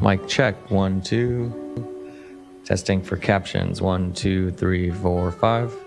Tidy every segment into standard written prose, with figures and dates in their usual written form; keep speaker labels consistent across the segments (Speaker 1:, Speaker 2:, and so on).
Speaker 1: Mic check, 1, 2. Testing for captions, 1, 2, 3, 4, 5.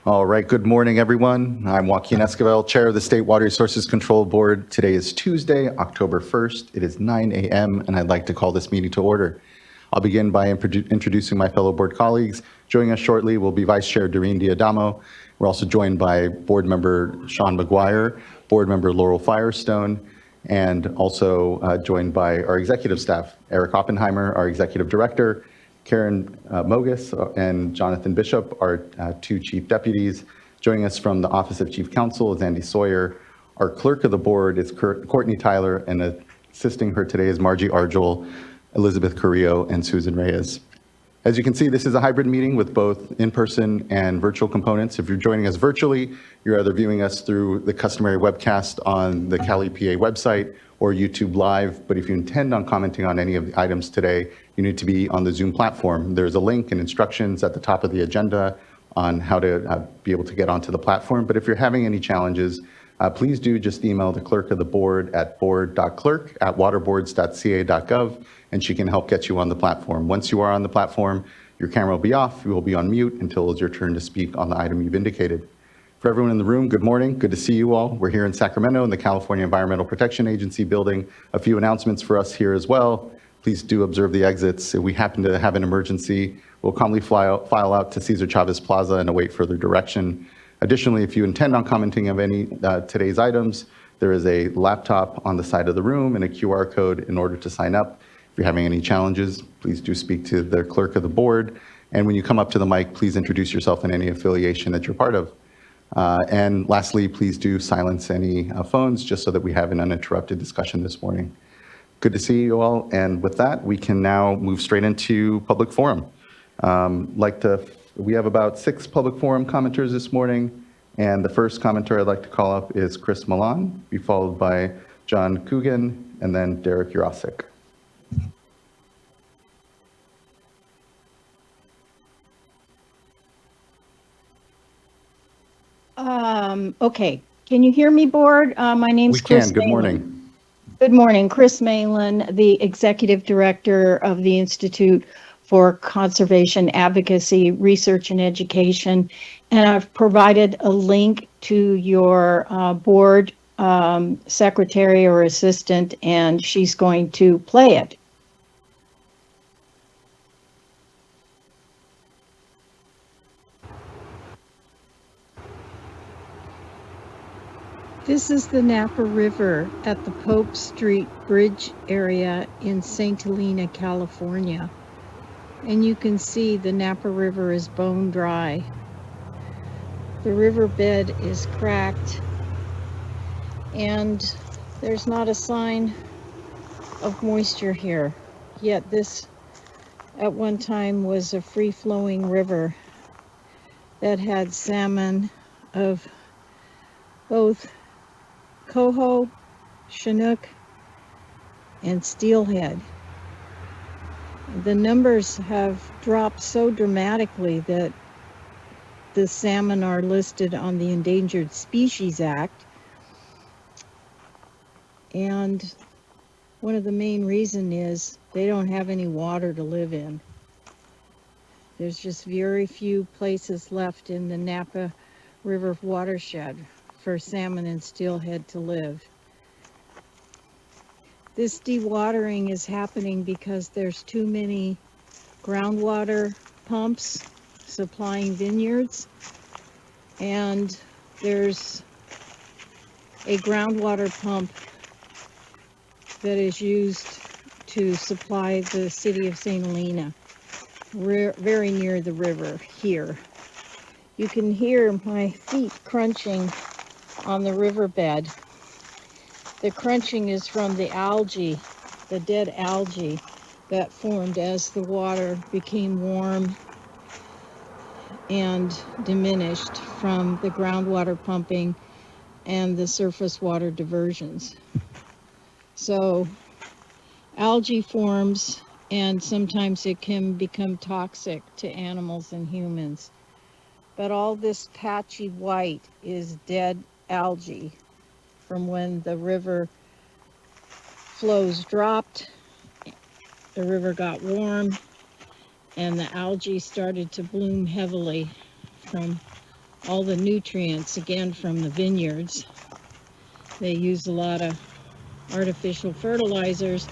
Speaker 2: All right, good morning, everyone. I'm Joaquin Esquivel, Chair of the State Water Resources Control Board. Today is Tuesday, October 1st. It is 9 a.m., and I'd like to call this meeting to order. I'll begin by introducing my fellow board colleagues. Joining us shortly will be Vice Chair Doreen Diadamo. We're also joined by Board Member Sean McGuire, Board Member Laurel Firestone, and also joined by our executive staff, Eric Oppenheimer, our Executive Director, Karen Mogus and Jonathan Bishop, our two chief deputies. Joining us from the Office of Chief Counsel is Andy Sawyer. Our clerk of the board is Courtney Tyler, and assisting her today is Margie Argel, Elizabeth Carrillo, and Susan Reyes. As you can see, this is a hybrid meeting with both in-person and virtual components. If you're joining us virtually, you're either viewing us through the customary webcast on the Cali PA website or YouTube Live. But if you intend on commenting on any of the items today, you need to be on the Zoom platform. There's a link and instructions at the top of the agenda on how to be able to get onto the platform. But if you're having any challenges, please do just email the clerk of the board at board.clerk@waterboards.ca.gov, and she can help get you on the platform. Once you are on the platform, your camera will be off, you will be on mute until it's your turn to speak on the item you've indicated. For everyone in the room, good morning, good to see you all. We're here in Sacramento in the California Environmental Protection Agency building. A few announcements for us here as well. Please do observe the exits. If we happen to have an emergency, we'll calmly file out to Cesar Chavez Plaza and await further direction. Additionally, if you intend on commenting of any today's items, there is a laptop on the side of the room and a QR code in order to sign up. If you're having any challenges, please do speak to the clerk of the board. And when you come up to the mic, please introduce yourself and any affiliation that you're part of. And lastly, please do silence any phones just so that we have an uninterrupted discussion this morning. Good to see you all. And with that, we can now move straight into public forum. We have about 6 public forum commenters this morning. And the first commenter I'd like to call up is Chris Milan, be followed by John Coogan, and then Derek Urasic.
Speaker 3: Okay, can you hear me, board? My name's Chris.
Speaker 2: Good morning.
Speaker 3: Good morning, Chris Malin, the Executive Director of the Institute for Conservation Advocacy, Research and Education. And I've provided a link to your board secretary or assistant, and she's going to play it. This is the Napa River at the Pope Street Bridge area in St. Helena, California. And you can see the Napa River is bone dry. The riverbed is cracked, and there's not a sign of moisture here. Yet this, at one time, was a free-flowing river that had salmon of both coho, chinook, and steelhead. The numbers have dropped so dramatically that the salmon are listed on the Endangered Species Act. And one of the main reasons is they don't have any water to live in. There's just very few places left in the Napa River watershed for salmon and steelhead to live. This dewatering is happening because there's too many groundwater pumps supplying vineyards, and there's a groundwater pump that is used to supply the city of St. Helena, very near the river here. You can hear my feet crunching on the riverbed. The crunching is from the algae, the dead algae that formed as the water became warm and diminished from the groundwater pumping and the surface water diversions. So algae forms, and sometimes it can become toxic to animals and humans. But all this patchy white is dead algae from when the river flows dropped, the river got warm, and the algae started to bloom heavily from all the nutrients again from the vineyards. They use a lot of artificial fertilizers,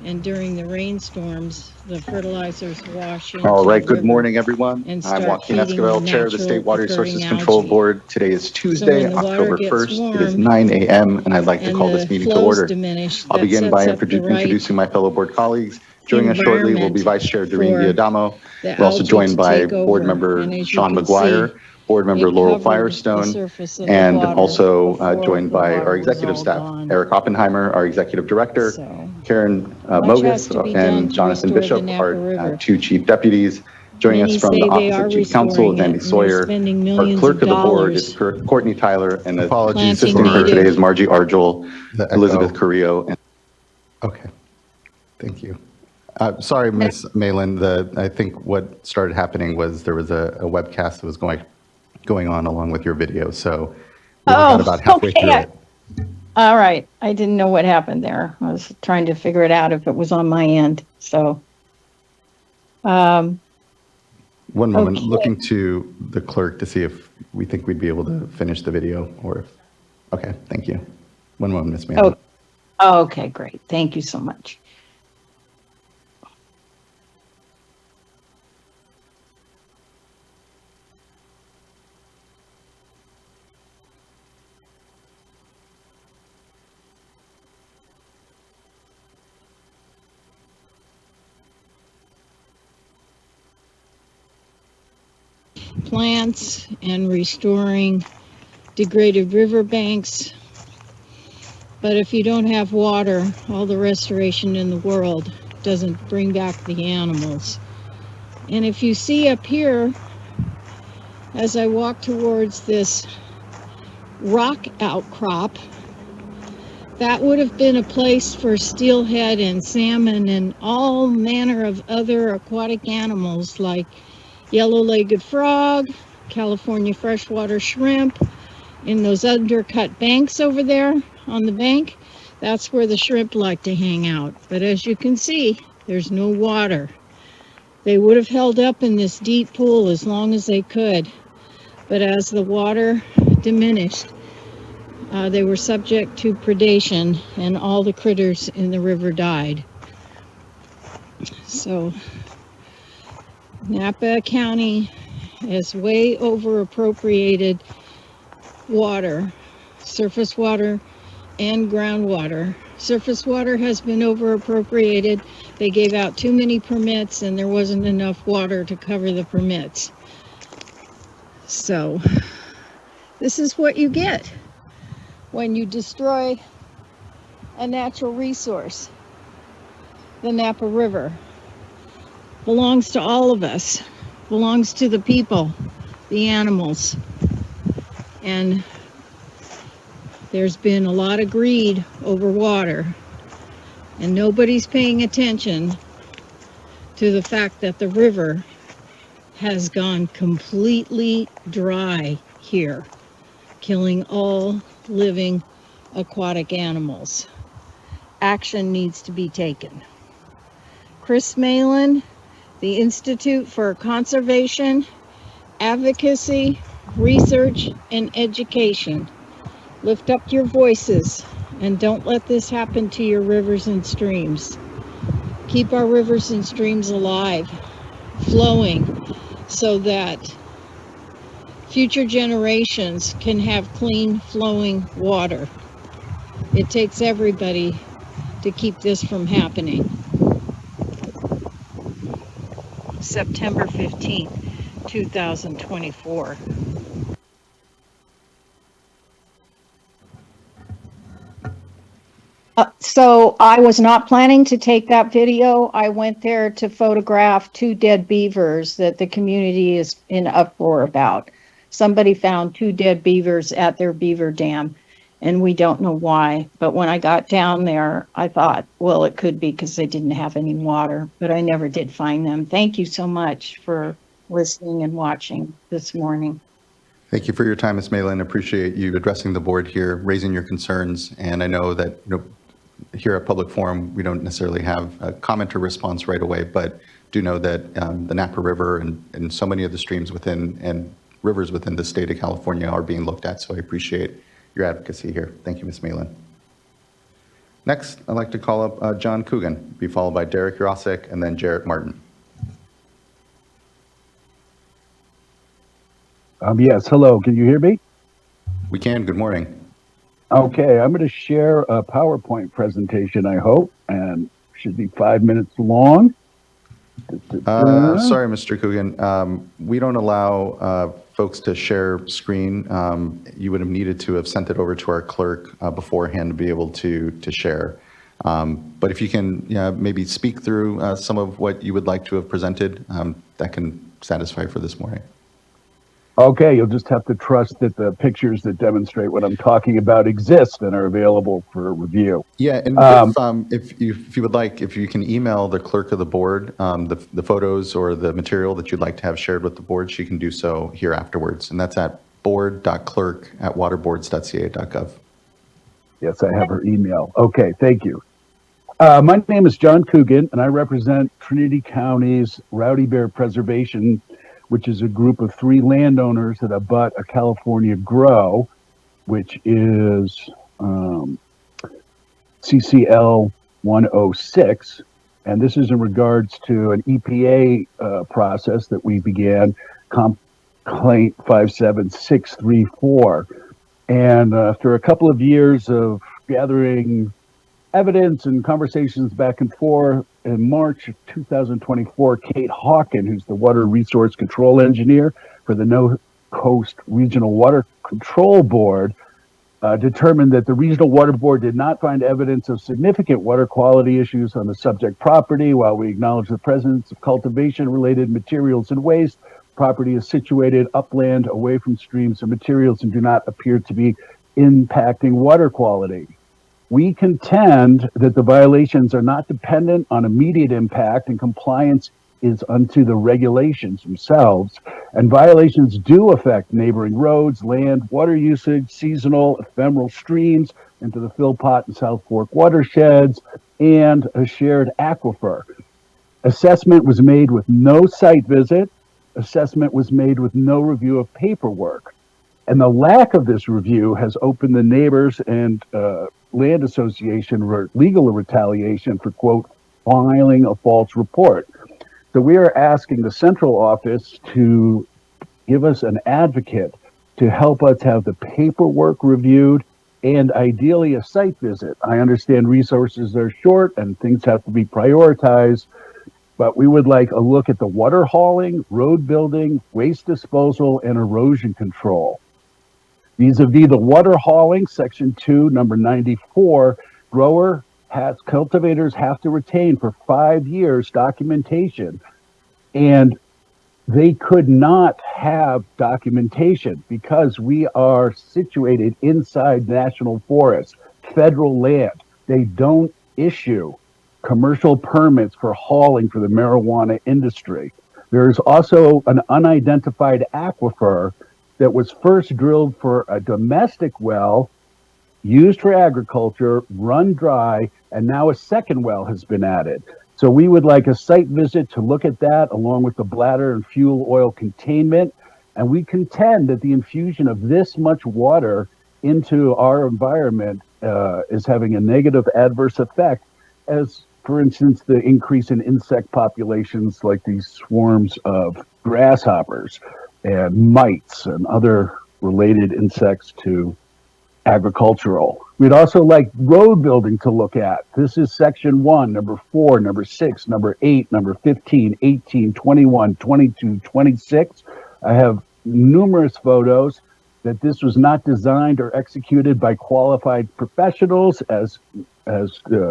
Speaker 3: and during the rainstorms, the fertilizers wash into
Speaker 2: All right,
Speaker 3: the
Speaker 2: good
Speaker 3: river
Speaker 2: morning, everyone.
Speaker 3: and
Speaker 2: I'm
Speaker 3: start
Speaker 2: Joaquin
Speaker 3: feeding
Speaker 2: Esquivel,
Speaker 3: the
Speaker 2: Chair of the State
Speaker 3: natural
Speaker 2: Water
Speaker 3: occurring
Speaker 2: Resources Control
Speaker 3: algae.
Speaker 2: Board. Today is
Speaker 3: So
Speaker 2: Tuesday,
Speaker 3: when the water
Speaker 2: October
Speaker 3: gets
Speaker 2: 1st. It is
Speaker 3: warm
Speaker 2: 9 a.m., and I'd like to
Speaker 3: and
Speaker 2: call
Speaker 3: the
Speaker 2: this meeting to
Speaker 3: flows
Speaker 2: order.
Speaker 3: diminish,
Speaker 2: I'll
Speaker 3: that
Speaker 2: begin by
Speaker 3: sets up the right
Speaker 2: introducing my fellow board colleagues. Joining us shortly will be
Speaker 3: environment
Speaker 2: Vice Chair Doreen
Speaker 3: for
Speaker 2: Diadamo.
Speaker 3: the
Speaker 2: We're also
Speaker 3: algae
Speaker 2: joined
Speaker 3: to
Speaker 2: by
Speaker 3: take
Speaker 2: Board
Speaker 3: over.
Speaker 2: Member
Speaker 3: And as you
Speaker 2: Sean
Speaker 3: can see,
Speaker 2: McGuire, Board Member
Speaker 3: it
Speaker 2: Laurel
Speaker 3: covered the
Speaker 2: Firestone,
Speaker 3: surface of the
Speaker 2: and
Speaker 3: water
Speaker 2: also
Speaker 3: before
Speaker 2: joined
Speaker 3: the
Speaker 2: by our
Speaker 3: water was
Speaker 2: executive
Speaker 3: all
Speaker 2: staff,
Speaker 3: gone.
Speaker 2: Eric Oppenheimer, our Executive Director,
Speaker 3: So
Speaker 2: Karen
Speaker 3: much has
Speaker 2: Mogus,
Speaker 3: to be done
Speaker 2: and
Speaker 3: to
Speaker 2: Jonathan
Speaker 3: restore the
Speaker 2: Bishop,
Speaker 3: Napa
Speaker 2: our
Speaker 3: River.
Speaker 2: two Chief Deputies. Joining us
Speaker 3: Many
Speaker 2: from the
Speaker 3: say they
Speaker 2: Office
Speaker 3: are
Speaker 2: of Chief Counsel is
Speaker 3: restoring
Speaker 2: Andy
Speaker 3: it, and they're
Speaker 2: Sawyer.
Speaker 3: spending
Speaker 2: Our
Speaker 3: millions
Speaker 2: clerk
Speaker 3: of
Speaker 2: of the board is
Speaker 3: dollars
Speaker 2: Courtney Tyler, and the
Speaker 3: planting
Speaker 2: assisting her
Speaker 3: native.
Speaker 2: today is Margie Argel,
Speaker 4: The echo.
Speaker 2: Elizabeth Carrillo. And
Speaker 4: Okay, thank you. Sorry, Ms. Malin, I think what started happening was there was a webcast that was going on along with your video, so we only got about halfway
Speaker 3: Okay.
Speaker 4: through it.
Speaker 3: All right. I didn't know what happened there. I was trying to figure it out if it was on my end. So,
Speaker 4: One moment,
Speaker 3: Okay.
Speaker 4: looking to the clerk to see if we think we'd be able to finish the video or if, okay, thank you. One moment, Ms. Malin.
Speaker 3: okay, great. Thank you so much. Plants and restoring degraded riverbanks. But if you don't have water, all the restoration in the world doesn't bring back the animals. And if you see up here, as I walk towards this rock outcrop, that would have been a place for steelhead and salmon and all manner of other aquatic animals like yellow-legged frog, California freshwater shrimp. In those undercut banks over there on the bank, that's where the shrimp like to hang out. But as you can see, there's no water. They would have held up in this deep pool as long as they could. But as the water diminished, they were subject to predation and all the critters in the river died. So Napa County has way over appropriated water, surface water and groundwater. Surface water has been over appropriated. They gave out too many permits and there wasn't enough water to cover the permits. So this is what you get when you destroy a natural resource. The Napa River belongs to all of us, belongs to the people, the animals. And there's been a lot of greed over water, and nobody's paying attention to the fact that the river has gone completely dry here, killing all living aquatic animals. Action needs to be taken. Chris Malin, the Institute for Conservation, Advocacy, Research, and Education. Lift up your voices and don't let this happen to your rivers and streams. Keep our rivers and streams alive, flowing, so that future generations can have clean flowing water. It takes everybody to keep this from happening. September 15th, 2024. So I was not planning to take that video. I went there to photograph 2 dead beavers that the community is in uproar about. Somebody found 2 dead beavers at their beaver dam, and we don't know why. But when I got down there, I thought, well, it could be because they didn't have any water, but I never did find them. Thank you so much for listening and watching this morning.
Speaker 4: Thank you for your time, Ms. Malin. Appreciate you addressing the board here, raising your concerns. And I know that here at Public Forum, we don't necessarily have a comment or response right away, but do know that the Napa River and so many of the streams within and
Speaker 2: rivers within the state of California are being looked at. So I appreciate your advocacy here. Thank you, Ms. Malin. Next, I'd like to call up John Coogan, be followed by Derek Urosic, and then Jarrett Martin.
Speaker 5: Yes, hello, can you hear me?
Speaker 2: We can. Good morning.
Speaker 5: Okay, I'm going to share a PowerPoint presentation, I hope, and should be 5 minutes long.
Speaker 2: Sorry, Mr. Coogan. We don't allow folks to share screen. You would have needed to have sent it over to our clerk beforehand to be able to share. But if you can maybe speak through some of what you would like to have presented, that can satisfy for this morning.
Speaker 5: Okay, you'll just have to trust that the pictures that demonstrate what I'm talking about exist and are available for review.
Speaker 2: Yeah, and if you would like, if you can email the clerk of the board the photos or the material that you'd like to have shared with the board, she can do so here afterwards. And that's at board.clerk@waterboards.ca.gov.
Speaker 5: Yes, I have her email. Okay, thank you. My name is John Coogan, and I represent Trinity County's Rowdy Bear Preservation, which is a group of 3 landowners that abut a California grow, which is CCL 106. And this is in regards to an EPA process that we began, Complaint 57634. And after a couple of years of gathering evidence and conversations back and forth, in March of 2024, Kate Hawken, who's the water resource control engineer for the No Coast Regional Water Control Board, determined that the Regional Water Board did not find evidence of significant water quality issues on the subject property. While we acknowledge the presence of cultivation-related materials and waste, property is situated upland away from streams and materials and do not appear to be impacting water quality. We contend that the violations are not dependent on immediate impact and compliance is unto the regulations themselves, and violations do affect neighboring roads, land, water usage, seasonal, ephemeral streams into the Philpott and South Fork watersheds, and a shared aquifer. Assessment was made with no site visit. Assessment was made with no review of paperwork. And the lack of this review has opened the neighbors and land association for legal retaliation for, quote, filing a false report. So we are asking the central office to give us an advocate to help us have the paperwork reviewed and ideally a site visit. I understand resources are short and things have to be prioritized, but we would like a look at the water hauling, road building, waste disposal, and erosion control. Vis-a-vis the water hauling, section 2, number 94, cultivators have to retain for 5 years documentation, and they could not have documentation because we are situated inside national forest, federal land. They don't issue commercial permits for hauling for the marijuana industry. There's also an unidentified aquifer that was first drilled for a domestic well, used for agriculture, run dry, and now a second well has been added. So we would like a site visit to look at that along with the bladder and fuel oil containment. And we contend that the infusion of this much water into our environment is having a negative adverse effect, as for instance, the increase in insect populations like these swarms of grasshoppers and mites and other related insects to agricultural. We'd also like road building to look at. This is section 1, number 4, number 6, number 8, number 15, 18, 21, 22, 26. I have numerous photos that this was not designed or executed by qualified professionals, as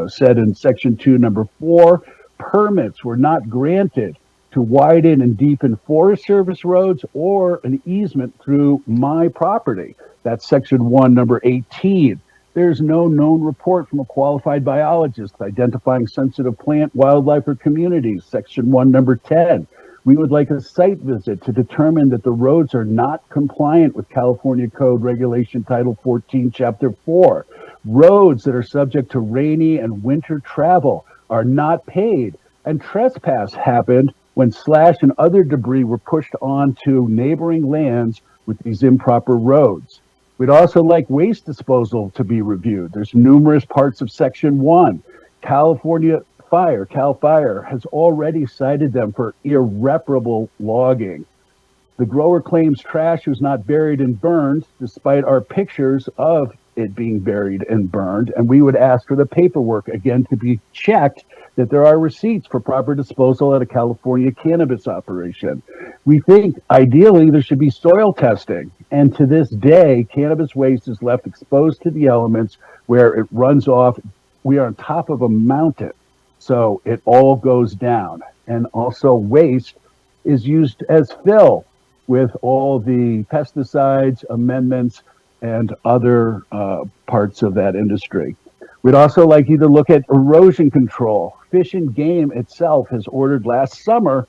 Speaker 5: said in section 2, number 4. Permits were not granted to widen and deepen Forest Service roads or an easement through my property. That's section 1, number 18. There's no known report from a qualified biologist identifying sensitive plant, wildlife, or communities. Section 1, number 10. We would like a site visit to determine that the roads are not compliant with California Code Regulation Title 14, Chapter 4. Roads that are subject to rainy and winter travel are not paid, and trespass happened when slash and other debris were pushed onto neighboring lands with these improper roads. We'd also like waste disposal to be reviewed. There's numerous parts of Section 1. California Fire, CAL FIRE, has already cited them for irreparable logging. The grower claims trash was not buried and burned, despite our pictures of it being buried and burned. And we would ask for the paperwork again to be checked that there are receipts for proper disposal at a California cannabis operation. We think ideally there should be soil testing. And to this day, cannabis waste is left exposed to the elements where it runs off. We are on top of a mountain, so it all goes down. And also waste is used as fill with all the pesticides, amendments, and other parts of that industry. We'd also like you to look at erosion control. Fish and Game itself has ordered last summer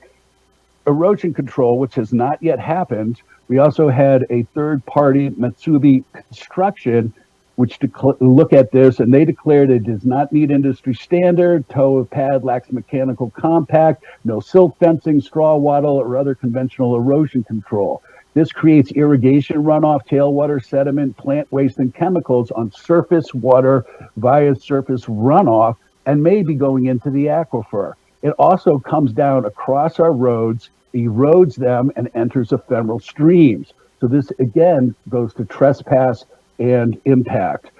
Speaker 5: erosion control, which has not yet happened. We also had a third party, Matsubi Construction, which look at this, and they declared it does not meet industry standard, toe of pad lacks mechanical compact, no silt fencing, straw wattle, or other conventional erosion control. This creates irrigation runoff, tailwater, sediment, plant waste, and chemicals on surface water via surface runoff and may be going into the aquifer. It also comes down across our roads, erodes them, and enters ephemeral streams. So this, again, goes to trespass and impact.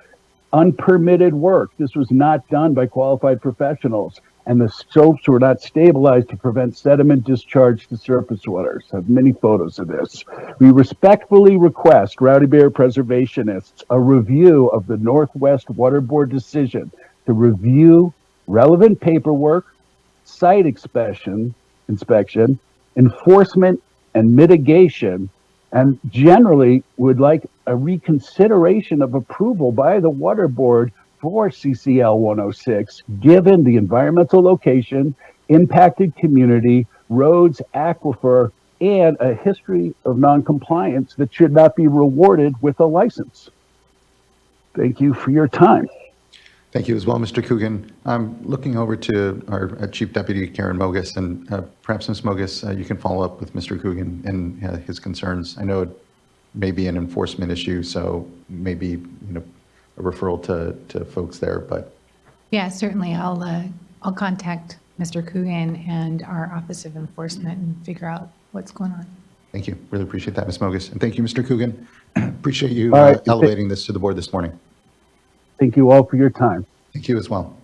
Speaker 5: Unpermitted work. This was not done by qualified professionals, and the slopes were not stabilized to prevent sediment discharge to surface waters. I have many photos of this. We respectfully request Rowdy Bear preservationists a review of the Northwest Water Board decision to review relevant paperwork, site inspection, enforcement, and mitigation, and generally would like a reconsideration of approval by the Water Board for CCL 106, given the environmental location, impacted community, roads, aquifer, and a history of noncompliance that should not be rewarded with a license. Thank you for your time.
Speaker 2: Thank you as well, Mr. Coogan. I'm looking over to our Chief Deputy, Karen Mogus, and perhaps Ms. Mogus, you can follow up with Mr. Coogan and his concerns. I know it may be an enforcement issue, so maybe a referral to folks there, but.
Speaker 6: Yeah, certainly. I'll contact Mr. Coogan and our Office of Enforcement and figure out what's going on.
Speaker 2: Thank you. Really appreciate that, Ms. Mogus. And thank you, Mr. Coogan. Appreciate you
Speaker 5: right.
Speaker 2: elevating this to the board this morning.
Speaker 5: Thank you all for your time.
Speaker 2: Thank you as well.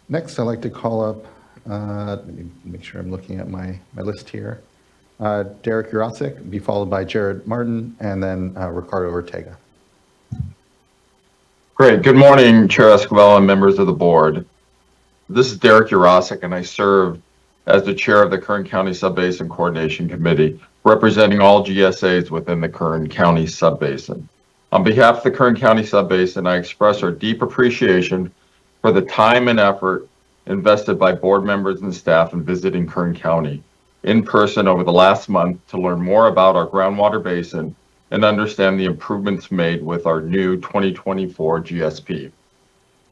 Speaker 2: Next, I'd like to call up, let me make sure I'm looking at my list here. Derek Urasic, be followed by Jared Martin, and then Ricardo Ortega.
Speaker 7: Great. Good morning, Chair Escobar and members of the board. This is Derek Urasic, and I serve as the chair of the Kern County Subbasin Coordination Committee, representing all GSAs within the Kern County Subbasin. On behalf of the Kern County Subbasin, I express our deep appreciation for the time and effort invested by board members and staff in visiting Kern County in person over the last month to learn more about our groundwater basin and understand the improvements made with our new 2024 GSP.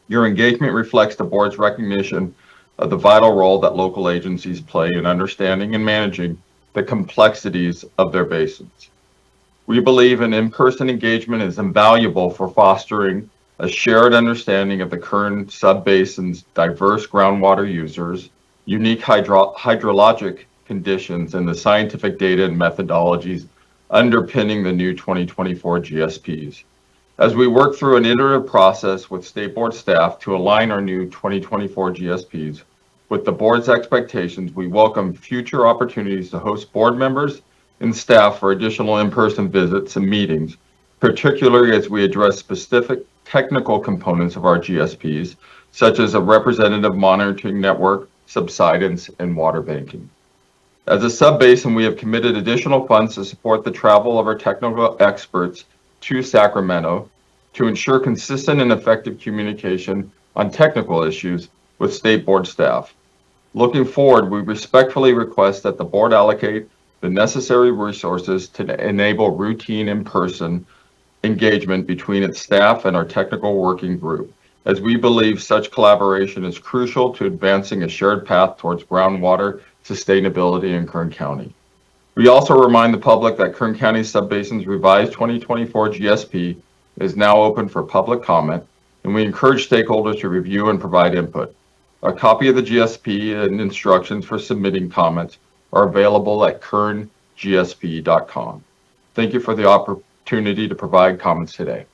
Speaker 7: Your engagement reflects the board's recognition of the vital role that local agencies play in understanding and managing the complexities of their basins. We believe an in-person engagement is invaluable for fostering a shared understanding of the Kern subbasin's diverse groundwater users, unique hydrologic conditions, and the scientific data and methodologies underpinning the new 2024 GSPs. As we work through an iterative process with state board staff to align our new 2024 GSPs with the board's expectations, we welcome future opportunities to host board members and staff for additional in-person visits and meetings, particularly as we address specific technical components of our GSPs, such as a representative monitoring network, subsidence, and water banking. As a subbasin, we have committed additional funds to support the travel of our technical experts to Sacramento to ensure consistent and effective communication on technical issues with state board staff. Looking forward, we respectfully request that the board allocate the necessary resources to enable routine in-person engagement between its staff and our technical working group, as we believe such collaboration is crucial to advancing a shared path towards groundwater sustainability in Kern County. We also remind the public that Kern County Subbasin's revised 2024 GSP is now open for public comment, and we encourage stakeholders to review and provide input. A copy of the GSP and instructions for submitting comments are available at kerngsp.com. Thank you for the opportunity to provide comments today.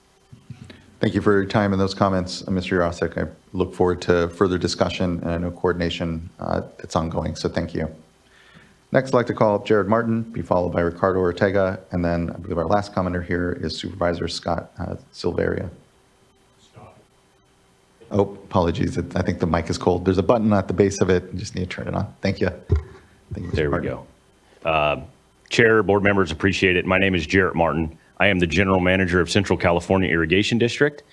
Speaker 2: Thank you for your time and those comments, Mr. Yarosek. I look forward to further discussion, and I know coordination that's ongoing, so thank you. Next, I'd like to call up Jared Martin, be followed by Ricardo Ortega, and then I believe our last commenter here is Supervisor Scott Silveria. Oh, apologies. I think the mic is cold. There's a button at the base of it. You just need to turn it on. Thank you. Thank you, Mr.
Speaker 8: There we
Speaker 2: Martin.
Speaker 8: go. Chair, board members, appreciate it. My name is Jarrett Martin. I am the General Manager of Central California Irrigation District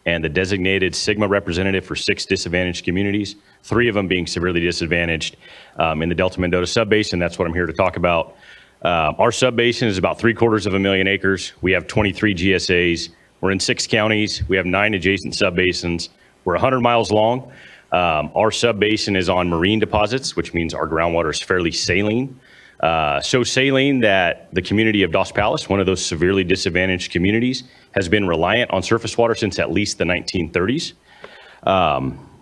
Speaker 8: and the designated Sigma representative for 6 disadvantaged communities, 3 of them being severely disadvantaged in the Delta Mendota subbasin. That's what I'm here to talk about. Our subbasin is about 750,000 acres. We have 23 GSAs. We're in 6 counties. We have 9 adjacent subbasins. We're 100 miles long. Our subbasin is on marine deposits, which means our groundwater is fairly saline. So saline that the community of Dos Palos, one of those severely disadvantaged communities, has been reliant on surface water since at least the 1930s.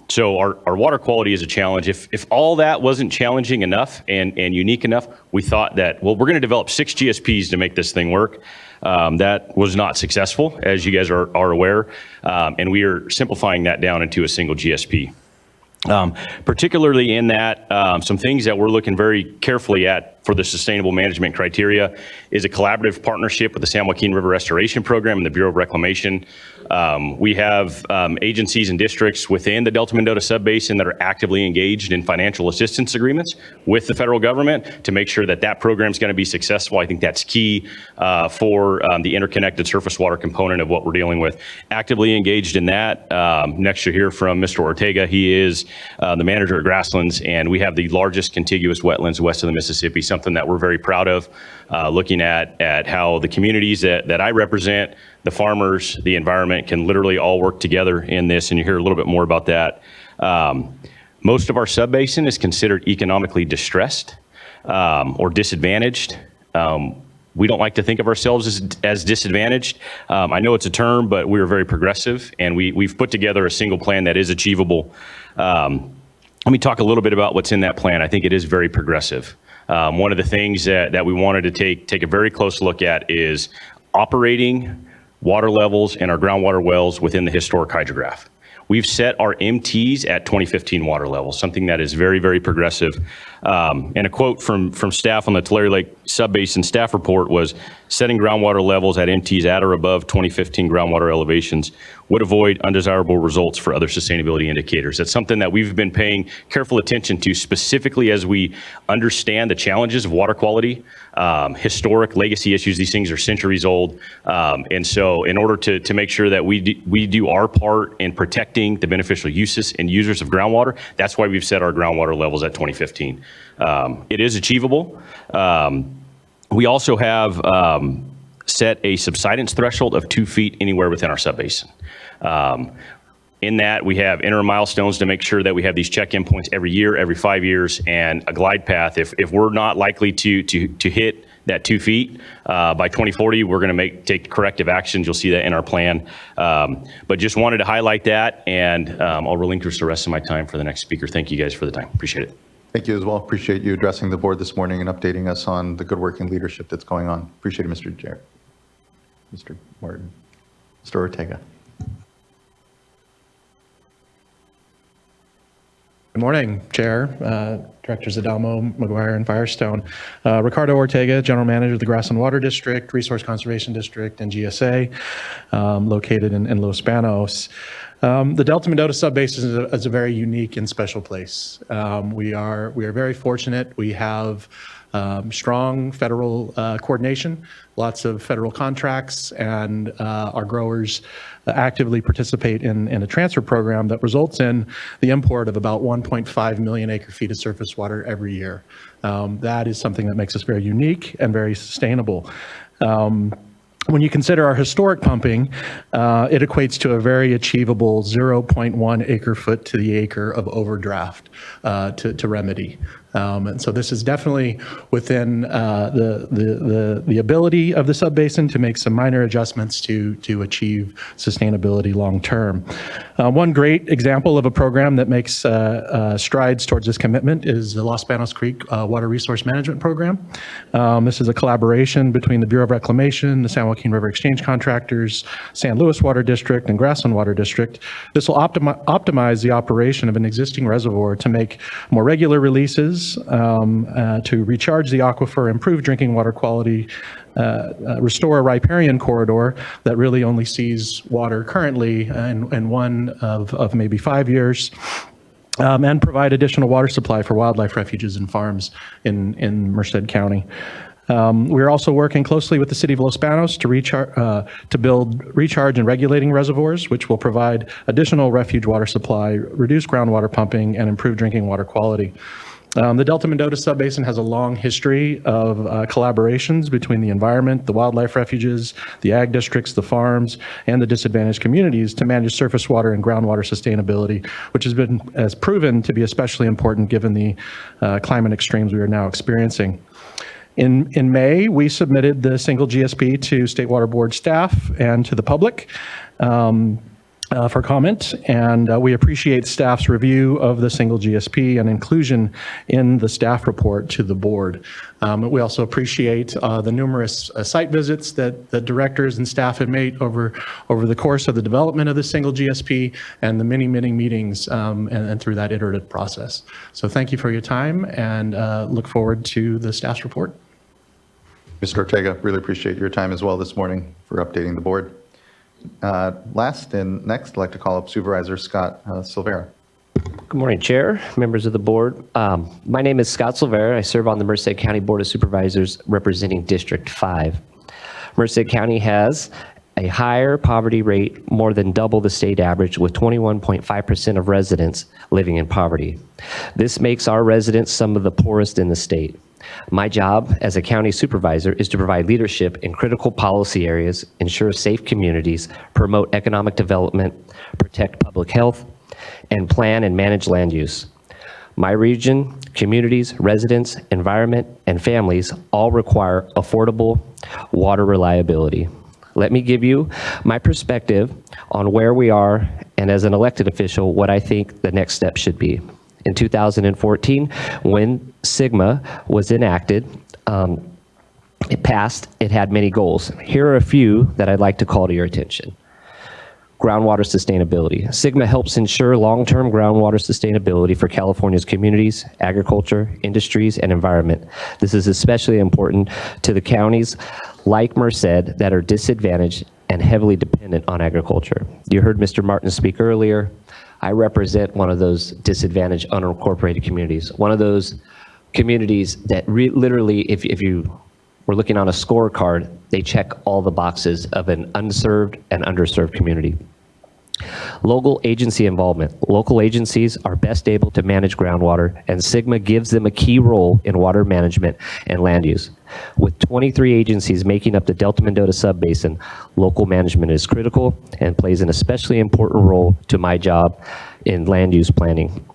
Speaker 8: So our water quality is a challenge. If all that wasn't challenging enough and unique enough, we thought that, well, we're going to develop 6 GSPs to make this thing work. That was not successful, as you guys are aware, and we are simplifying that down into a single GSP. Particularly in that, some things that we're looking very carefully at for the sustainable management criteria is a collaborative partnership with the San Joaquin River Restoration Program and the Bureau of Reclamation. We have agencies and districts within the Delta Mendota subbasin that are actively engaged in financial assistance agreements with the federal government to make sure that that program is going to be successful. I think that's key for the interconnected surface water component of what we're dealing with. Actively engaged in that. Next, you'll hear from Mr. Ortega. He is the manager at Grasslands, and we have the largest contiguous wetlands west of the Mississippi, something that we're very proud of, looking at how the communities that I represent, the farmers, the environment can literally all work together in this, and you hear a little bit more about that. Most of our subbasin is considered economically distressed or disadvantaged. We don't like to think of ourselves as disadvantaged. I know it's a term, but we're very progressive, and we've put together a single plan that is achievable. Let me talk a little bit about what's in that plan. I think it is very progressive. One of the things that we wanted to take a very close look at is operating water levels in our groundwater wells within the historic hydrograph. We've set our MTs at 2015 water levels, something that is very, very progressive. And a quote from staff on the Tulare Lake Subbasin staff report was, setting groundwater levels at MTs at or above 2015 groundwater elevations would avoid undesirable results for other sustainability indicators. That's something that we've been paying careful attention to, specifically as we understand the challenges of water quality, historic legacy issues. These things are centuries old. And so in order to make sure that we do our part in protecting the beneficial uses and users of groundwater, that's why we've set our groundwater levels at 2015. It is achievable. We also have set a subsidence threshold of 2 feet anywhere within our subbasin. In that, we have interim milestones to make sure that we have these check-in points every year, every 5 years, and a glide path. If we're not likely to hit that 2 feet by 2040, we're going to take corrective actions. You'll see that in our plan. But just wanted to highlight that, and I'll relinquish the rest of my time for the next speaker. Thank you guys for the time. Appreciate it.
Speaker 2: Thank you as well. Appreciate you addressing the board this morning and updating us on the good work and leadership that's going on. Appreciate it, Mr. Jarrett. Mr. Martin. Mr. Ortega.
Speaker 9: Good morning, Chair, Directors Adamo, McGuire, and Firestone. Ricardo Ortega, General Manager of the Grassland Water District, Resource Conservation District, and GSA, located in Los Banos. The Delta Mendota Subbasin is a very unique and special place. We are very fortunate. We have strong federal coordination, lots of federal contracts, and our growers actively participate in a transfer program that results in the import of about 1.5 million acre feet of surface water every year. That is something that makes us very unique and very sustainable. When you consider our historic pumping, it equates to a very achievable 0.1 acre foot to the acre of overdraft to remedy. And so this is definitely within the ability of the subbasin to make some minor adjustments to achieve sustainability long term. One great example of a program that makes strides towards this commitment is the Los Banos Creek Water Resource Management Program. This is a collaboration between the Bureau of Reclamation, the San Joaquin River Exchange Contractors, San Luis Water District, and Grassland Water District. This will optimize the operation of an existing reservoir to make more regular releases, to recharge the aquifer, improve drinking water quality, restore a riparian corridor that really only sees water currently in one of maybe 5 years, and provide additional water supply for wildlife refuges and farms in Merced County. We're also working closely with the City of Los Banos to build recharge and regulating reservoirs, which will provide additional refuge water supply, reduce groundwater pumping, and improve drinking water quality. The Delta Mendota Subbasin has a long history of collaborations between the environment, the wildlife refuges, the ag districts, the farms, and the disadvantaged communities to manage surface water and groundwater sustainability, which has proven to be especially important given the climate extremes we are now experiencing. In May, we submitted the single GSP to State Water Board staff and to the public for comment, and we appreciate staff's review of the single GSP and inclusion in the staff report to the board. We also appreciate the numerous site visits that the directors and staff have made over the course of the development of the single GSP and the many meetings and through that iterative process. So thank you for your time, and look forward to the staff's report.
Speaker 2: Mr. Ortega, really appreciate your time as well this morning for updating the board. Last and next, I'd like to call up Supervisor Scott Silvera.
Speaker 10: Good morning, Chair, members of the board. My name is Scott Silvera. I serve on the Merced County Board of Supervisors representing District 5. Merced County has a higher poverty rate, more than double the state average, with 21.5% of residents living in poverty. This makes our residents some of the poorest in the state. My job as a county supervisor is to provide leadership in critical policy areas, ensure safe communities, promote economic development, protect public health, and plan and manage land use. My region, communities, residents, environment, and families all require affordable water reliability. Let me give you my perspective on where we are, and as an elected official, what I think the next step should be. In 2014, when SGMA was enacted, it passed, it had many goals. Here are a few that I'd like to call to your attention. Groundwater sustainability. SGMA helps ensure long-term groundwater sustainability for California's communities, agriculture, industries, and environment. This is especially important to the counties like Merced that are disadvantaged and heavily dependent on agriculture. You heard Mr. Martin speak earlier. I represent one of those disadvantaged, unincorporated communities. One of those communities that literally, if you were looking on a scorecard, they check all the boxes of an unserved and underserved community. Local agency involvement. Local agencies are best able to manage groundwater, and SGMA gives them a key role in water management and land use. With 23 agencies making up the Delta Mendota Subbasin, local management is critical and plays an especially important role to my job in land use planning.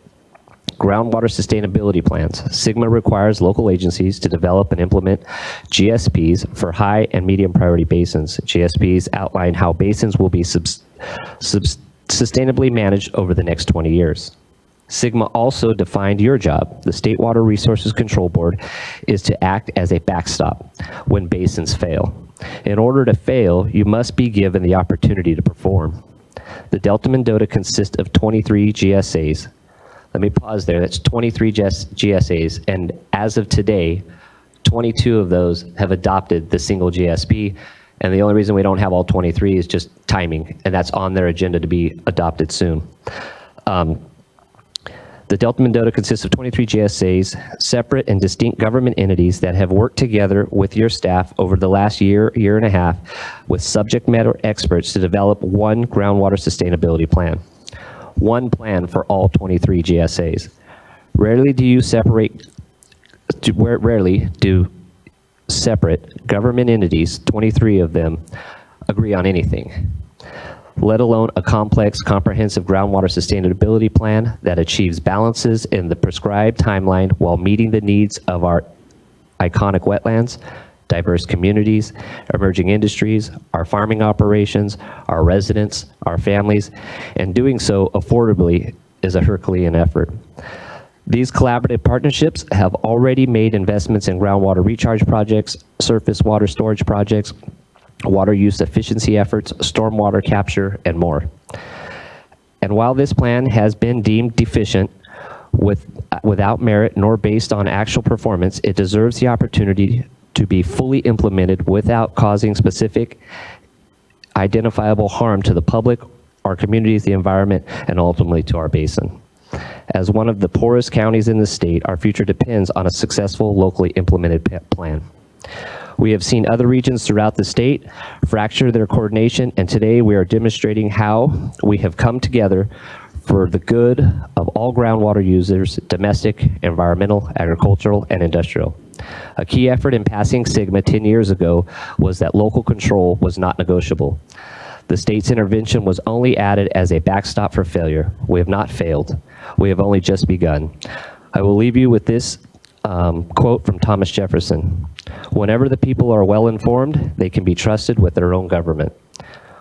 Speaker 10: Groundwater sustainability plans. SGMA requires local agencies to develop and implement GSPs for high and medium priority basins. GSPs outline how basins will be sustainably managed over the next 20 years. SGMA also defined your job. The State Water Resources Control Board is to act as a backstop when basins fail. In order to fail, you must be given the opportunity to perform. The Delta Mendota consists of 23 GSAs. Let me pause there. That's 23 GSAs, and as of today, 22 of those have adopted the single GSP, and the only reason we don't have all 23 is just timing, and that's on their agenda to be adopted soon. The Delta Mendota consists of 23 GSAs, separate and distinct government entities that have worked together with your staff over the last year and a half with subject matter experts to develop one groundwater sustainability plan. One plan for all 23 GSAs. Rarely do separate government entities, 23 of them, agree on anything, let alone a complex, comprehensive groundwater sustainability plan that achieves balances in the prescribed timeline while meeting the needs of our iconic wetlands, diverse communities, emerging industries, our farming operations, our residents, our families, and doing so affordably is a Herculean effort. These collaborative partnerships have already made investments in groundwater recharge projects, surface water storage projects, water use efficiency efforts, stormwater capture, and more. And while this plan has been deemed deficient without merit nor based on actual performance, it deserves the opportunity to be fully implemented without causing specific identifiable harm to the public, our communities, the environment, and ultimately to our basin. As one of the poorest counties in the state, our future depends on a successful locally implemented plan. We have seen other regions throughout the state fracture their coordination, and today we are demonstrating how we have come together for the good of all groundwater users, domestic, environmental, agricultural, and industrial. A key effort in passing SGMA 10 years ago was that local control was not negotiable. The state's intervention was only added as a backstop for failure. We have not failed. We have only just begun. I will leave you with this quote from Thomas Jefferson. Whenever the people are well informed, they can be trusted with their own government.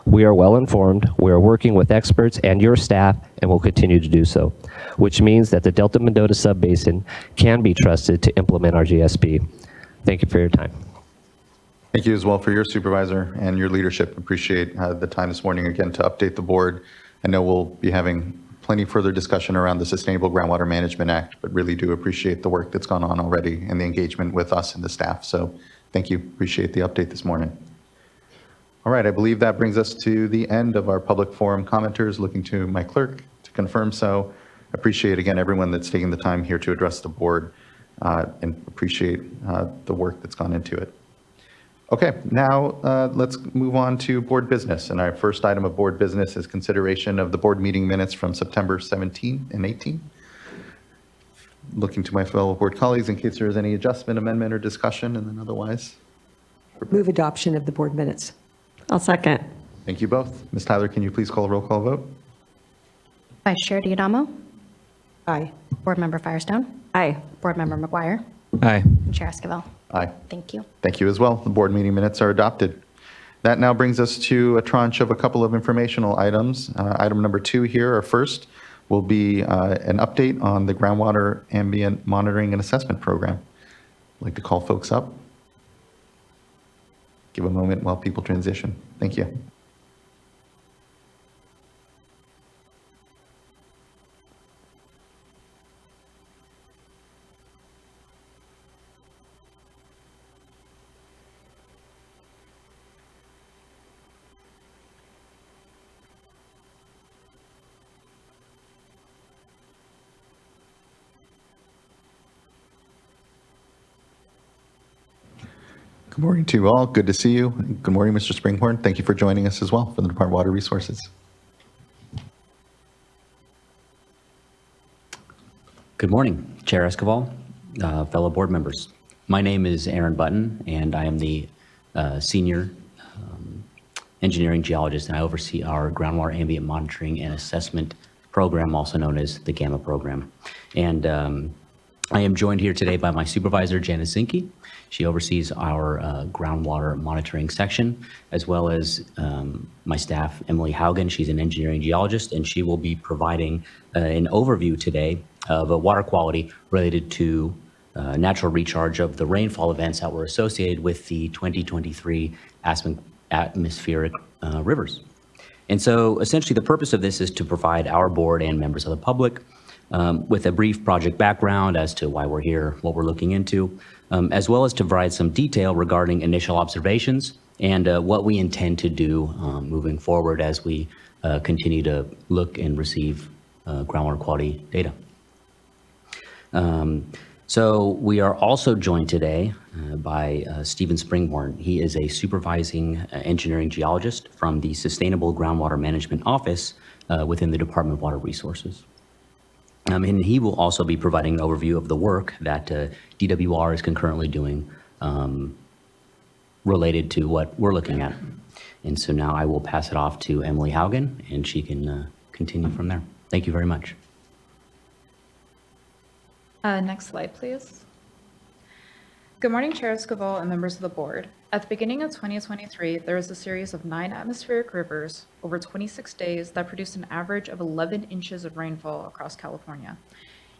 Speaker 10: We are well informed, we are working with experts and your staff, and will continue to do so, which means that the Delta Mendota Subbasin can be trusted to implement our GSP. Thank you for your time.
Speaker 2: Thank you as well for your supervisor and your leadership. Appreciate the time this morning again to update the board. I know we'll be having plenty further discussion around the Sustainable Groundwater Management Act, but really do appreciate the work that's gone on already and the engagement with us and the staff. So thank you. Appreciate the update this morning. All right, I believe that brings us to the end of our public forum commenters. Looking to my clerk to confirm so. Appreciate again everyone that's taking the time here to address the board and appreciate the work that's gone into it. Okay, now let's move on to board business. And our first item of board business is consideration of the board meeting minutes from September 17 and 18. Looking to my fellow board colleagues in case there is any adjustment, amendment, or discussion, and then otherwise.
Speaker 11: Move adoption of the board minutes.
Speaker 12: I'll second.
Speaker 2: Thank you both. Ms. Tyler, can you please call a roll call vote?
Speaker 13: Vice Chair Diadamo,
Speaker 11: Aye.
Speaker 13: Board Member Firestone,
Speaker 12: Aye.
Speaker 13: Board Member McGuire,
Speaker 1: Aye.
Speaker 13: and Chair Esquivel.
Speaker 2: Aye.
Speaker 13: Thank you.
Speaker 2: Thank you as well. The board meeting minutes are adopted. That now brings us to a tranche of a couple of informational items. Item number 2 here, or first, will be an update on the groundwater ambient monitoring and assessment program. I'd like to call folks up. Give a moment while people transition. Thank you. Good morning to you all. Good to see you. Good morning, Mr. Springhorn. Thank you for joining us as well from the Department of Water Resources.
Speaker 14: Good morning, Chair Esquivel, fellow board members. My name is Aaron Button, and I am the senior engineering geologist, and I oversee our groundwater ambient monitoring and assessment program, also known as the GAMMA program. And I am joined here today by my supervisor, Janice Zinke. She oversees our groundwater monitoring section, as well as my staff, Emily Haugen. She's an engineering geologist, and she will be providing an overview today of water quality related to natural recharge of the rainfall events that were associated with the 2023 atmospheric rivers. And so essentially the purpose of this is to provide our board and members of the public with a brief project background as to why we're here, what we're looking into, as well as to provide some detail regarding initial observations and what we intend to do moving forward as we continue to look and receive groundwater quality data. So we are also joined today by Stephen Springhorn. He is a supervising engineering geologist from the Sustainable Groundwater Management Office within the Department of Water Resources. And he will also be providing an overview of the work that DWR is concurrently doing related to what we're looking at. And so now I will pass it off to Emily Haugen, and she can continue from there. Thank you very much.
Speaker 12: Next slide, please. Good morning, Chair Escobar and members of the board. At the beginning of 2023, there was a series of 9 atmospheric rivers over 26 days that produced an average of 11 inches of rainfall across California.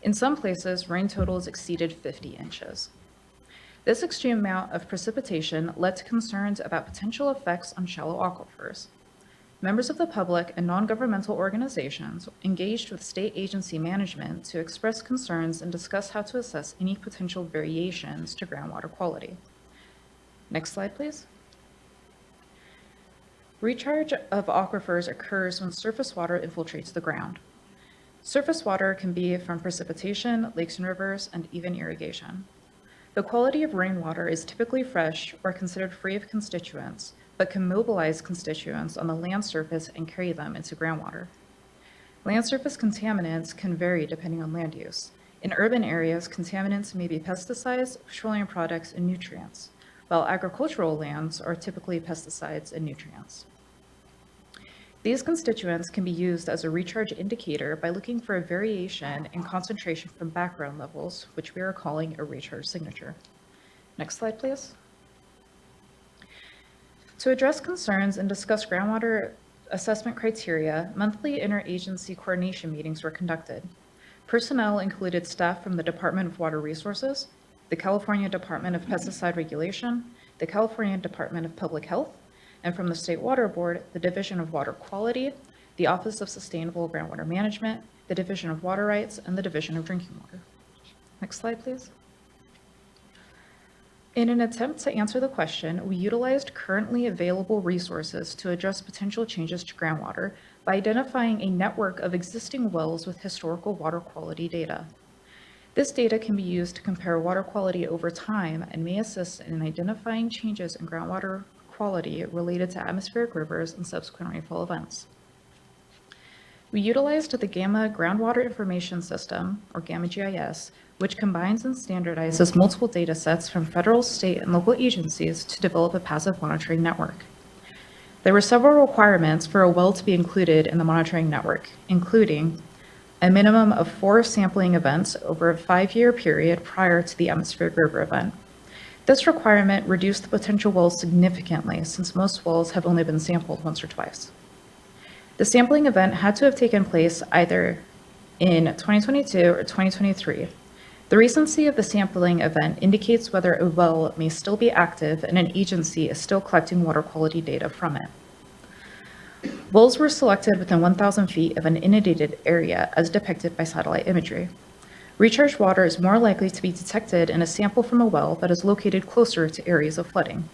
Speaker 12: In some places, rain totals exceeded 50 inches. This extreme amount of precipitation led to concerns about potential effects on shallow aquifers. Members of the public and non-governmental organizations engaged with state agency management to express concerns and discuss how to assess any potential variations to groundwater quality. Next slide, please. Recharge of aquifers occurs when surface water infiltrates the ground. Surface water can be from precipitation, lakes and rivers, and even irrigation. The quality of rainwater is typically fresh or considered free of constituents, but can mobilize constituents on the land surface and carry them into groundwater. Land surface contaminants can vary depending on land use. In urban areas, contaminants may be pesticides, petroleum products, and nutrients, while agricultural lands are typically pesticides and nutrients. These constituents can be used as a recharge indicator by looking for a variation in concentration from background levels, which we are calling a recharge signature. Next slide, please. To address concerns and discuss groundwater assessment criteria, monthly interagency coordination meetings were conducted. Personnel included staff from the Department of Water Resources, the California Department of Pesticide Regulation, the California Department of Public Health, and from the State Water Board, the Division of Water Quality, the Office of Sustainable Groundwater Management, the Division of Water Rights, and the Division of Drinking Water. Next slide, please. In an attempt to answer the question, we utilized currently available resources to address potential changes to groundwater by identifying a network of existing wells with historical water quality data. This data can be used to compare water quality over time and may assist in identifying changes in groundwater quality related to atmospheric rivers and subsequent rainfall events. We utilized the Gamma Groundwater Information System, or Gamma GIS, which combines and standardizes multiple data sets from federal, state, and local agencies to develop a passive monitoring network. There were several requirements for a well to be included in the monitoring network, including a minimum of 4 sampling events over a 5-year period prior to the atmospheric river event. This requirement reduced the potential wells significantly since most wells have only been sampled once or twice. The sampling event had to have taken place either in 2022 or 2023. The recency of the sampling event indicates whether a well may still be active and an agency is still collecting water quality data from it. Wells were selected within 1,000 feet of an inundated area as depicted by satellite imagery. Recharged water is more likely to be detected in a sample from a well that is located closer to areas of flooding.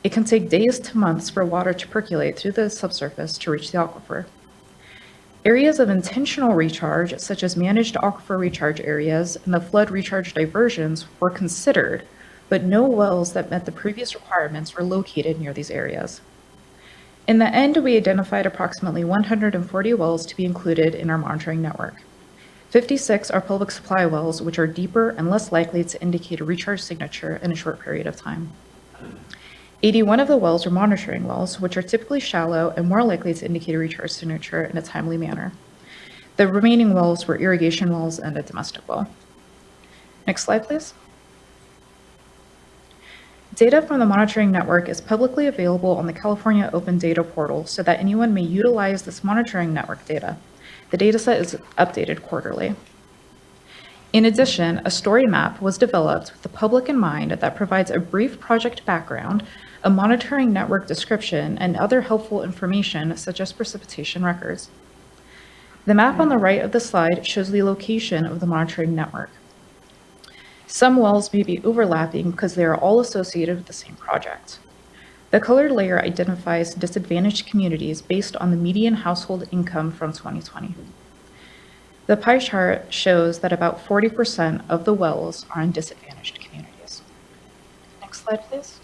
Speaker 12: It can take days to months for water to percolate through the subsurface to reach the aquifer. Areas of intentional recharge, such as managed aquifer recharge areas and the flood recharge diversions, were considered, but no wells that met the previous requirements were located near these areas. In the end, we identified approximately 140 wells to be included in our monitoring network. 56 are public supply wells, which are deeper and less likely to indicate a recharge signature in a short period of time. 81 of the wells are monitoring wells, which are typically shallow and more likely to indicate a recharge signature in a timely manner. The remaining wells were irrigation wells and a domestic well. Next slide, please. Data from the monitoring network is publicly available on the California Open Data Portal so that anyone may utilize this monitoring network data. The dataset is updated quarterly. In addition, a story map was developed with the public in mind that provides a brief project background, a monitoring network description, and other helpful information such as precipitation records. The map on the right of the slide shows the location of the monitoring network. Some wells may be overlapping because they are all associated with the same project. The colored layer identifies disadvantaged communities based on the median household income from 2020. The pie chart shows that about 40% of the wells are in disadvantaged communities. Next slide, please.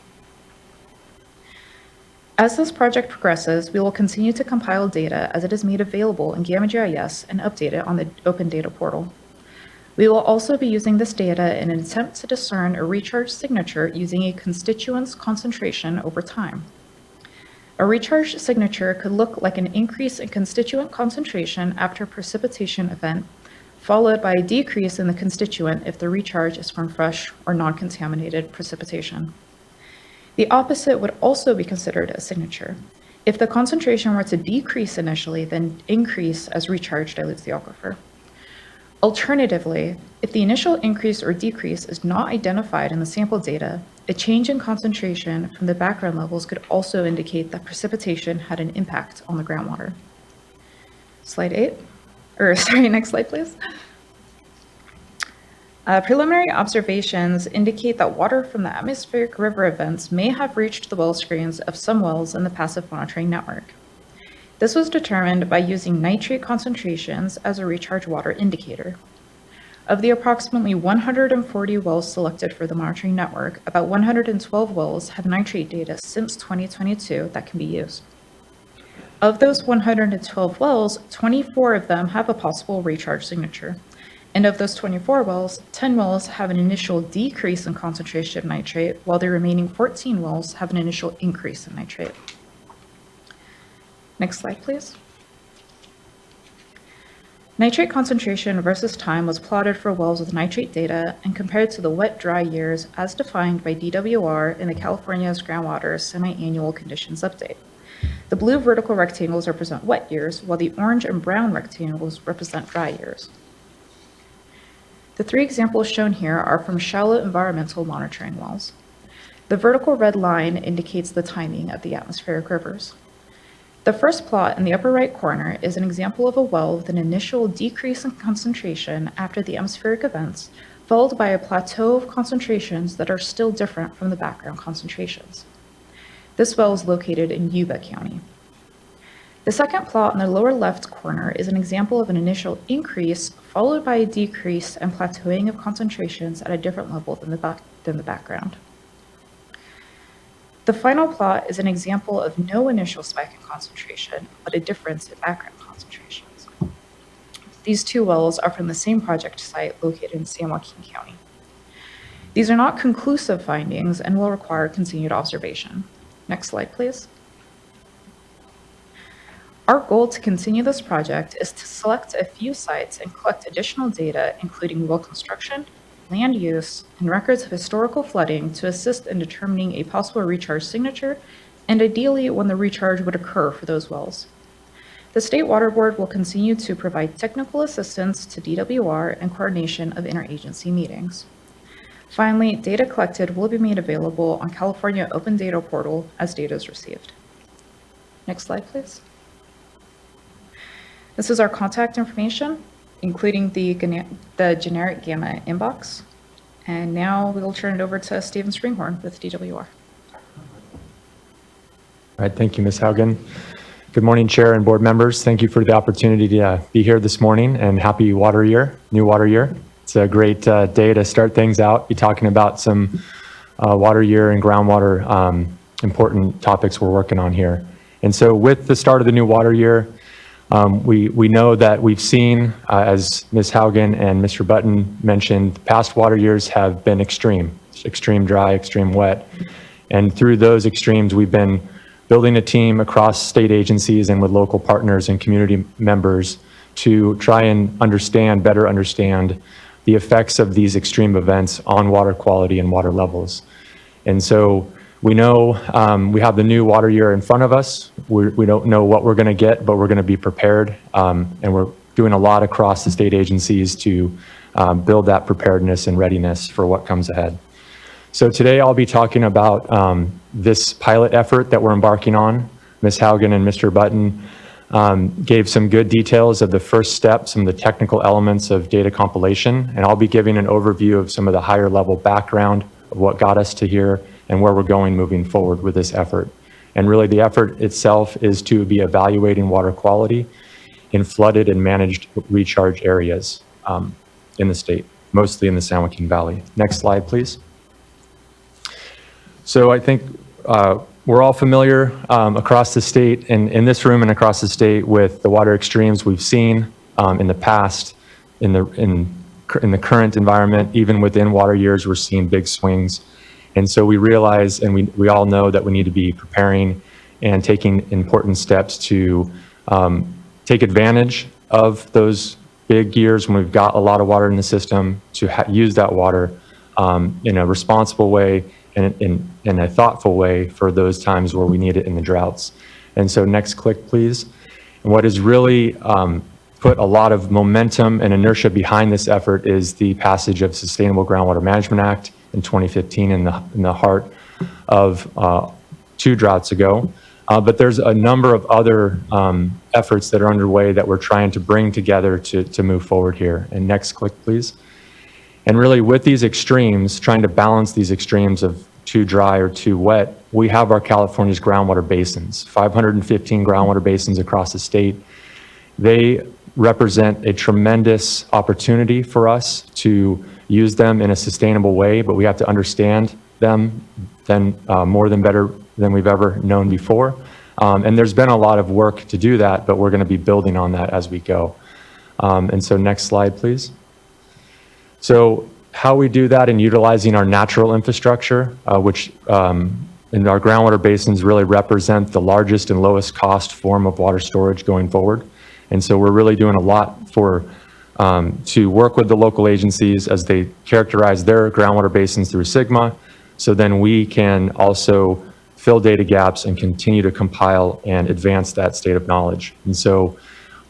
Speaker 12: As this project progresses, we will continue to compile data as it is made available in Gamma GIS and update it on the Open Data Portal. We will also be using this data in an attempt to discern a recharge signature using a constituent's concentration over time. A recharge signature could look like an increase in constituent concentration after a precipitation event, followed by a decrease in the constituent if the recharge is from fresh or non-contaminated precipitation. The opposite would also be considered a signature. If the concentration were to decrease initially, then increase as recharge dilutes the aquifer. Alternatively, if the initial increase or decrease is not identified in the sample data, a change in concentration from the background levels could also indicate that precipitation had an impact on the groundwater. Next slide, please. Preliminary observations indicate that water from the atmospheric river events may have reached the well screens of some wells in the passive monitoring network. This was determined by using nitrate concentrations as a recharge water indicator. Of the approximately 140 wells selected for the monitoring network, about 112 wells have nitrate data since 2022 that can be used. Of those 112 wells, 24 of them have a possible recharge signature. And of those 24 wells, 10 wells have an initial decrease in concentration of nitrate, while the remaining 14 wells have an initial increase in nitrate. Next slide, please. Nitrate concentration versus time was plotted for wells with nitrate data and compared to the wet-dry years as defined by DWR in the California's Groundwater Semi-Annual Conditions Update. The blue vertical rectangles represent wet years, while the orange and brown rectangles represent dry years. The three examples shown here are from shallow environmental monitoring wells. The vertical red line indicates the timing of the atmospheric rivers. The first plot in the upper right corner is an example of a well with an initial decrease in concentration after the atmospheric events, followed by a plateau of concentrations that are still different from the background concentrations. This well is located in Yuba County. The second plot in the lower left corner is an example of an initial increase followed by a decrease and plateauing of concentrations at a different level than the background. The final plot is an example of no initial spike in concentration, but a difference in background concentrations. These two wells are from the same project site located in San Joaquin County. These are not conclusive findings and will require continued observation. Next slide, please. Our goal to continue this project is to select a few sites and collect additional data, including well construction, land use, and records of historical flooding to assist in determining a possible recharge signature, and ideally when the recharge would occur for those wells. The State Water Board will continue to provide technical assistance to DWR and coordination of interagency meetings. Finally, data collected will be made available on California Open Data Portal as data is received. Next slide, please. This is our contact information, including the generic gamma inbox. And now we will turn it over to Stephen Springhorn with DWR.
Speaker 15: All right, thank you, Ms. Haugen. Good morning, Chair and board members. Thank you for the opportunity to be here this morning, and happy water year, new water year. It's a great day to start things out, be talking about some water year and groundwater important topics we're working on here. And so with the start of the new water year, we know that we've seen, as Ms. Haugen and Mr. Button mentioned, past water years have been extreme dry, extreme wet. And through those extremes, we've been building a team across state agencies and with local partners and community members to try and better understand the effects of these extreme events on water quality and water levels. And so we know we have the new water year in front of us. We don't know what we're going to get, but we're going to be prepared. And we're doing a lot across the state agencies to build that preparedness and readiness for what comes ahead. So today I'll be talking about this pilot effort that we're embarking on. Ms. Haugen and Mr. Button gave some good details of the first step, some of the technical elements of data compilation, and I'll be giving an overview of some of the higher level background of what got us to here and where we're going moving forward with this effort. And really the effort itself is to be evaluating water quality in flooded and managed recharge areas in the state, mostly in the San Joaquin Valley. Next slide, please. So I think we're all familiar across the state and in this room and across the state with the water extremes we've seen in the past in in the current environment, even within water years, we're seeing big swings. And so we realize, and we all know that we need to be preparing and taking important steps to take advantage of those big years when we've got a lot of water in the system, to use that water in a responsible way and in a thoughtful way for those times where we need it in the droughts. And so next click, please. And what has really put a lot of momentum and inertia behind this effort is the passage of Sustainable Groundwater Management Act in 2015 in the heart of 2 droughts ago. But there's a number of other efforts that are underway that we're trying to bring together to move forward here. And next click, please. And really with these extremes, trying to balance these extremes of too dry or too wet, we have our California's groundwater basins, 515 groundwater basins across the state. They represent a tremendous opportunity for us to use them in a sustainable way, but we have to understand them more than better than we've ever known before. And there's been a lot of work to do that, but we're going to be building on that as we go. And so next slide, please. So how we do that in utilizing our natural infrastructure, which in our groundwater basins really represent the largest and lowest cost form of water storage going forward. And so we're really doing a lot to work with the local agencies as they characterize their groundwater basins through SGMA, so then we can also fill data gaps and continue to compile and advance that state of knowledge. And so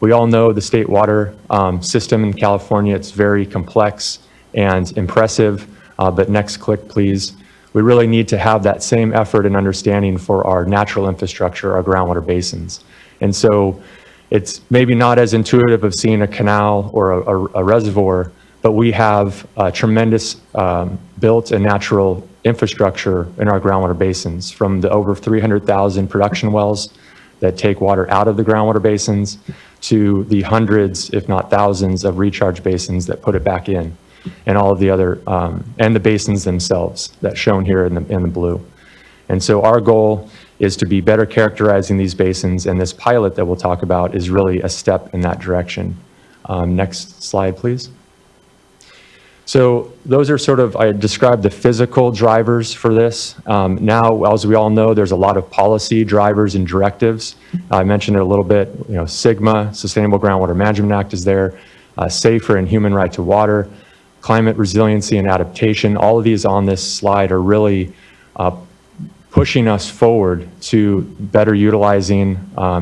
Speaker 15: we all know the state water system in California. It's very complex and impressive, but next click, please. We really need to have that same effort and understanding for our natural infrastructure, our groundwater basins. And so it's maybe not as intuitive of seeing a canal or a reservoir, but we have a tremendous built and natural infrastructure in our groundwater basins, from the over 300,000 production wells that take water out of the groundwater basins to the hundreds, if not thousands, of recharge basins that put it back in, and all of the other, and the basins themselves that's shown here in the blue. And so our goal is to be better characterizing these basins, and this pilot that we'll talk about is really a step in that direction. Next slide, please. So those are sort of, I described the physical drivers for this. Now, as we all know, there's a lot of policy drivers and directives. I mentioned it a little bit, SGMA, Sustainable Groundwater Management Act is there, safer and human right to water, climate resiliency and adaptation. All of these on this slide are really pushing us forward to better utilizing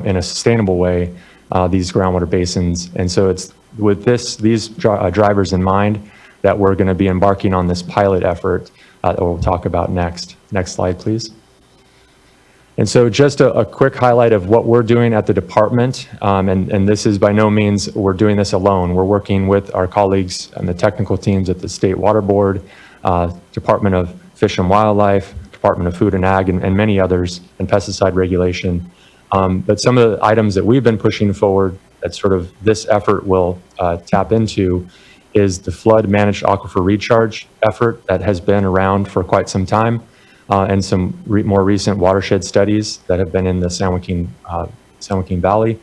Speaker 15: in a sustainable way these groundwater basins. And so it's with these drivers in mind that we're going to be embarking on this pilot effort that we'll talk about next. Next slide, please. And so just a quick highlight of what we're doing at the department, and this is by no means we're doing this alone. We're working with our colleagues and the technical teams at the State Water Board, Department of Fish and Wildlife, Department of Food and Ag, and many others, and pesticide regulation. But some of the items that we've been pushing forward that sort of this effort will tap into is the flood managed aquifer recharge effort that has been around for quite some time, and some more recent watershed studies that have been in the San Joaquin Valley.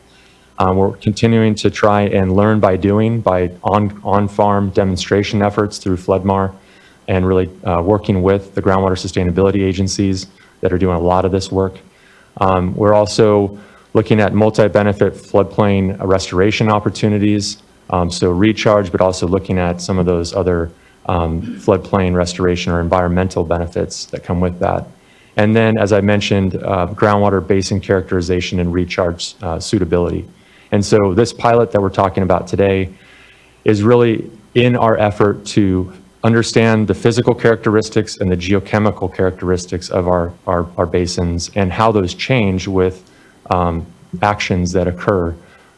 Speaker 15: We're continuing to try and learn by doing, by on-farm demonstration efforts through FloodMar, and really working with the groundwater sustainability agencies that are doing a lot of this work. We're also looking at multi-benefit floodplain restoration opportunities, so recharge, but also looking at some of those other floodplain restoration or environmental benefits that come with that. And then, as I mentioned, groundwater basin characterization and recharge suitability. And so this pilot that we're talking about today is really in our effort to understand the physical characteristics and the geochemical characteristics of our basins and how those change with actions that occur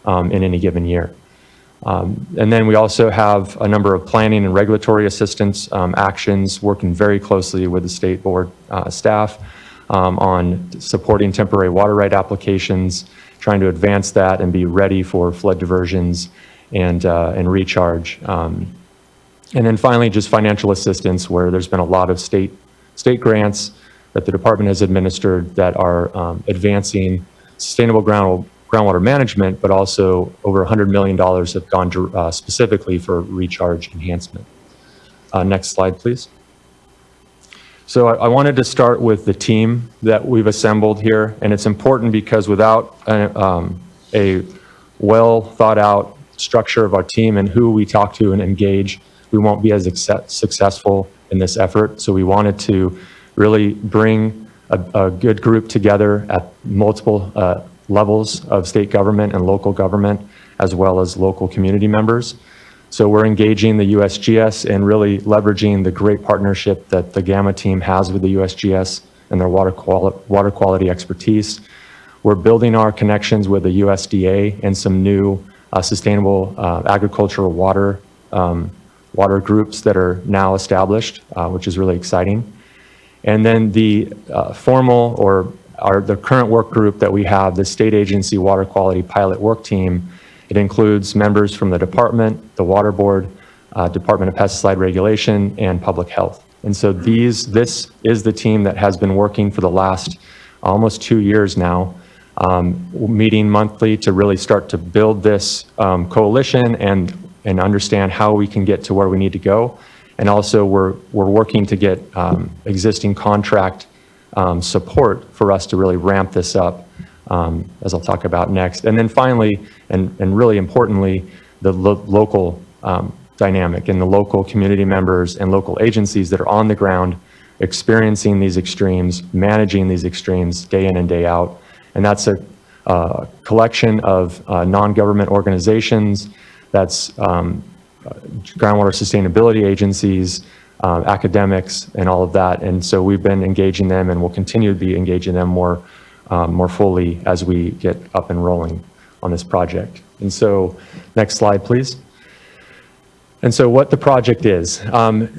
Speaker 15: in any given year. And then we also have a number of planning and regulatory assistance actions, working very closely with the state board staff on supporting temporary water right applications, trying to advance that and be ready for flood diversions and recharge. And then finally, just financial assistance, where there's been a lot of state grants that the department has administered that are advancing sustainable groundwater management, but also over $100 million have gone specifically for recharge enhancement. Next slide, please. So I wanted to start with the team that we've assembled here, and it's important because without a well thought out structure of our team and who we talk to and engage, we won't be as successful in this effort. So we wanted to really bring a good group together at multiple levels of state government and local government, as well as local community members. So we're engaging the USGS and really leveraging the great partnership that the Gamma team has with the USGS and their water quality expertise. We're building our connections with the USDA and some new sustainable agricultural water groups that are now established, which is really exciting. And then the formal the current work group that we have, the State Agency Water Quality Pilot Work Team, it includes members from the department, the Water Board, Department of Pesticide Regulation, and Public Health. And so this is the team that has been working for the last almost 2 years now, meeting monthly to really start to build this coalition and understand how we can get to where we need to go. And also we're working to get existing contract support for us to really ramp this up, as I'll talk about next. And then finally, and really importantly, the local dynamic and the local community members and local agencies that are on the ground experiencing these extremes, managing these extremes day in and day out. And that's a collection of non-government organizations, that's groundwater sustainability agencies, academics, and all of that. And so we've been engaging them and will continue to be engaging them more fully as we get up and rolling on this project. And so next slide, please. And so what the project is.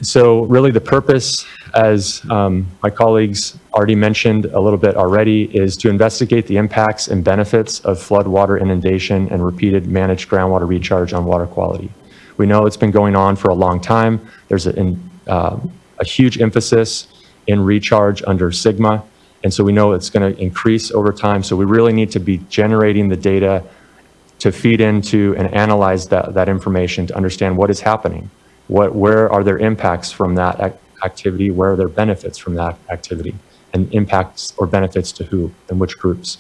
Speaker 15: So really the purpose, as my colleagues already mentioned a little bit already, is to investigate the impacts and benefits of floodwater inundation and repeated managed groundwater recharge on water quality. We know it's been going on for a long time. There's a huge emphasis in recharge under SGMA. And so we know it's going to increase over time. So we really need to be generating the data to feed into and analyze that information to understand what is happening. Where are there impacts from that activity? Where are there benefits from that activity? And impacts or benefits to who and which groups?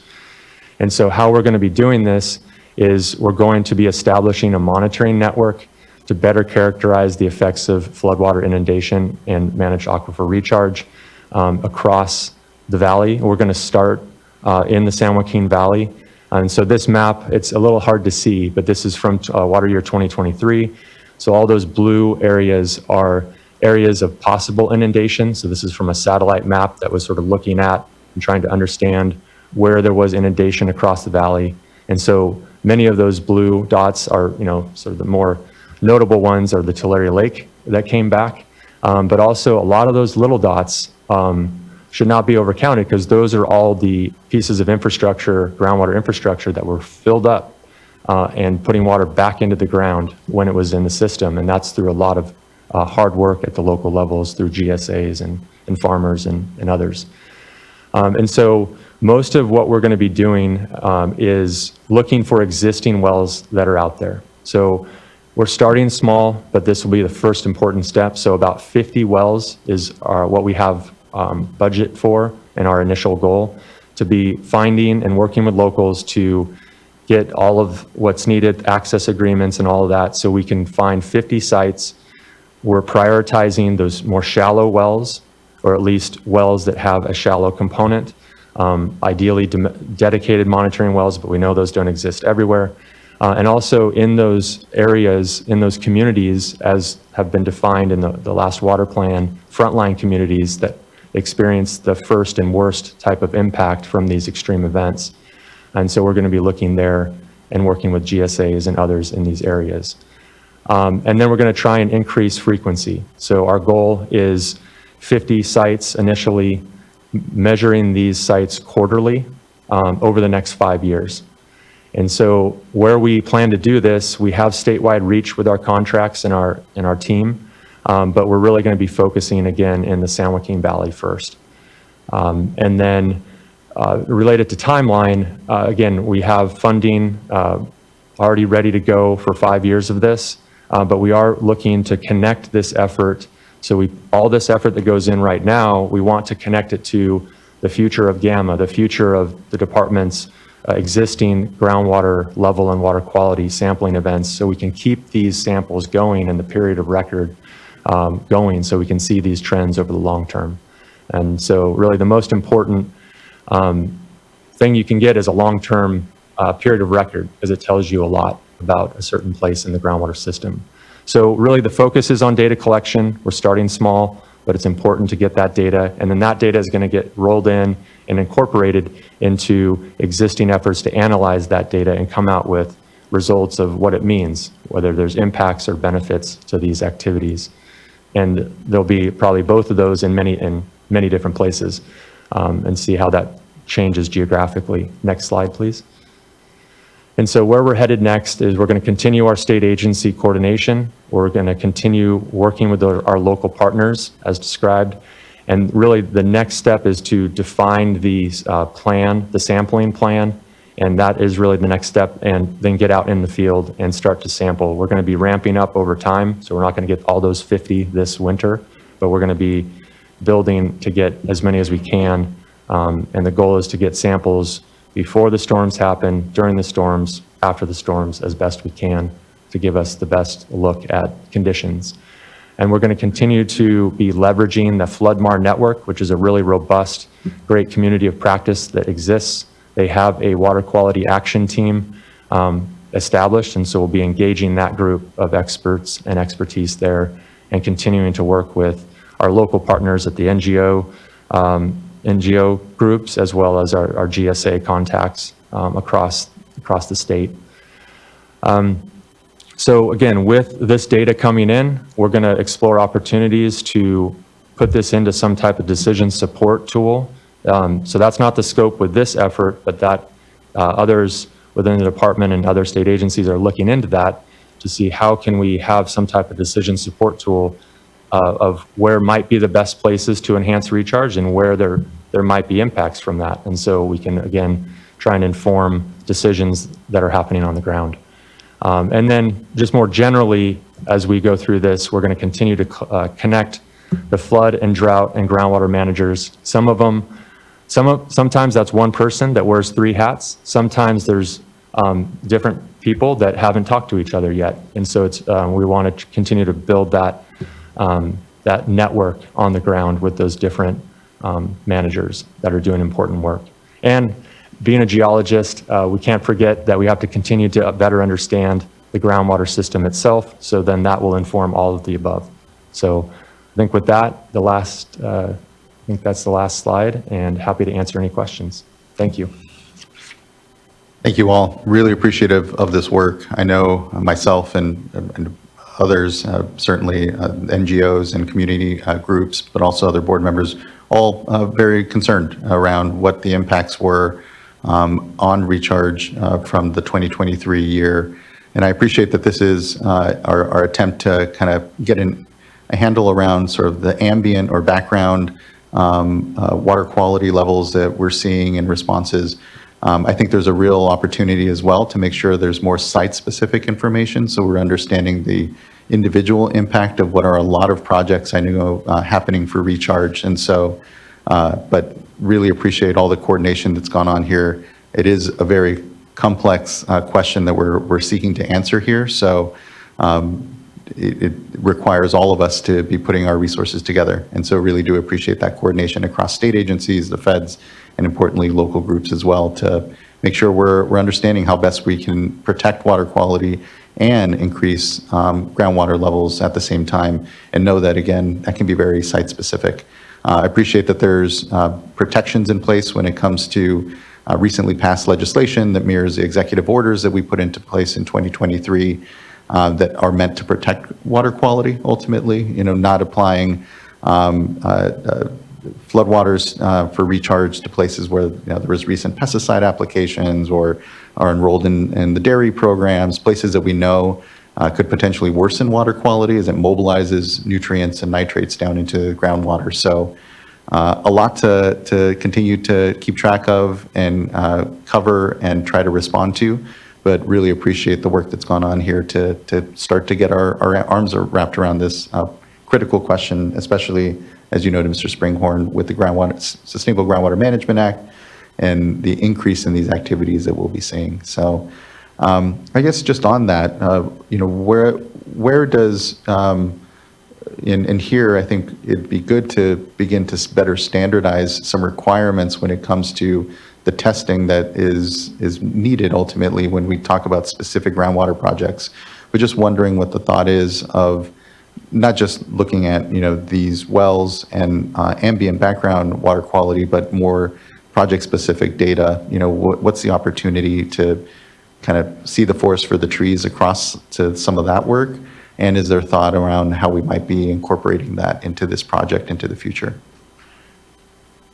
Speaker 15: And so how we're going to be doing this is we're going to be establishing a monitoring network to better characterize the effects of floodwater inundation and managed aquifer recharge across the valley. We're going to start in the San Joaquin Valley. And so this map, it's a little hard to see, but this is from water year 2023. So all those blue areas are areas of possible inundation. So this is from a satellite map that was sort of looking at and trying to understand where there was inundation across the valley. And so many of those blue dots are, sort of the more notable ones are the Tulare Lake that came back. But also a lot of those little dots should not be overcounted because those are all the pieces of infrastructure, groundwater infrastructure that were filled up and putting water back into the ground when it was in the system. And that's through a lot of hard work at the local levels through GSAs and farmers and others. And so most of what we're going to be doing is looking for existing wells that are out there. So we're starting small, but this will be the first important step. So about 50 wells is what we have budget for and our initial goal, to be finding and working with locals to get all of what's needed, access agreements and all of that, so we can find 50 sites. We're prioritizing those more shallow wells, or at least wells that have a shallow component, ideally dedicated monitoring wells, but we know those don't exist everywhere. And also in those areas, in those communities, as have been defined in the last water plan, frontline communities that experience the first and worst type of impact from these extreme events. And so we're going to be looking there and working with GSAs and others in these areas. And then we're going to try and increase frequency. So our goal is 50 sites initially, measuring these sites quarterly over the next 5 years. And so where we plan to do this, we have statewide reach with our contracts and our team, but we're really going to be focusing again in the San Joaquin Valley first. And then Related to timeline, again, we have funding already ready to go for 5 years of this, but we are looking to connect this effort. So all this effort that goes in right now, we want to connect it to the future of GAMA, the future of the department's existing groundwater level and water quality sampling events, so we can keep these samples going in the period of record going, so we can see these trends over the long term. And so really the most important thing you can get is a long-term period of record, because it tells you a lot about a certain place in the groundwater system. So really the focus is on data collection. We're starting small, but it's important to get that data, and then that data is going to get rolled in and incorporated into existing efforts to analyze that data and come out with results of what it means, whether there's impacts or benefits to these activities. And there'll be probably both of those in many different places, and see how that changes geographically. Next slide, please. And so where we're headed next is we're going to continue our state agency coordination. We're going to continue working with our local partners as described. And really the next step is to define the plan, the sampling plan. And that is really the next step, and then get out in the field and start to sample. We're going to be ramping up over time. So we're not going to get all those 50 this winter, but we're going to be building to get as many as we can. And the goal is to get samples before the storms happen, during the storms, after the storms, as best we can, to give us the best look at conditions. And we're going to continue to be leveraging the FloodMar network, which is a really robust, great community of practice that exists. They have a water quality action team established, and so we'll be engaging that group of experts and expertise there, and continuing to work with our local partners at the NGO groups, as well as our GSA contacts across the state. So again, with this data coming in, we're going to explore opportunities to put this into some type of decision support tool. So that's not the scope with this effort, but that others within the department and other state agencies are looking into that to see how can we have some type of decision support tool of where might be the best places to enhance recharge and where there might be impacts from that. And so we can, again, try and inform decisions that are happening on the ground. And then just more generally, as we go through this, we're going to continue to connect the flood and drought and groundwater managers. Sometimes that's one person that wears 3 hats. Sometimes there's different people that haven't talked to each other yet. And so it's, we want to continue to build that network on the ground with those different managers that are doing important work. And being a geologist, we can't forget that we have to continue to better understand the groundwater system itself, so then that will inform all of the above. So I think with that, I think that's the last slide, and happy to answer any questions. Thank you.
Speaker 2: Thank you all. Really appreciative of this work. I know myself and others, certainly NGOs and community groups, but also other board members, all very concerned around what the impacts were on recharge from the 2023 year. And I appreciate that this is our attempt to kind of get a handle around sort of the ambient or background water quality levels that we're seeing in responses. I think there's a real opportunity as well to make sure there's more site-specific information, so we're understanding the individual impact of what are a lot of projects I know happening for recharge. And so, but really appreciate all the coordination that's gone on here. It is a very complex question that we're seeking to answer here. So it requires all of us to be putting our resources together. And so really do appreciate that coordination across state agencies, the feds, and importantly, local groups as well, to make sure we're understanding how best we can protect water quality and increase groundwater levels at the same time, and know that, again, that can be very site-specific. I appreciate that there's protections in place when it comes to recently passed legislation that mirrors the executive orders that we put into place in 2023 that are meant to protect water quality, ultimately, not applying floodwaters for recharge to places where there was recent pesticide applications or are enrolled in the dairy programs, places that we know could potentially worsen water quality as it mobilizes nutrients and nitrates down into the groundwater. So A lot to continue to keep track of and cover and try to respond to, but really appreciate the work that's gone on here to start to get our arms wrapped around this critical question, especially, as you noted, Mr. Springhorn, with the Sustainable Groundwater Management Act and the increase in these activities that we'll be seeing. So I guess just on that, where does, and here I think it'd be good to begin to better standardize some requirements when it comes to the testing that is needed ultimately when we talk about specific groundwater projects. But just wondering what the thought is of not just looking at, these wells and ambient background water quality, but more project-specific data. What's the opportunity to kind of see the forest for the trees across to some of that work? And is there thought around how we might be incorporating that into this project into the future?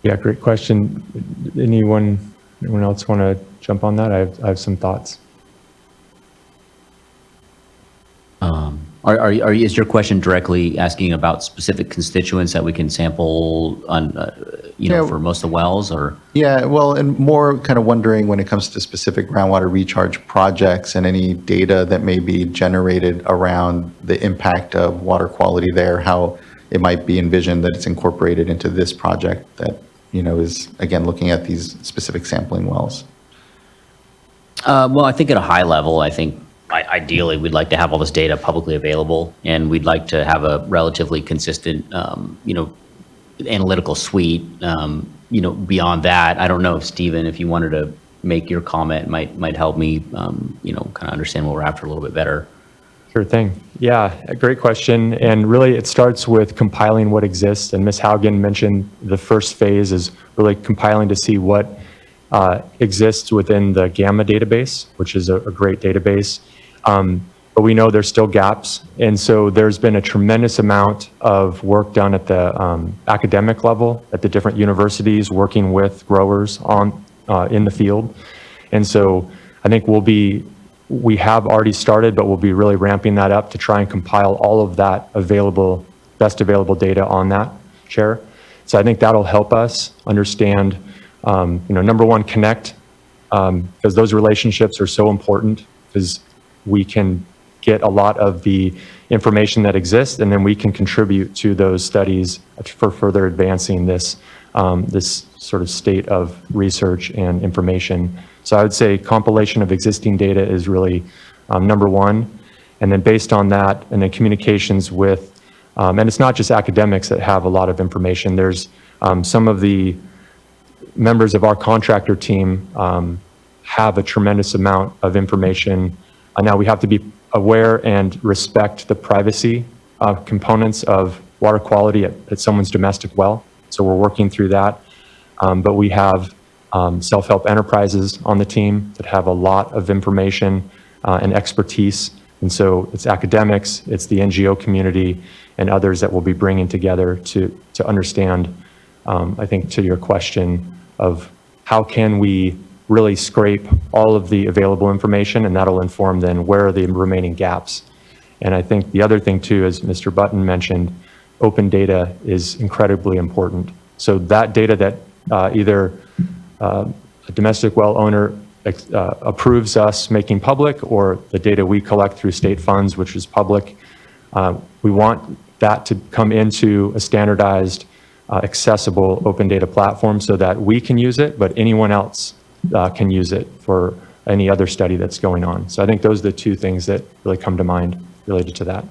Speaker 15: Yeah, great question. Anyone else want to jump on that? I have some thoughts.
Speaker 14: Is your question directly asking about specific constituents that we can sample on, for most of the wells, or?
Speaker 2: Yeah, well, and more kind of wondering when it comes to specific groundwater recharge projects and any data that may be generated around the impact of water quality there, how it might be envisioned that it's incorporated into this project that, is, again, looking at these specific sampling wells.
Speaker 14: Well, I think at a high level, ideally, we'd like to have all this data publicly available, and we'd like to have a relatively consistent, analytical suite. Beyond that, I don't know if Stephen, if you wanted to make your comment, might help me, kind of understand what we're after a little bit better.
Speaker 15: Sure thing. Yeah, a great question. And really, it starts with compiling what exists. And Ms. Haugen mentioned the first phase is really compiling to see what exists within the GAMMA database, which is a great database. But we know there's still gaps. And so there's been a tremendous amount of work done at the academic level, at the different universities, working with growers in the field. And so I think we have already started, but we'll be really ramping that up to try and compile all of that best available data on that, Chair. So I think that'll help us understand, number one, connect, because those relationships are so important, because we can get a lot of the information that exists, and then we can contribute to those studies for further advancing this sort of state of research and information. So I would say compilation of existing data is really number one. And then based on that, and then communications with, and it's not just academics that have a lot of information. There's some of the members of our contractor team have a tremendous amount of information. Now we have to be aware and respect the privacy components of water quality at someone's domestic well. So we're working through that. But we have self-help enterprises on the team that have a lot of information and expertise. And so it's academics, it's the NGO community, and others that we'll be bringing together to understand, I think, to your question of how can we really scrape all of the available information, and that'll inform then where are the remaining gaps. And I think the other thing too, as Mr. Button mentioned, open data is incredibly important. So that data that either a domestic well owner approves us making public, or the data we collect through state funds, which is public, we want that to come into a standardized, accessible open data platform so that we can use it, but anyone else can use it for any other study that's going on. So I think those are the two things that really come to mind related to that.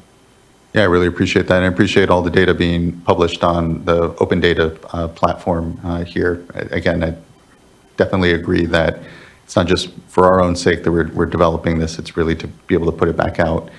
Speaker 2: Yeah, I really appreciate that. And I appreciate all the data being published on the open data platform here. Again, I definitely agree that it's not just for our own sake that we're developing this, it's really to be able to put it back out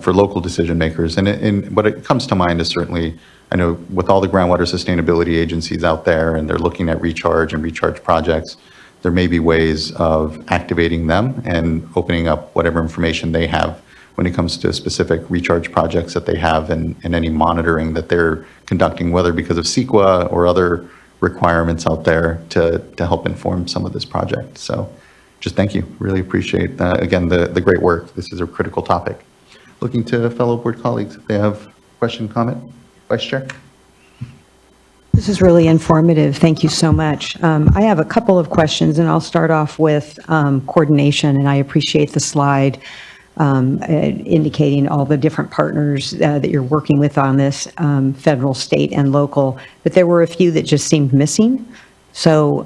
Speaker 2: for local decision makers. And what it comes to mind is certainly, I know with all the groundwater sustainability agencies out there, and they're looking at recharge and recharge projects, there may be ways of activating them and opening up whatever information they have when it comes to specific recharge projects that they have, and any monitoring that they're conducting, whether because of CEQA or other requirements out there to help inform some of this project. So just thank you. Really appreciate, again, the great work. This is a critical topic. Looking to fellow board colleagues if they have question, comment. Vice Chair.
Speaker 3: The
Speaker 11: This is really informative. Thank you so much. I have a couple of questions, and I'll start off with coordination, and I appreciate the slide indicating all the different partners that you're working with on this, federal, state, and local, but there were a few that just seemed missing. So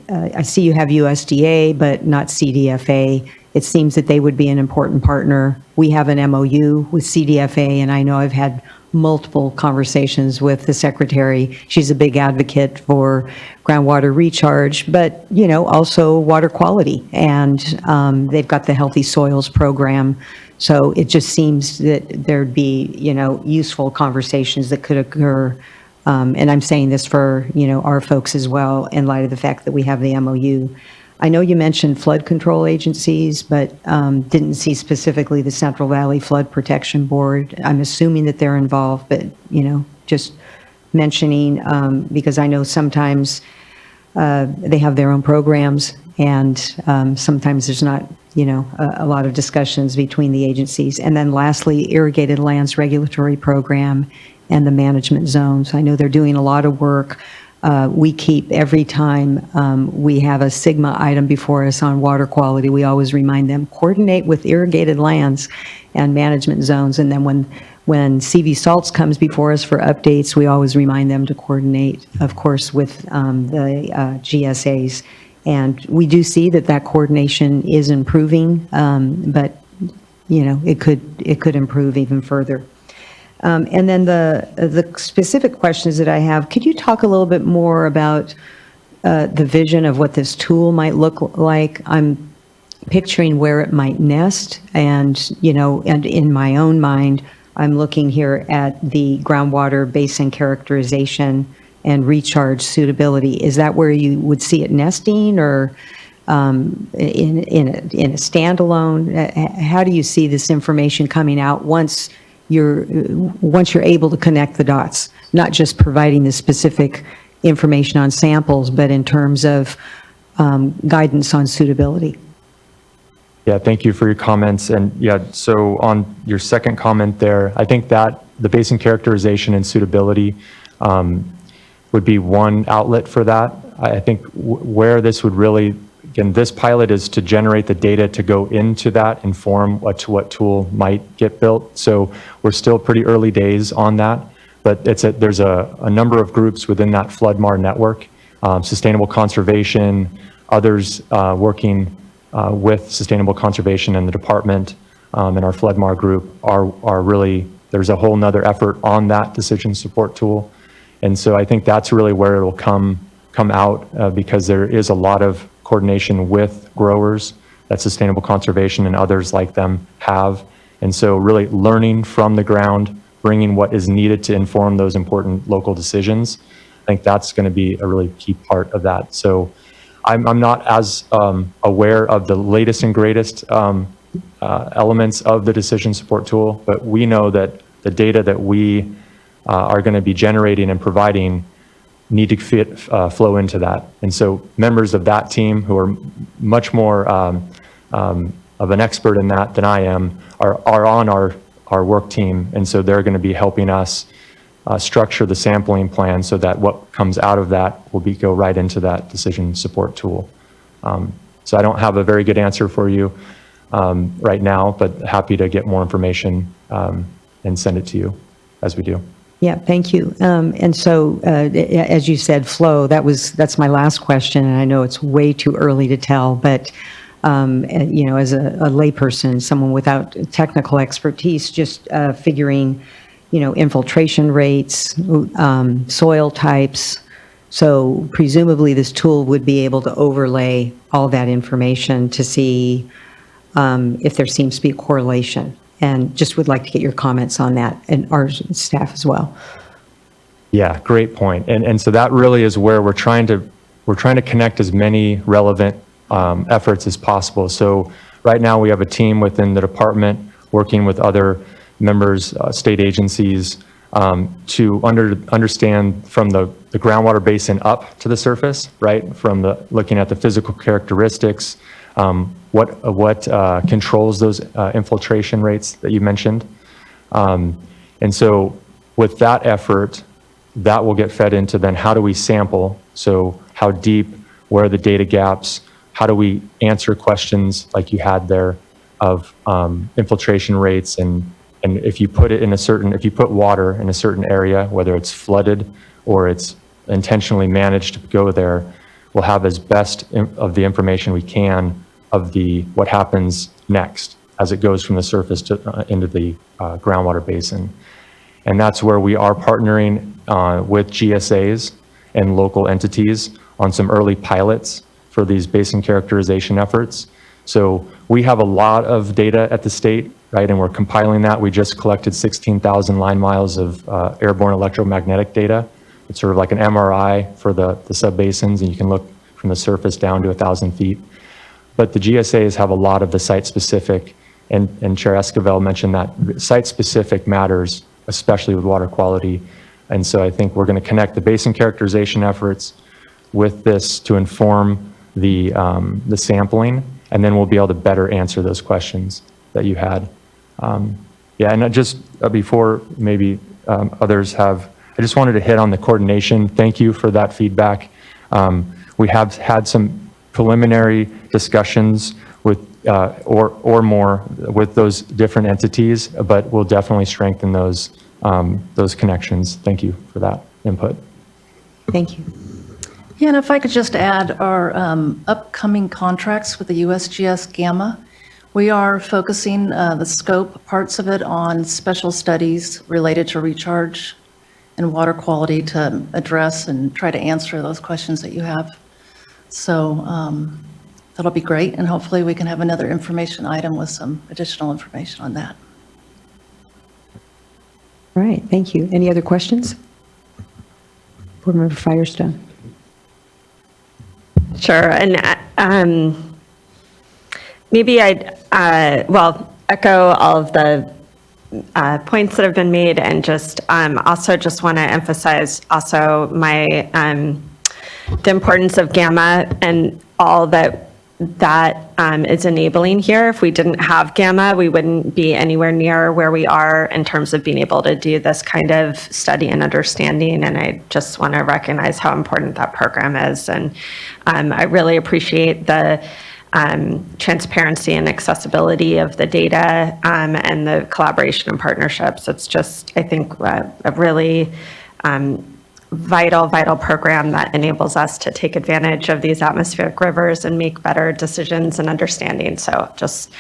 Speaker 11: I see you have USDA, but not CDFA. It seems that they would be an important partner. We have an MOU with CDFA, and I know I've had multiple conversations with the secretary. She's a big advocate for groundwater recharge, but, you know, also water quality. And they've got the Healthy Soils program. So it just seems that there'd be, you know, useful conversations that could occur. And I'm saying this for, you know, our folks as well, in light of the fact that we have the MOU. I know you mentioned flood control agencies, but didn't see specifically the Central Valley Flood Protection Board. I'm assuming that they're involved, but, you know, just mentioning, because I know sometimes they have their own programs, and sometimes there's not, you know, a lot of discussions between the agencies. And then lastly, Irrigated Lands Regulatory Program and the management zones. I know they're doing a lot of work. We keep, every time we have a SIGMA item before us on water quality, we always remind them, coordinate with irrigated lands and management zones. And then when CV Salts comes before us for updates, we always remind them to coordinate, of course, with the GSAs. And we do see that that coordination is improving, but, you know, it could improve even further. And then the specific questions that I have, could you talk a little bit more about the vision of what this tool might look like? I'm picturing where it might nest, and, you know, and in my own mind, I'm looking here at the groundwater basin characterization and recharge suitability. Is that where you would see it nesting, or in a standalone? How do you see this information coming out once you're able to connect the dots, not just providing the specific information on samples, but in terms of guidance on suitability?
Speaker 15: Yeah, thank you for your comments. And yeah, so on your second comment there, I think that the basin characterization and suitability would be one outlet for that. I think where this would really, again, this pilot is to generate the data to go into that, inform what tool might get built. So we're still pretty early days on that, but there's a number of groups within that FloodMar network, sustainable conservation, others working with sustainable conservation and the department, and our FloodMar group are really, there's a whole nother effort on that decision support tool. And so I think that's really where it'll come out, because there is a lot of coordination with growers that sustainable conservation and others like them have. And so really learning from the ground, bringing what is needed to inform those important local decisions. I think that's going to be a really key part of that. So I'm not as aware of the latest and greatest elements of the decision support tool, but we know that the data that we are going to be generating and providing need to flow into that. And so members of that team, who are much more of an expert in that than I am, are on our work team. And so they're going to be helping us structure the sampling plan so that what comes out of that will go right into that decision support tool. So I don't have a very good answer for you right now, but happy to get more information and send it to you as we do.
Speaker 11: Yeah, thank you. And so, as you said, flow, that's my last question, and I know it's way too early to tell, but, you know, as a layperson, someone without technical expertise, just figuring, you know, infiltration rates, soil types. So presumably this tool would be able to overlay all that information to see if there seems to be a correlation. And just would like to get your comments on that, and our staff as well.
Speaker 15: Yeah, great point. And so that really is where we're trying to connect as many relevant efforts as possible. So right now we have a team within the department working with other members, state agencies, to understand from the groundwater basin up to the surface, right? From looking at the physical characteristics, what controls those infiltration rates that you mentioned. And so with that effort, that will get fed into then how do we sample? So how deep, where are the data gaps? How do we answer questions like you had there of infiltration rates, and if you put it in a certain, if you put water in a certain area, whether it's flooded or it's intentionally managed to go there, we'll have as best of the information we can of the what happens next as it goes from the surface to into the groundwater basin. And that's where we are partnering with GSAs and local entities on some early pilots for these basin characterization efforts. So we have a lot of data at the state, right? And we're compiling that. We just collected 16,000 line miles of airborne electromagnetic data. It's sort of like an MRI for the subbasins, and you can look from the surface down to 1,000 feet. But the GSAs have a lot of the site-specific, and Chair Esquivel mentioned that site-specific matters, especially with water quality. And so I think we're going to connect the basin characterization efforts with this to inform the sampling, and then we'll be able to better answer those questions that you had. Yeah, and just before maybe others have, I just wanted to hit on the coordination. Thank you for that feedback. We have had some preliminary discussions with, or more with those different entities, but we'll definitely strengthen those connections. Thank you for that input.
Speaker 11: Thank you.
Speaker 16: Yeah, and if I could just add our upcoming contracts with the USGS Gamma, we are focusing the scope parts of it on special studies related to recharge and water quality to address and try to answer those questions that you have. So that'll be great, and hopefully we can have another information item with some additional information on that.
Speaker 11: All right, thank you. Any other questions? Board Member Firestone.
Speaker 17: Sure, and maybe I'd, echo all of the points that have been made, and just also just want to emphasize also the importance of Gamma and all that is enabling here. If we didn't have Gamma, we wouldn't be anywhere near where we are in terms of being able to do this kind of study and understanding. And I just want to recognize how important that program is. And I really appreciate the transparency and accessibility of the data and the collaboration and partnerships. It's just, I think, a really vital program that enables us to take advantage of these atmospheric rivers and make better decisions and understanding. So just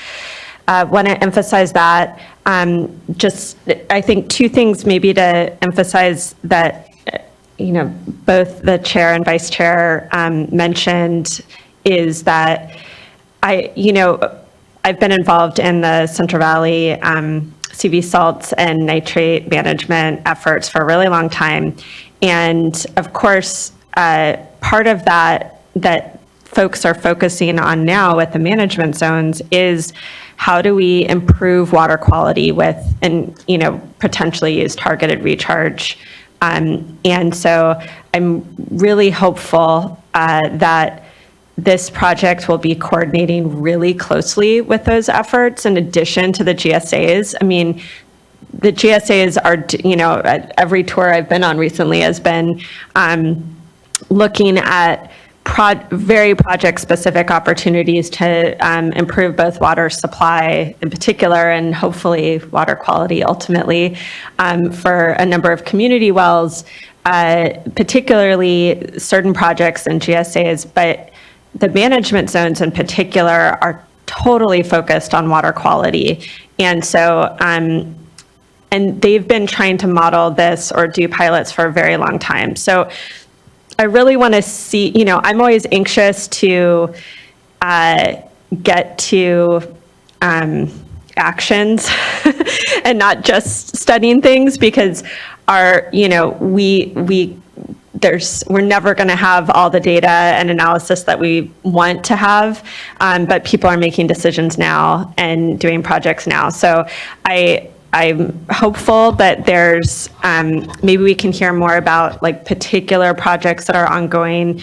Speaker 17: want to emphasize that. I think two things maybe to emphasize that, both the chair and vice chair mentioned is that I've been involved in the Central Valley CV salts and nitrate management efforts for a really long time. And of course, part of that folks are focusing on now with the management zones is how do we improve water quality with, and potentially use targeted recharge. And so I'm really hopeful that this project will be coordinating really closely with those efforts in addition to the GSAs. I mean, the GSAs are, at every tour I've been on recently has been looking at very project-specific opportunities to improve both water supply in particular, and hopefully water quality ultimately for a number of community wells, particularly certain projects and GSAs, but the management zones in particular are totally focused on water quality. And so, and they've been trying to model this or do pilots for a very long time. So I really want to see, I'm always anxious to get to actions and not just studying things, because we're never going to have all the data and analysis that we want to have, but people are making decisions now and doing projects now. So I'm hopeful that maybe we can hear more about particular projects that are ongoing,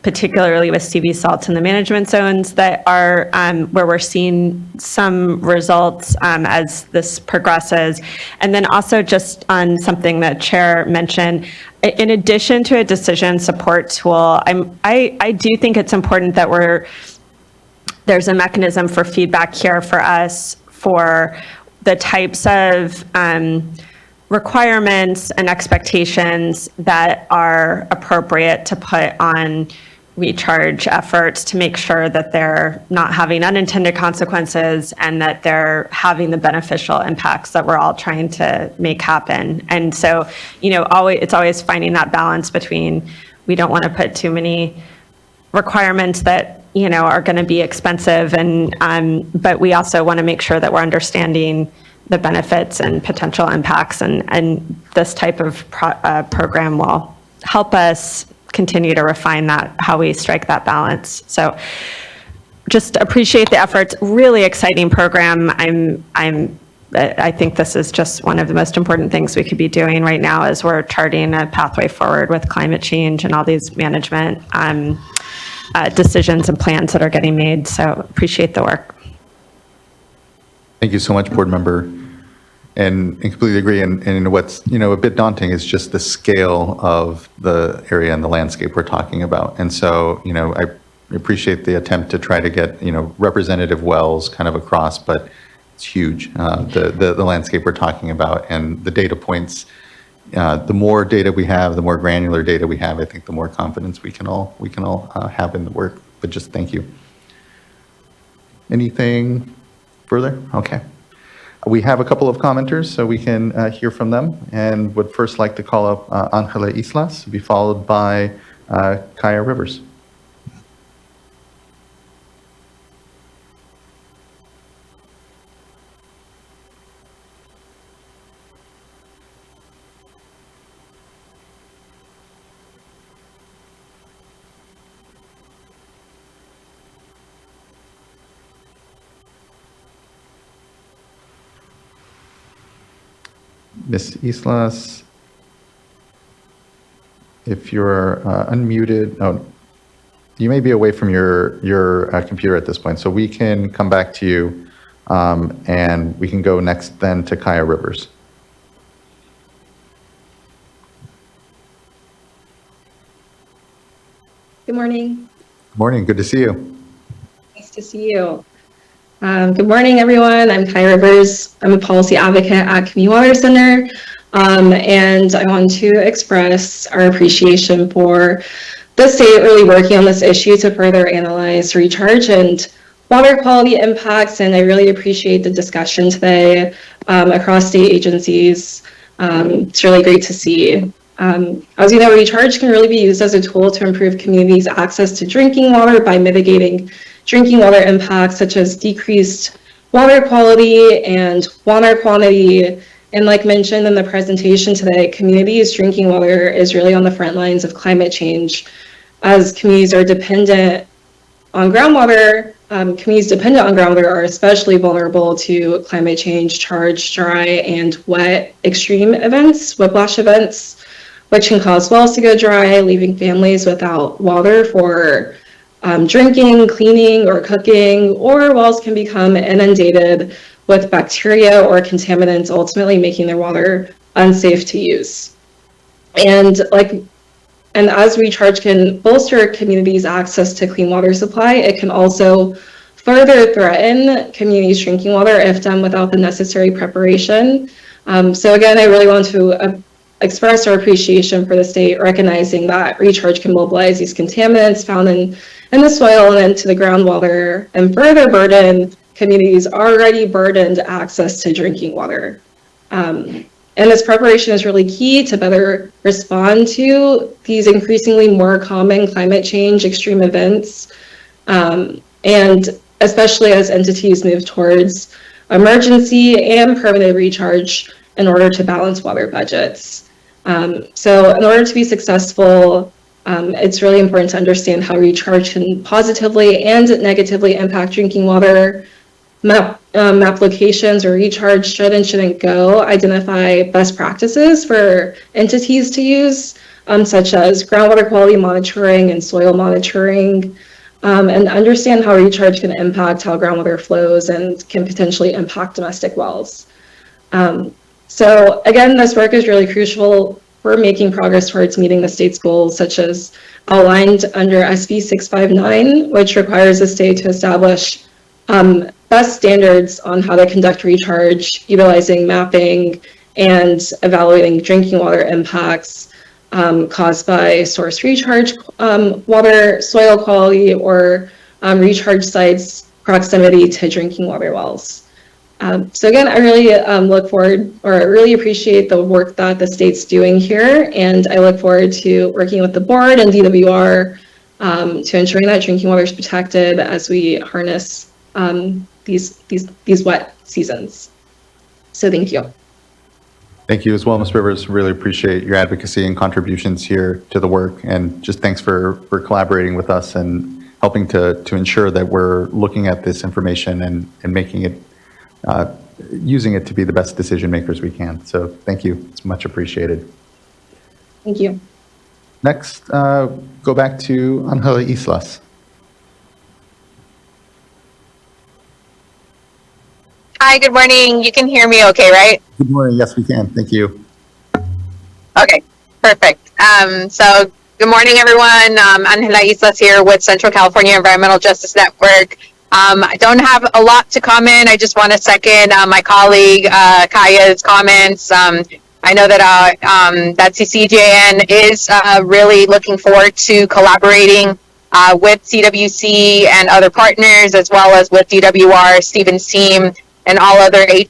Speaker 17: particularly with CV salts in the management zones that are where we're seeing some results as this progresses. And then also just on something that Chair mentioned, in addition to a decision support tool, I do think it's important that there's a mechanism for feedback here for us for the types of requirements and expectations that are appropriate to put on recharge efforts to make sure that they're not having unintended consequences and that they're having the beneficial impacts that we're all trying to make happen. And so, it's always finding that balance between, we don't want to put too many requirements that, are going to be expensive, but we also want to make sure that we're understanding the benefits and potential impacts, and this type of program will help us continue to refine that, how we strike that balance. So just appreciate the efforts. Really exciting program. I think this is just one of the most important things we could be doing right now as we're charting a pathway forward with climate change and all these management decisions and plans that are getting made. So appreciate the work.
Speaker 2: Thank you so much, board member. And completely agree. And what's, a bit daunting is just the scale of the area and the landscape we're talking about. And so, I appreciate the attempt to try to get, representative wells kind of across, but it's huge, the landscape we're talking about and the data points. The more data we have, the more granular data we have, I think the more confidence we can all have in the work. But just thank you. Anything further? Okay. We have a couple of commenters, so we can hear from them, and would first like to call up Angela Islas, to be followed by Kaya Rivers. Ms. Islas, if you're unmuted, you may be away from your computer at this point, so we can come back to you, and we can go next then to Kaya Rivers.
Speaker 18: Good morning.
Speaker 2: Good morning. Good to see you.
Speaker 18: Nice to see you. Good morning, everyone. I'm Kaya Rivers. I'm a policy advocate at Community Water Center, and I want to express our appreciation for the state really working on this issue to further analyze recharge and water quality impacts, and I really appreciate the discussion today across state agencies. It's really great to see. As you know, recharge can really be used as a tool to improve communities' access to drinking water by mitigating drinking water impacts such as decreased water quality and water quantity. And like mentioned in the presentation today, communities' drinking water is really on the front lines of climate change. As communities are dependent on groundwater, communities dependent on groundwater are especially vulnerable to climate change, charged, dry, and wet extreme events, whiplash events, which can cause wells to go dry, leaving families without water for drinking, cleaning, or cooking, or wells can become inundated with bacteria or contaminants, ultimately making their water unsafe to use. And as recharge can bolster communities' access to clean water supply, it can also further threaten communities' drinking water if done without the necessary preparation. So again, I really want to express our appreciation for the state recognizing that recharge can mobilize these contaminants found in the soil and into the groundwater and further burden communities already burdened access to drinking water. And this preparation is really key to better respond to these increasingly more common climate change extreme events, and especially as entities move towards emergency and permanent recharge in order to balance water budgets. So in order to be successful, it's really important to understand how recharge can positively and negatively impact drinking water, map locations where recharge should and shouldn't go, identify best practices for entities to use, such as groundwater quality monitoring and soil monitoring, and understand how recharge can impact how groundwater flows and can potentially impact domestic wells. So again, this work is really crucial for making progress towards meeting the state's goals, such as outlined under SB 659, which requires the state to establish best standards on how to conduct recharge, utilizing mapping and evaluating drinking water impacts caused by source recharge, water, soil quality, or recharge sites proximity to drinking water wells. So again, I really look forward, or I really appreciate the work that the state's doing here, and I look forward to working with the board and DWR to ensuring that drinking water is protected as we harness these wet seasons. So thank you.
Speaker 2: Thank you as well, Ms. Rivers. Really appreciate your advocacy and contributions here to the work, and just thanks for collaborating with us and helping to ensure that we're looking at this information and making it, using it to be the best decision makers we can. So thank you. It's much appreciated.
Speaker 18: Thank you.
Speaker 2: Next, go back to Angela Islas.
Speaker 19: Hi, good morning. You can hear me okay, right?
Speaker 2: Good morning. Yes, we can. Thank you.
Speaker 19: Okay, perfect. So good morning, everyone. Angela Islas here with Central California Environmental Justice Network. I don't have a lot to comment. I just want to second my colleague Kaya's comments. I know that that CCJN is really looking forward to collaborating with CWC and other partners, as well as with DWR, Stephen's team, and all other agencies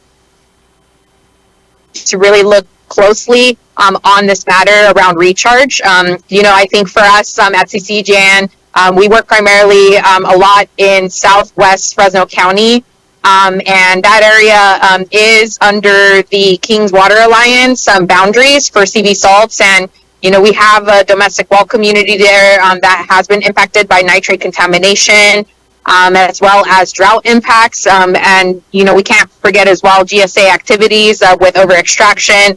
Speaker 19: to really look closely on this matter around recharge. You know, I think for us at CCJN, we work primarily a lot in Southwest Fresno County, and that area is under the Kings Water Alliance boundaries for CV salts. And, you know, we have a domestic well community there that has been impacted by nitrate contamination, as well as drought impacts. And, you know, we can't forget as well GSA activities with over extraction.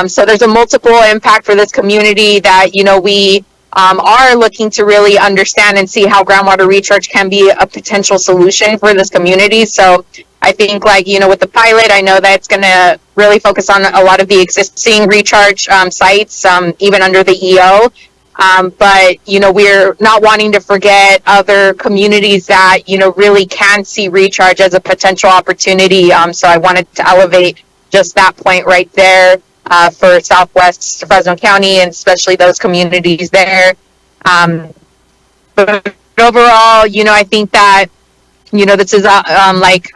Speaker 19: So there's a multiple impact for this community that, you know, we are looking to really understand and see how groundwater recharge can be a potential solution for this community. So I think, like, you know, with the pilot, I know that it's going to really focus on a lot of the existing recharge sites, even under the EO. But, you know, we're not wanting to forget other communities that, you know, really can see recharge as a potential opportunity. So I wanted to elevate just that point right there for Southwest Fresno County, and especially those communities there. But overall, you know, I think that, you know, this is like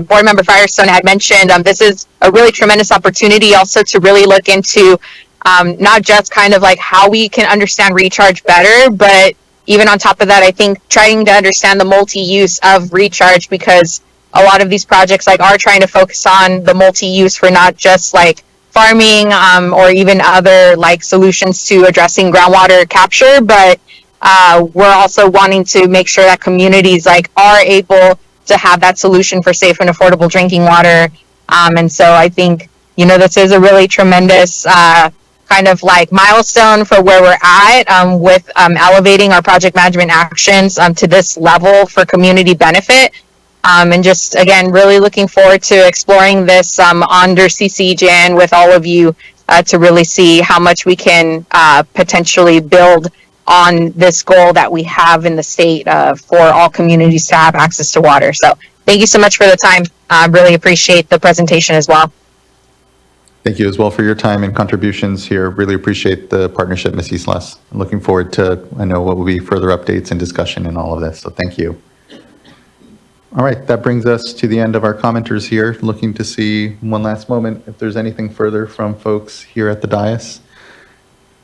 Speaker 19: Board Member Firestone had mentioned, this is a really tremendous opportunity also to really look into not just kind of like how we can understand recharge better, but even on top of that, I think trying to understand the multi-use of recharge, because a lot of these projects like are trying to focus on the multi-use for not just like farming or even other like solutions to addressing groundwater capture, but we're also wanting to make sure that communities like are able to have that solution for safe and affordable drinking water. And so I think, you know, this is a really tremendous kind of like milestone for where we're at with elevating our project management actions to this level for community benefit. And just, again, really looking forward to exploring this under CCJN with all of you to really see how much we can potentially build on this goal that we have in the state for all communities to have access to water. So thank you so much for the time. I really appreciate the presentation as well.
Speaker 2: Thank you as well for your time and contributions here. Really appreciate the partnership, Ms. Islas. I'm looking forward to, I know, what will be further updates and discussion in all of this. So thank you. All right, that brings us to the end of our commenters here. Looking to see one last moment if there's anything further from folks here at the dais.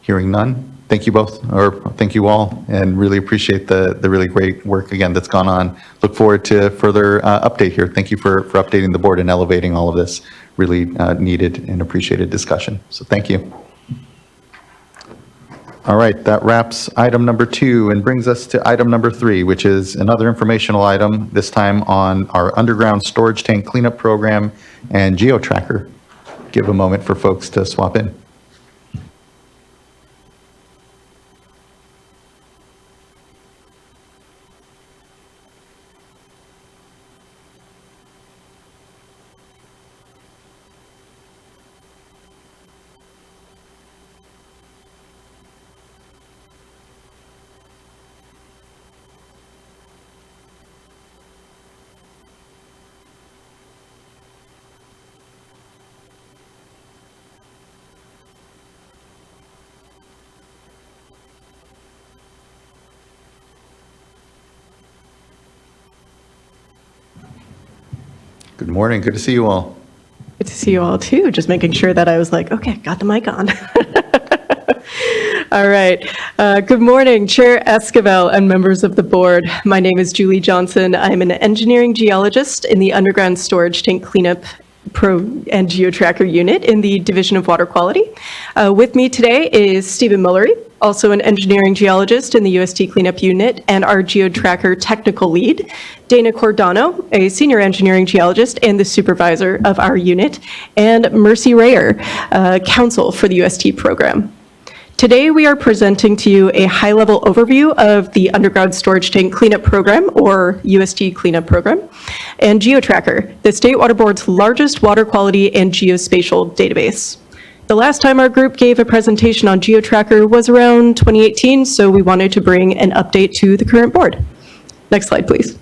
Speaker 2: Hearing none. Thank you both, or thank you all, and really appreciate the really great work again that's gone on. Look forward to further update here. Thank you for updating the board and elevating all of this really needed and appreciated discussion. So thank you. All right, that wraps item number 2 and brings us to item number 3, which is another informational item, this time on our underground storage tank cleanup program and GeoTracker. Give a moment for folks to swap in. Good morning. Good to see you all.
Speaker 20: Good to see you all too. Just making sure that I was like, okay, got the mic on. All right. Good morning, Chair Esquivel and members of the board. My name is Julie Johnson. I'm an engineering geologist in the underground storage tank cleanup and GeoTracker unit in the Division of Water Quality. With me today is Stephen Mullery, also an engineering geologist in the UST cleanup unit and our GeoTracker technical lead, Dana Cordano, a senior engineering geologist and the supervisor of our unit, and Mercy Rayer, counsel for the UST program. Today, we are presenting to you a high-level overview of the Underground Storage Tank Cleanup Program, or UST Cleanup Program, and GeoTracker, the State Water Board's largest water quality and geospatial database. The last time our group gave a presentation on GeoTracker was around 2018, so we wanted to bring an update to the current board. Next slide, please.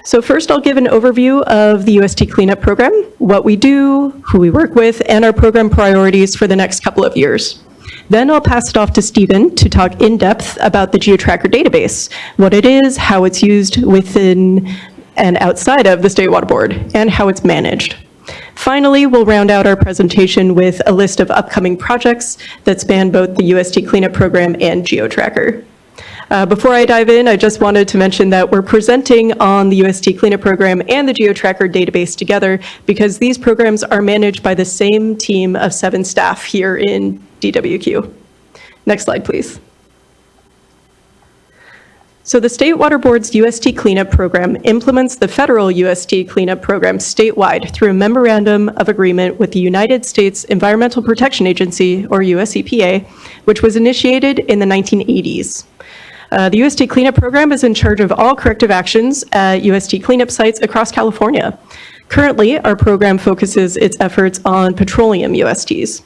Speaker 20: So first, I'll give an overview of the UST Cleanup Program, what we do, who we work with, and our program priorities for the next couple of years. Then I'll pass it off to Stephen to talk in depth about the GeoTracker database, what it is, how it's used within and outside of the State Water Board, and how it's managed. Finally, we'll round out our presentation with a list of upcoming projects that span both the UST Cleanup Program and GeoTracker. Before I dive in, I just wanted to mention that we're presenting on the UST Cleanup Program and the GeoTracker database together because these programs are managed by the same team of 7 staff here in DWQ. Next slide, please. So the State Water Board's UST Cleanup Program implements the federal UST Cleanup Program statewide through a memorandum of agreement with the United States Environmental Protection Agency, or US EPA, which was initiated in the 1980s. The UST Cleanup Program is in charge of all corrective actions at UST cleanup sites across California. Currently, our program focuses its efforts on petroleum USTs.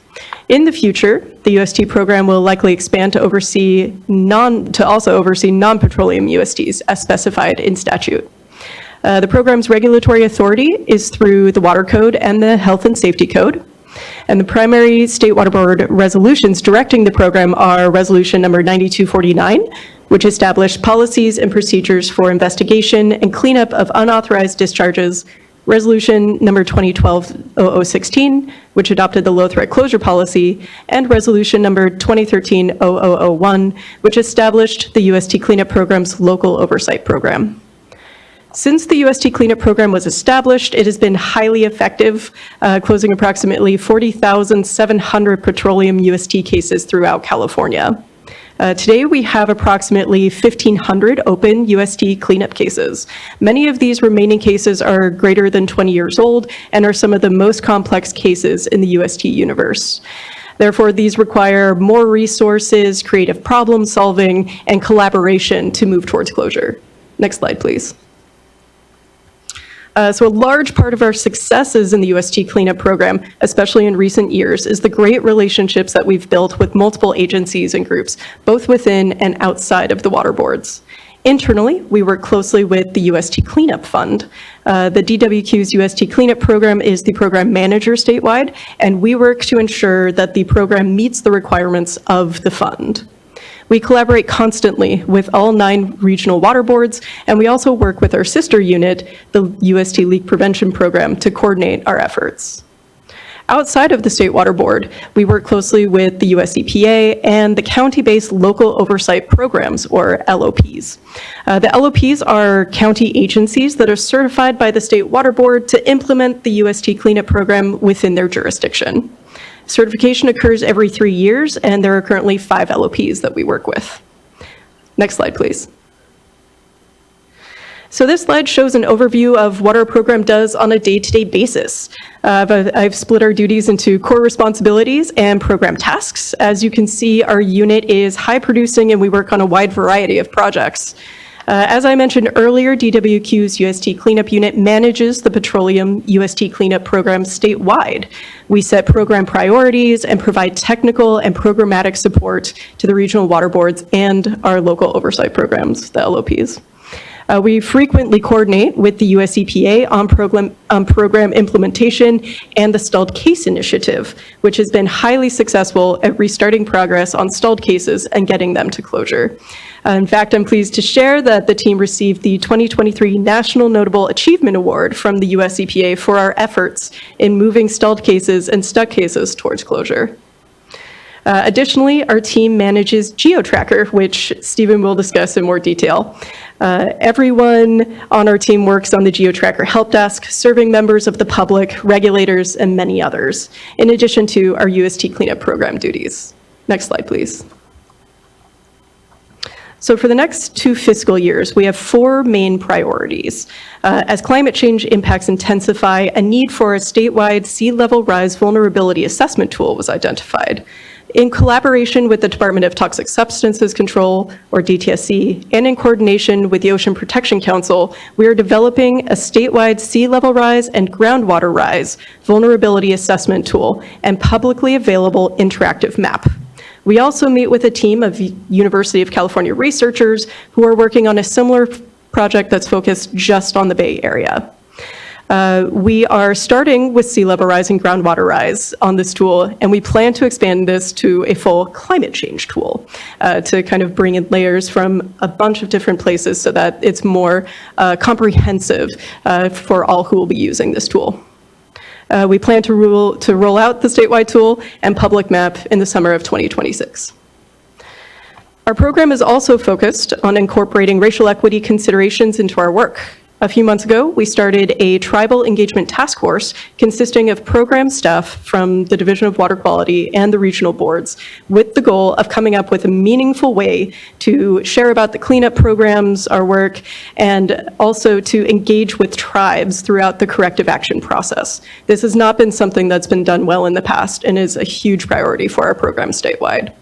Speaker 20: In the future, the UST program will likely expand to also oversee non-petroleum USTs as specified in statute. The program's regulatory authority is through the Water Code and the Health and Safety Code. And the primary State Water Board resolutions directing the program are Resolution number 9249, which established policies and procedures for investigation and cleanup of unauthorized discharges, Resolution number 2012-0016, which adopted the low threat closure policy, and Resolution number 2013-0001, which established the UST Cleanup Program's local oversight program. Since the UST Cleanup Program was established, it has been highly effective, closing approximately 40,700 petroleum UST cases throughout California. Today, we have approximately 1,500 open UST cleanup cases. Many of these remaining cases are greater than 20 years old and are some of the most complex cases in the UST universe. Therefore, these require more resources, creative problem solving, and collaboration to move towards closure. Next slide, please. So a large part of our successes in the UST Cleanup Program, especially in recent years, is the great relationships that we've built with multiple agencies and groups, both within and outside of the water boards. Internally, we work closely with the UST Cleanup Fund. The DWQ's UST Cleanup Program is the program manager statewide, and we work to ensure that the program meets the requirements of the fund. We collaborate constantly with all 9 regional water boards, and we also work with our sister unit, the UST Leak Prevention Program, to coordinate our efforts. Outside of the State Water Board, we work closely with the US EPA and the county-based local oversight programs, or LOPs. The LOPs are county agencies that are certified by the State Water Board to implement the UST Cleanup Program within their jurisdiction. Certification occurs every 3 years, and there are currently 5 LOPs that we work with. Next slide, please. So this slide shows an overview of what our program does on a day-to-day basis. I've split our duties into core responsibilities and program tasks. As you can see, our unit is high producing, and we work on a wide variety of projects. As I mentioned earlier, DWQ's UST Cleanup Unit manages the Petroleum UST Cleanup Program statewide. We set program priorities and provide technical and programmatic support to the regional water boards and our local oversight programs, the LOPs. We frequently coordinate with the US EPA on program implementation and the Stalled Case Initiative, which has been highly successful at restarting progress on stalled cases and getting them to closure. In fact, I'm pleased to share that the team received the 2023 National Notable Achievement Award from the US EPA for our efforts in moving stalled cases and stuck cases towards closure. Additionally, our team manages GeoTracker, which Stephen will discuss in more detail. Everyone on our team works on the GeoTracker help desk, serving members of the public, regulators, and many others, in addition to our UST cleanup program duties. Next slide, please. So for the next 2 fiscal years, we have 4 main priorities. As climate change impacts intensify, a need for a statewide sea level rise vulnerability assessment tool was identified. In collaboration with the Department of Toxic Substances Control, or DTSC, and in coordination with the Ocean Protection Council, we are developing a statewide sea level rise and groundwater rise vulnerability assessment tool and publicly available interactive map. We also meet with a team of University of California researchers who are working on a similar project that's focused just on the Bay Area. We are starting with sea level rise and groundwater rise on this tool, and we plan to expand this to a full climate change tool to kind of bring in layers from a bunch of different places so that it's more comprehensive for all who will be using this tool. We plan to roll out the statewide tool and public map in the summer of 2026. Our program is also focused on incorporating racial equity considerations into our work. A few months ago, we started a tribal engagement task force consisting of program staff from the Division of Water Quality and the regional boards, with the goal of coming up with a meaningful way to share about the cleanup programs, our work, and also to engage with tribes throughout the corrective action process. This has not been something that's been done well in the past and is a huge priority for our program statewide.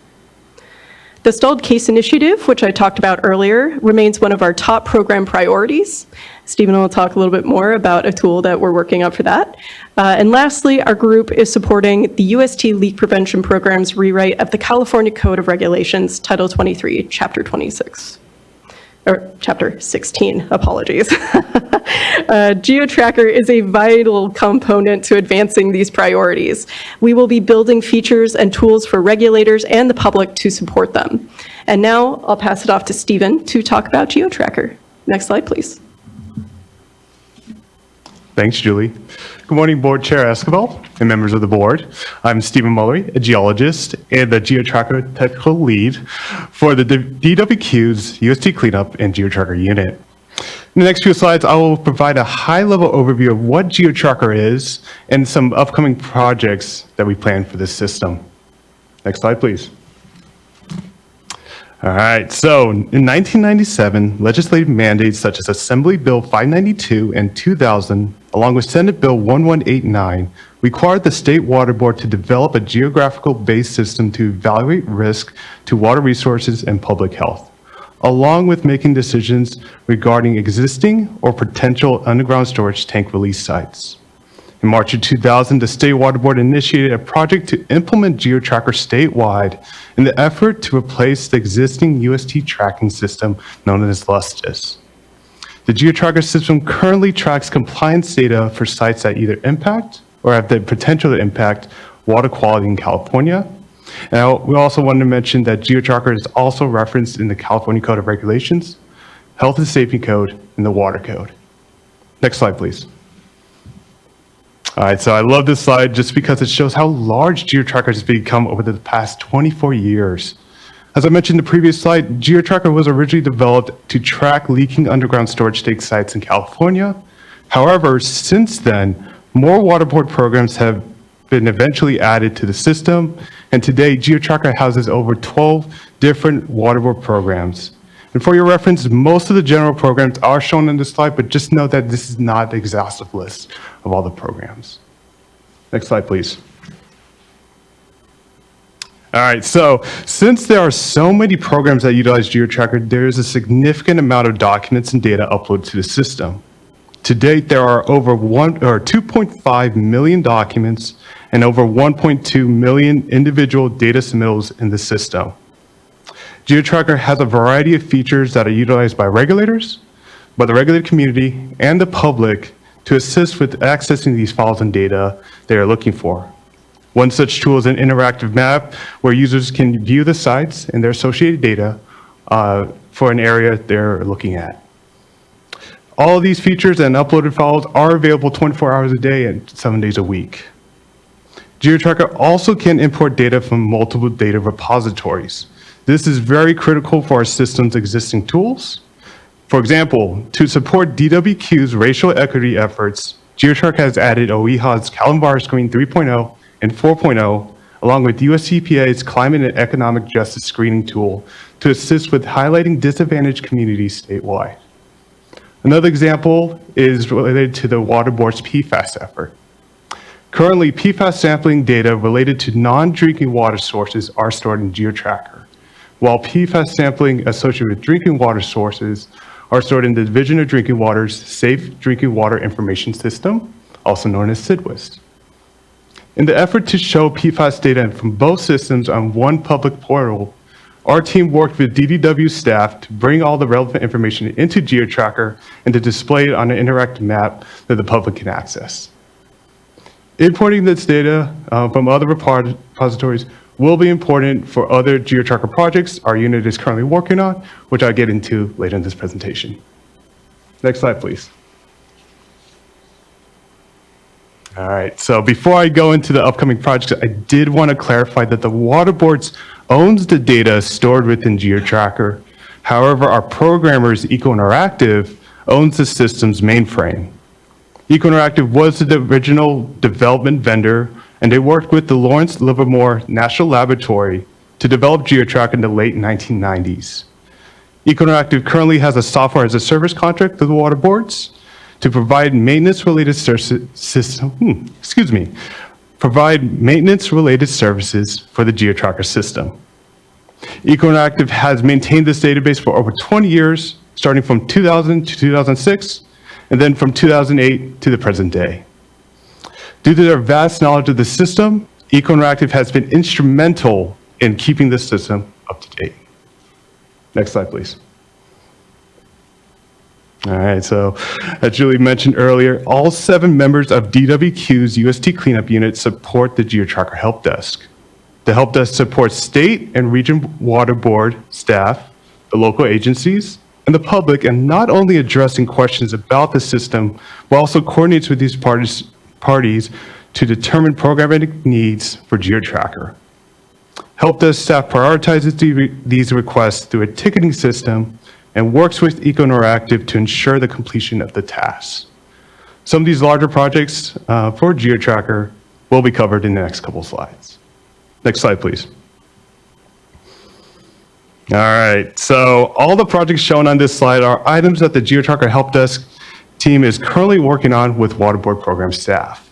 Speaker 20: The Stalled Case Initiative, which I talked about earlier, remains one of our top program priorities. Stephen will talk a little bit more about a tool that we're working on for that. And lastly, our group is supporting the UST Leak Prevention Program's rewrite of the California Code of Regulations, Title 23, Chapter 26. Or Chapter 16, apologies. GeoTracker is a vital component to advancing these priorities. We will be building features and tools for regulators and the public to support them. And now I'll pass it off to Stephen to talk about GeoTracker. Next slide, please.
Speaker 21: Thanks, Julie. Good morning, Board Chair Esquivel and members of the board. I'm Stephen Mullery, a geologist and the GeoTracker technical lead for the DWQ's UST Cleanup and GeoTracker unit. In the next few slides, I will provide a high-level overview of what GeoTracker is and some upcoming projects that we plan for this system. Next slide, please. All right, so in 1997, legislative mandates such as Assembly Bill 592 and 2000, along with Senate Bill 1189, required the State Water Board to develop a geographical-based system to evaluate risk to water resources and public health, along with making decisions regarding existing or potential underground storage tank release sites. In March of 2000, the State Water Board initiated a project to implement GeoTracker statewide in the effort to replace the existing UST tracking system known as Lustus. The GeoTracker system currently tracks compliance data for sites that either impact or have the potential to impact water quality in California. And we also wanted to mention that GeoTracker is also referenced in the California Code of Regulations, Health and Safety Code, and the Water Code. Next slide, please. All right, so I love this slide just because it shows how large GeoTracker has become over the past 24 years. As I mentioned in the previous slide, GeoTracker was originally developed to track leaking underground storage tank sites in California. However, since then, more water board programs have been eventually added to the system, and today GeoTracker houses over 12 different water board programs. And for your reference, most of the general programs are shown in this slide, but just know that this is not the exhaustive list of all the programs. Next slide, please. All right, so since there are so many programs that utilize GeoTracker, there is a significant amount of documents and data uploaded to the system. To date, there are over 2.5 million documents and over 1.2 million individual data submittals in the system. GeoTracker has a variety of features that are utilized by regulators, by the regulated community and the public to assist with accessing these files and data they are looking for. One such tool is an interactive map where users can view the sites and their associated data for an area they're looking at. All of these features and uploaded files are available 24 hours a day and 7 days a week. GeoTracker also can import data from multiple data repositories. This is very critical for our system's existing tools. For example, to support DWQ's racial equity efforts, GeoTracker has added OEHA's CalEnviro Screen 3.0 and 4.0, along with US EPA's Climate and Economic Justice Screening tool to assist with highlighting disadvantaged communities statewide. Another example is related to the Water Board's PFAS effort. Currently, PFAS sampling data related to non-drinking water sources are stored in GeoTracker, while PFAS sampling associated with drinking water sources are stored in the Division of Drinking Water's Safe Drinking Water Information System, also known as SWRCB. In the effort to show PFAS data from both systems on one public portal, our team worked with DDW staff to bring all the relevant information into GeoTracker and to display it on an interactive map that the public can access. Importing this data from other repositories will be important for other GeoTracker projects our unit is currently working on, which I'll get into later in this presentation. Next slide, please. All right, so before I go into the upcoming projects, I did want to clarify that the Water Board owns the data stored within GeoTracker. However, our programmers, EcoInteractive, owns the system's mainframe. EcoInteractive was the original development vendor, and they worked with the Lawrence Livermore National Laboratory to develop GeoTracker in the late 1990s. EcoInteractive currently has a software as a service contract with the Water Boards to provide maintenance-related services for the GeoTracker system. EcoInteractive has maintained this database for over 20 years, starting from 2000 to 2006, and then from 2008 to the present day. Due to their vast knowledge of the system, EcoInteractive has been instrumental in keeping the system up to date. Next slide, please. All right, so as Julie mentioned earlier, all 7 members of DWQ's UST cleanup unit support the GeoTracker Help Desk. The Help Desk supports state and region water board staff, the local agencies, and the public, and not only addressing questions about the system, but also coordinates with these parties to determine programming needs for GeoTracker. Help Desk staff prioritizes these requests through a ticketing system and works with EcoInteractive to ensure the completion of the tasks. Some of these larger projects for GeoTracker will be covered in the next couple slides. Next slide, please. All right, so all the projects shown on this slide are items that the GeoTracker Help Desk team is currently working on with Water Board program staff.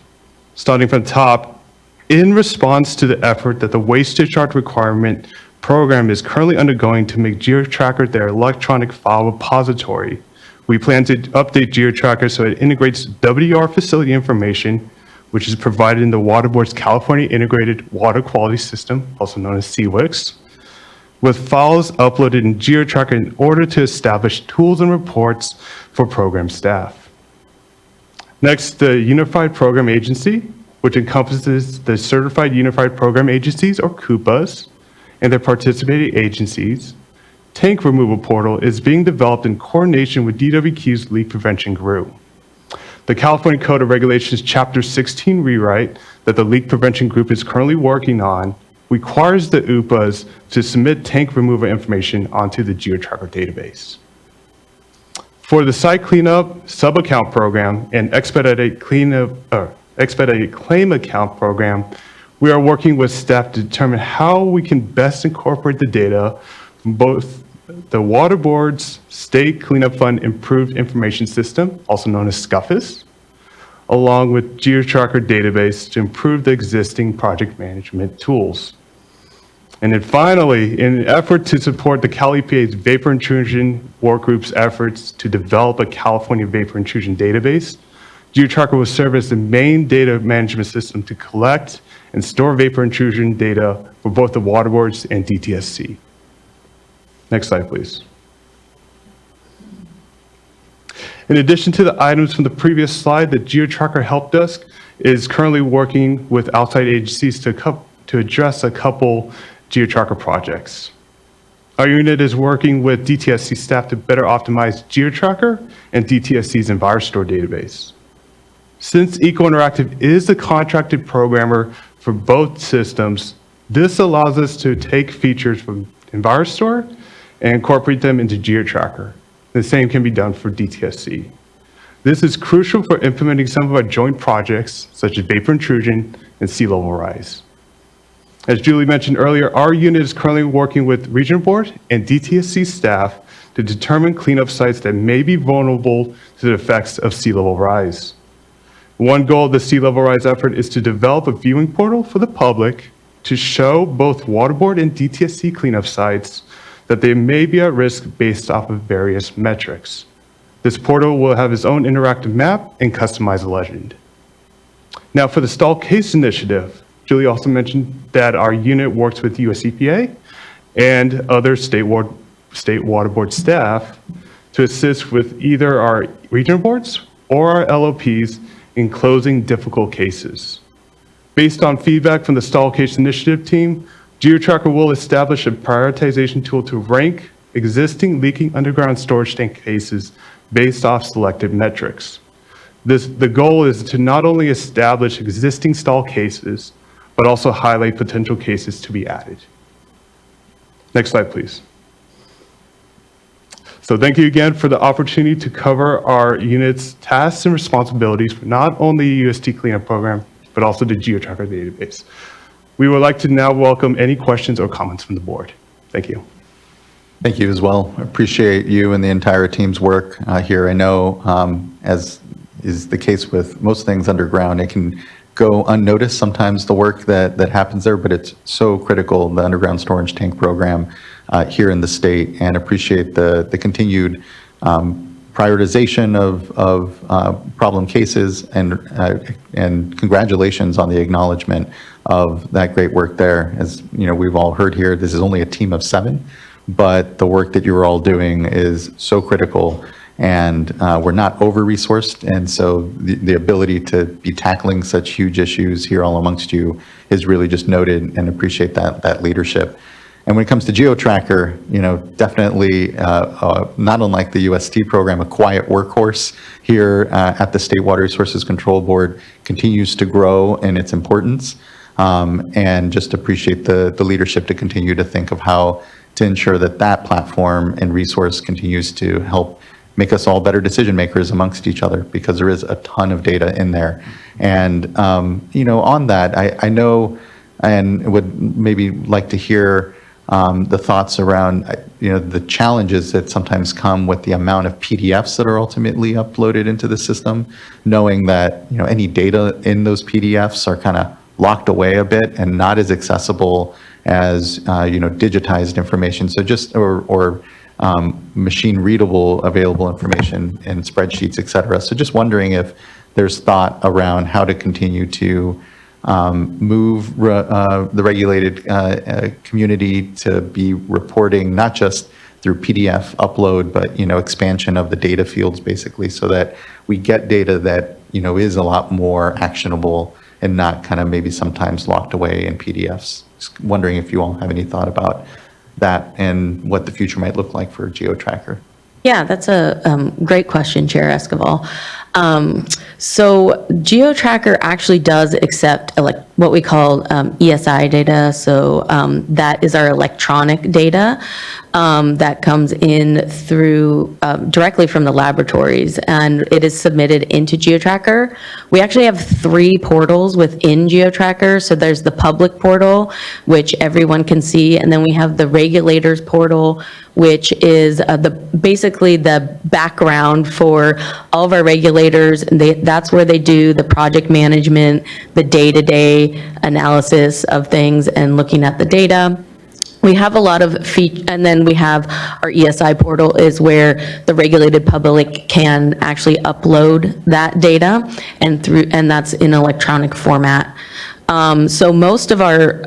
Speaker 21: Starting from the top, in response to the effort that the Waste Discharge Requirement program is currently undergoing to make GeoTracker their electronic file repository, we plan to update GeoTracker so it integrates WR facility information, which is provided in the Water Board's California Integrated Water Quality System, also known as CWIX, with files uploaded in GeoTracker in order to establish tools and reports for program staff. Next, the Unified Program Agency, which encompasses the Certified Unified Program Agencies, or CUPAs, and their participating agencies, tank removal portal is being developed in coordination with DWQ's leak prevention group. The California Code of Regulations Chapter 16 rewrite that the leak prevention group is currently working on requires the UPAs to submit tank removal information onto the GeoTracker database. For the site cleanup sub-account program and expedited claim account program, we are working with staff to determine how we can best incorporate the data from both the Water Board's State Cleanup Fund Improved Information System, also known as SCUFIS, along with GeoTracker database to improve the existing project management tools. And then finally, in an effort to support the Cal EPA's Vapor Intrusion Work Group's efforts to develop a California Vapor Intrusion database, GeoTracker will serve as the main data management system to collect and store vapor intrusion data for both the Water Boards and DTSC. Next slide, please. In addition to the items from the previous slide, the GeoTracker Help Desk is currently working with outside agencies to address a couple GeoTracker projects. Our unit is working with DTSC staff to better optimize GeoTracker and DTSC's EnviroStore database. Since Eco Interactive is the contracted programmer for both systems, this allows us to take features from EnviroStore and incorporate them into GeoTracker. The same can be done for DTSC. This is crucial for implementing some of our joint projects, such as vapor intrusion and sea level rise. As Julie mentioned earlier, our unit is currently working with Regional Board and DTSC staff to determine cleanup sites that may be vulnerable to the effects of sea level rise. One goal of the sea level rise effort is to develop a viewing portal for the public to show both Waterboard and DTSC cleanup sites that they may be at risk based off of various metrics. This portal will have its own interactive map and customized legend. Now for the stall case initiative, Julie also mentioned that our unit works with US EPA and other state water board staff to assist with either our regional boards or our LOPs in closing difficult cases. Based on feedback from the stall case initiative team, GeoTracker will establish a prioritization tool to rank existing leaking underground storage tank cases based off selected metrics. The goal is to not only establish existing stall cases, but also highlight potential cases to be added. Next slide, please. So thank you again for the opportunity to cover our unit's tasks and responsibilities for not only the UST cleanup program, but also the GeoTracker database. We would like to now welcome any questions or comments from the board. Thank you.
Speaker 2: Thank you as well. I appreciate you and the entire team's work here. I know, as is the case with most things underground, it can go unnoticed sometimes, the work that happens there, but it's so critical, the underground storage tank program here in the state, and appreciate the continued prioritization of problem cases, and congratulations on the acknowledgement of that great work there. As you know, we've all heard here, this is only a team of 7, but the work that you're all doing is so critical, and we're not over-resourced, and so the ability to be tackling such huge issues here all amongst you is really just noted, and appreciate that leadership. And when it comes to GeoTracker, you know, definitely not unlike the UST program, a quiet workhorse here at the State Water Resources Control Board continues to grow in its importance, and just appreciate the leadership to continue to think of how to ensure that that platform and resource continues to help make us all better decision makers amongst each other, because there is a ton of data in there. And, you know, on that, I know, and would maybe like to hear the thoughts around, you know, the challenges that sometimes come with the amount of PDFs that are ultimately uploaded into the system, knowing that, you know, any data in those PDFs are kind of locked away a bit and not as accessible as, you know, digitized information. So just, or machine readable available information in spreadsheets, et cetera. So just wondering if there's thought around how to continue to move the regulated community to be reporting not just through PDF upload, but, you know, expansion of the data fields basically, so that we get data that, you know, is a lot more actionable and not kind of maybe sometimes locked away in PDFs. Just wondering if you all have any thought about that and what the future might look like for GeoTracker.
Speaker 4: Yeah, that's a great question, Chair Esquivel. So GeoTracker actually does accept what we call ESI data. So that is our electronic data that comes in through directly from the laboratories, and it is submitted into GeoTracker. We actually have 3 portals within GeoTracker. So there's the public portal, which everyone can see, and then we have the regulators portal, which is basically the background for all of our regulators. That's where they do the project management, the day-to-day analysis of things and looking at the data. We have a lot of features, and then we have our ESI portal is where the regulated public can actually upload that data, and that's in electronic format. So most of our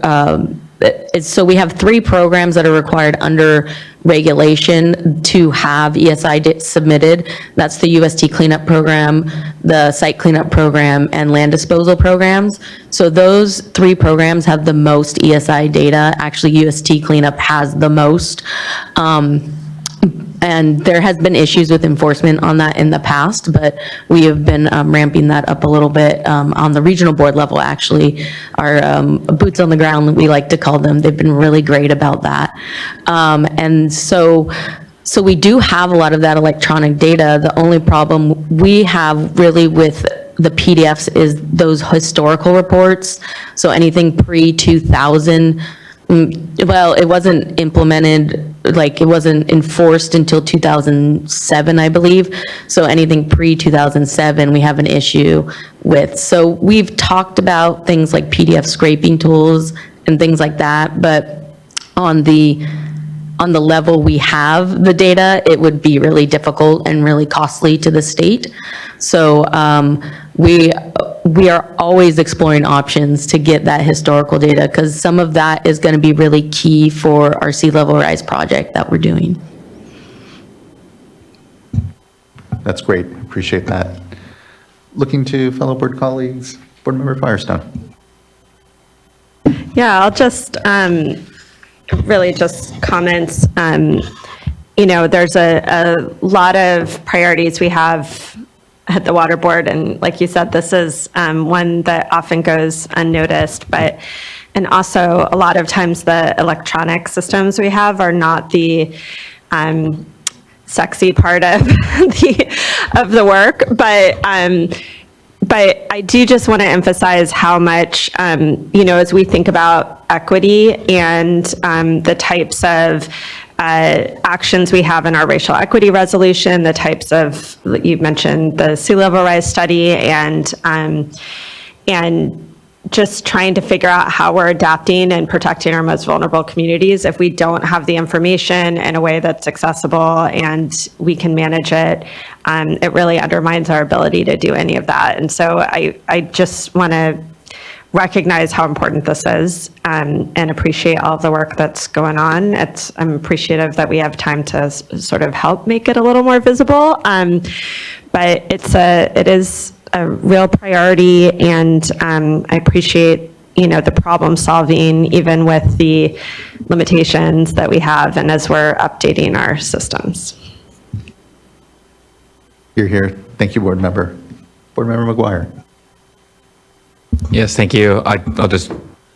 Speaker 4: so we have 3 programs that are required under regulation to have ESI submitted. That's the UST cleanup program, the site cleanup program, and land disposal programs. So those 3 programs have the most ESI data. Actually, UST cleanup has the most. And there has been issues with enforcement on that in the past, but we have been ramping that up a little bit on the regional board level, actually. Our boots on the ground, we like to call them, they've been really great about that. And so we do have a lot of that electronic data. The only problem we have really with the PDFs is those historical reports. So anything pre-2000, well, it wasn't implemented, like it wasn't enforced until 2007, I believe. So anything pre-2007, we have an issue with. So we've talked about things like PDF scraping tools and things like that, but on the level we have the data, it would be really difficult and really costly to the state. So we are always exploring options to get that historical data, because some of that is going to be really key for our sea level rise project that we're doing.
Speaker 2: That's great. Appreciate that. Looking to fellow board colleagues, Board Member Firestone.
Speaker 17: Yeah, I'll just really just comments. You know, there's a lot of priorities we have at the Water Board, and like you said, this is one that often goes unnoticed, and also a lot of times the electronic systems we have are not the sexy part of the work, but I do just want to emphasize how much, you know, as we think about equity and the types of actions we have in our racial equity resolution, the types of, you mentioned the sea level rise study, and just trying to figure out how we're adapting and protecting our most vulnerable communities. If we don't have the information in a way that's accessible and we can manage it, it really undermines our ability to do any of that. And so I just want to recognize how important this is, and appreciate all of the work that's going on. I'm appreciative that we have time to sort of help make it a little more visible, but it is a real priority, and I appreciate, you know, the problem solving even with the limitations that we have and as we're updating our systems.
Speaker 2: You're here. Thank you, Board Member. Board Member McGuire.
Speaker 6: Yes, thank you. I'll just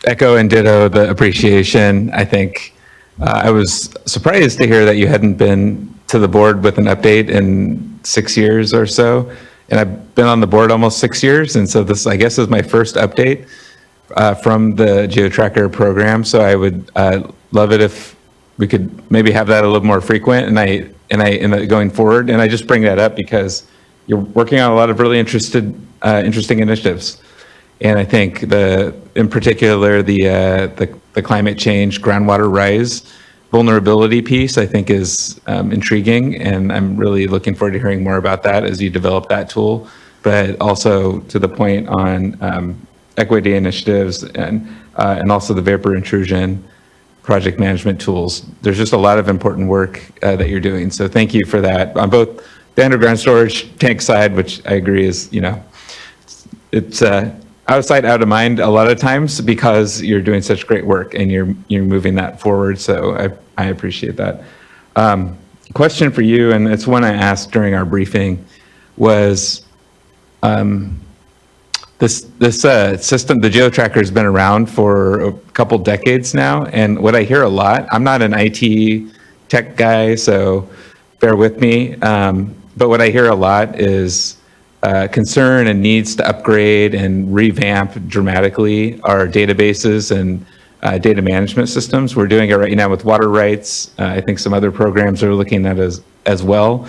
Speaker 6: echo and ditto the appreciation. I think I was surprised to hear that you hadn't been to the board with an update in 6 years or so. And I've been on the board almost 6 years. And so this, I guess, is my first update from the GeoTracker program. So I would love it if we could maybe have that a little more frequent and going forward. And I just bring that up because you're working on a lot of really interesting initiatives. And I think in particular, the climate change, groundwater rise, vulnerability piece, I think is intriguing. And I'm really looking forward to hearing more about that as you develop that tool. But also to the point on equity initiatives and also the vapor intrusion project management tools. There's just a lot of important work that you're doing. So thank you for that on both the underground storage tank side, which I agree is, you know, it's out of sight, out of mind a lot of times because you're doing such great work and you're moving that forward. So I appreciate that. Question for you, and it's one I asked during our briefing, was this system, the GeoTracker, has been around for a couple decades now. And what I hear a lot, I'm not an IT tech guy, so bear with me. But what I hear a lot is concern and needs to upgrade and revamp dramatically our databases and data management systems. We're doing it right now with water rights. I think some other programs are looking at it as well.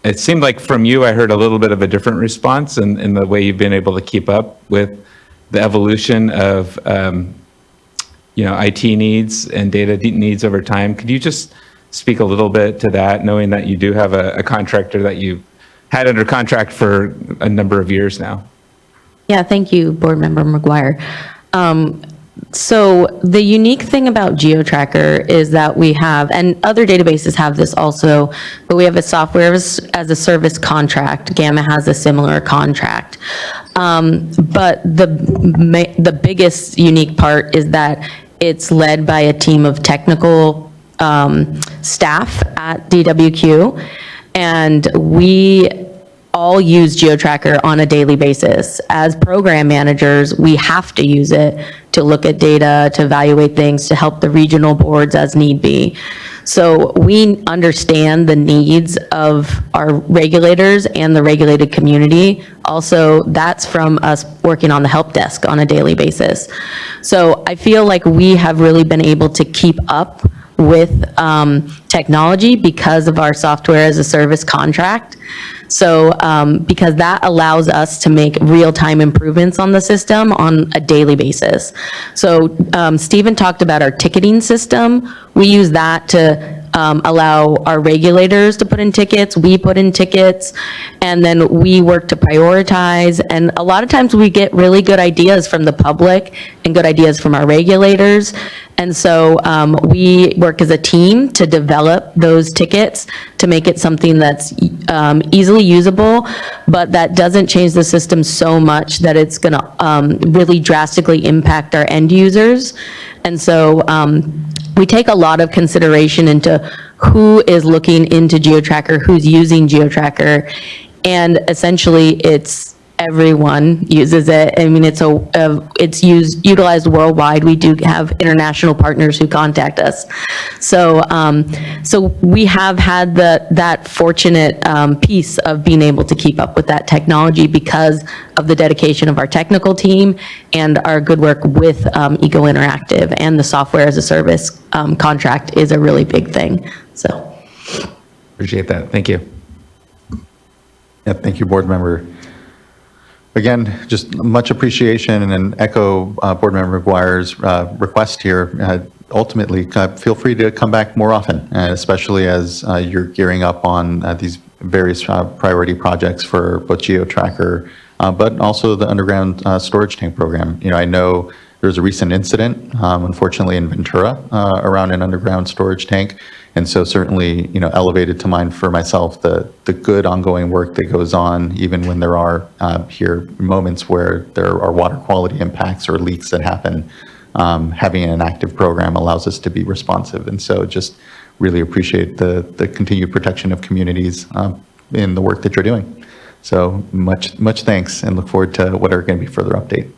Speaker 6: It seemed like from you, I heard a little bit of a different response in the way you've been able to keep up with the evolution of IT needs and data needs over time. Could you just speak a little bit to that, knowing that you do have a contractor that you had under contract for a number of years now?
Speaker 4: Yeah, thank you, Board Member McGuire. So the unique thing about GeoTracker is that we have, and other databases have this also, but we have a software as a service contract. Gamma has a similar contract. But the biggest unique part is that it's led by a team of technical staff at DWQ, and we all use GeoTracker on a daily basis. As program managers, we have to use it to look at data, to evaluate things, to help the regional boards as need be. So we understand the needs of our regulators and the regulated community. Also, that's from us working on the help desk on a daily basis. So I feel like we have really been able to keep up with technology because of our software as a service contract. So because that allows us to make real-time improvements on the system on a daily basis. So Stephen talked about our ticketing system. We use that to allow our regulators to put in tickets, we put in tickets, and then we work to prioritize. And a lot of times we get really good ideas from the public and good ideas from our regulators. And so we work as a team to develop those tickets to make it something that's easily usable, but that doesn't change the system so much that it's going to really drastically impact our end users. And so we take a lot of consideration into who is looking into GeoTracker, who's using GeoTracker, and essentially it's everyone uses it. I mean, it's utilized worldwide. We do have international partners who contact us. So so we have had that fortunate piece of being able to keep up with that technology because of the dedication of our technical team and our good work with Eco Interactive, and the software as a service contract is a really big thing. So
Speaker 6: Appreciate that. Thank you.
Speaker 2: Yeah, thank you, board member. Again, just much appreciation, and echo Board Member McGuire's request here. Ultimately, feel free to come back more often, especially as you're gearing up on these various priority projects for both GeoTracker, but also the underground storage tank program. You know, I know there's a recent incident, unfortunately, in Ventura around an underground storage tank. And so certainly, you know, elevated to mind for myself the good ongoing work that goes on, even when there are here moments where there are water quality impacts or leaks that happen. Having an active program allows us to be responsive. And so just really appreciate the continued protection of communities in the work that you're doing. So much thanks, and look forward to what are going to be further update.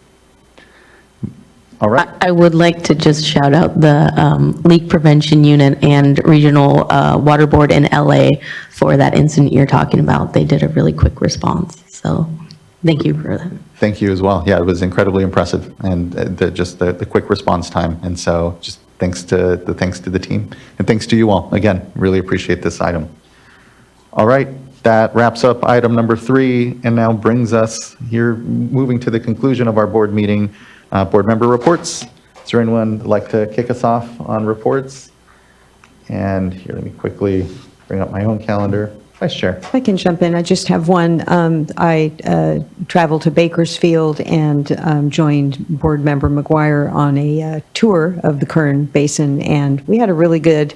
Speaker 2: All right.
Speaker 4: I would like to just shout out the leak prevention unit and regional water board in LA for that incident you're talking about. They did a really quick response. So thank you for that.
Speaker 2: Thank you as well. Yeah, it was incredibly impressive, and the quick response time. And so just thanks to the team, and thanks to you all. Again, really appreciate this item. All right. That wraps up item number 3, and now brings us here, moving to the conclusion of our board meeting. Board member reports. Is there anyone who'd like to kick us off on reports? And here, let me quickly bring up my own calendar. Vice Chair.
Speaker 11: If I can jump in, I just have one. I traveled to Bakersfield and joined Board Member McGuire on a tour of the Kern Basin, and we had a really good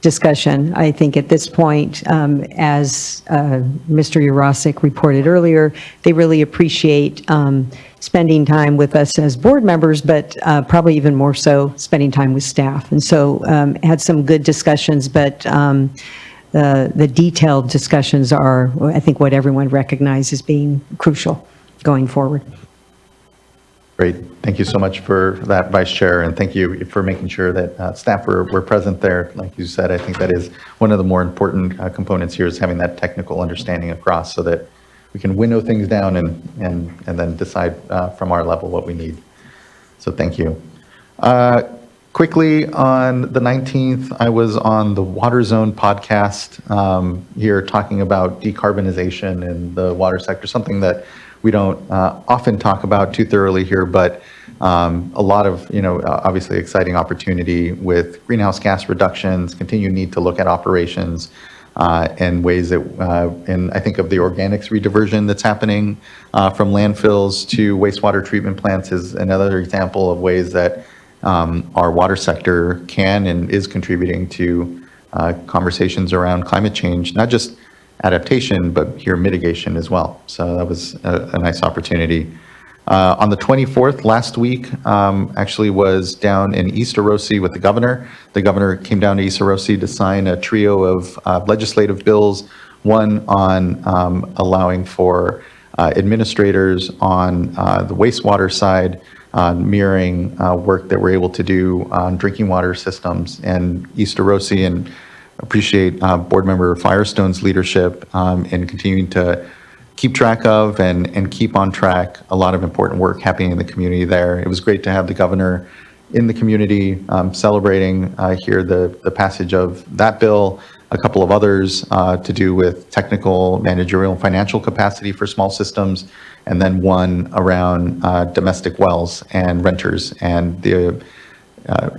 Speaker 11: discussion. I think at this point, as Mr. Urosic reported earlier, they really appreciate spending time with us as board members, but probably even more so spending time with staff. And so had some good discussions, but the detailed discussions are, I think, what everyone recognizes being crucial going forward.
Speaker 2: Great. Thank you so much for that, Vice Chair, and thank you for making sure that staff were present there. Like you said, I think that is one of the more important components here, is having that technical understanding across, so that we can winnow things down and then decide from our level what we need. So thank you. Quickly, on the 19th, I was on the Water Zone podcast here talking about decarbonization in the water sector, something that we don't often talk about too thoroughly here, but a lot of, obviously exciting opportunity with greenhouse gas reductions, continued need to look at operations, and ways that, and I think of the organics rediversion that's happening from landfills to wastewater treatment plants is another example of ways that our water sector can and is contributing to conversations around climate change, not just adaptation, but here mitigation as well. So that was a nice opportunity. On the 24th, last week, actually was down in East Arosi with the governor. The governor came down to East Arosi to sign a trio of legislative bills, one on allowing for administrators on the wastewater side, mirroring work that we're able to do on drinking water systems and East Arosi, and appreciate Board Member Firestone's leadership in continuing to keep track of and keep on track a lot of important work happening in the community there. It was great to have the governor in the community celebrating here the passage of that bill, a couple of others to do with technical, managerial, and financial capacity for small systems, and then one around domestic wells and renters and the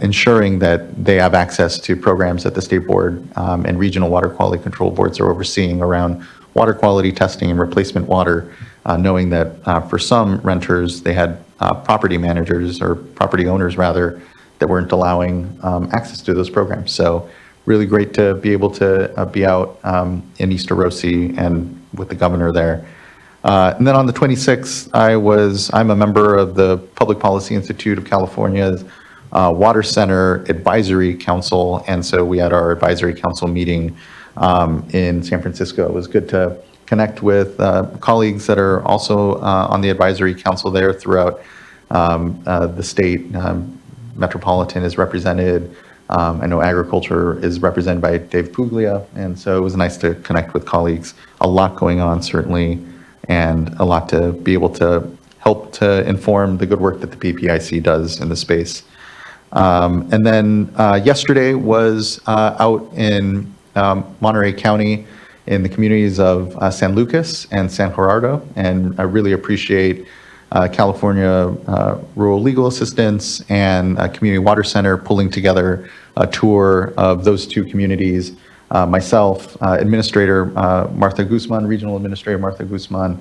Speaker 2: ensuring that they have access to programs that the state board and regional water quality control boards are overseeing around water quality testing and replacement water, knowing that for some renters, they had property managers or property owners rather that weren't allowing access to those programs. So really great to be able to be out in East Arosi and with the governor there. And then on the 26th, I'm a member of the Public Policy Institute of California's Water Center Advisory Council. And so we had our advisory council meeting in San Francisco. It was good to connect with colleagues that are also on the advisory council there throughout the state. Metropolitan is represented. I know agriculture is represented by Dave Puglia. And so it was nice to connect with colleagues. A lot going on, certainly, and a lot to be able to help to inform the good work that the PPIC does in the space. And then yesterday was out in Monterey County in the communities of San Lucas and San Gerardo, and I really appreciate California Rural Legal Assistance and Community Water Center pulling together a tour of those two communities. Myself, Administrator Martha Guzman, Regional Administrator Martha Guzman,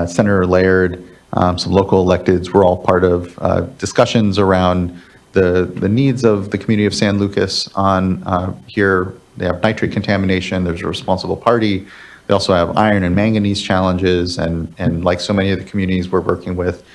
Speaker 2: Senator Laird, some local electeds were all part of discussions around the needs of the community of San Lucas on here. They have nitrate contamination, there's a responsible party. They also have iron and manganese challenges, and like so many of the communities we're working with,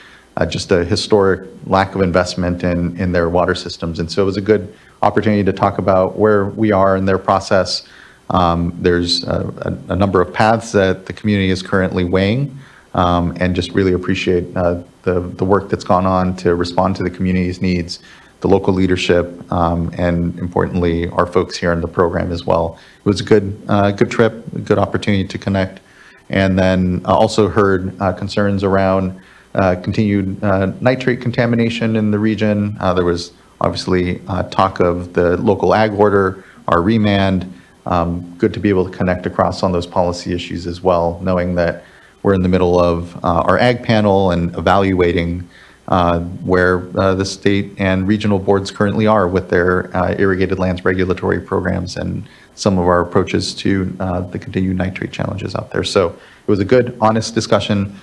Speaker 2: just a historic lack of investment in their water systems. And so it was a good opportunity to talk about where we are in their process. There's a number of paths that the community is currently weighing, and just really appreciate the work that's gone on to respond to the community's needs, the local leadership, and importantly, our folks here in the program as well. It was a good trip, a good opportunity to connect. And then also heard concerns around continued nitrate contamination in the region. There was obviously talk of the local ag order, our remand. Good to be able to connect across on those policy issues as well, knowing that we're in the middle of our ag panel and evaluating where the state and regional boards currently are with their irrigated lands regulatory programs and some of our approaches to the continued nitrate challenges out there. So it was a good, honest discussion.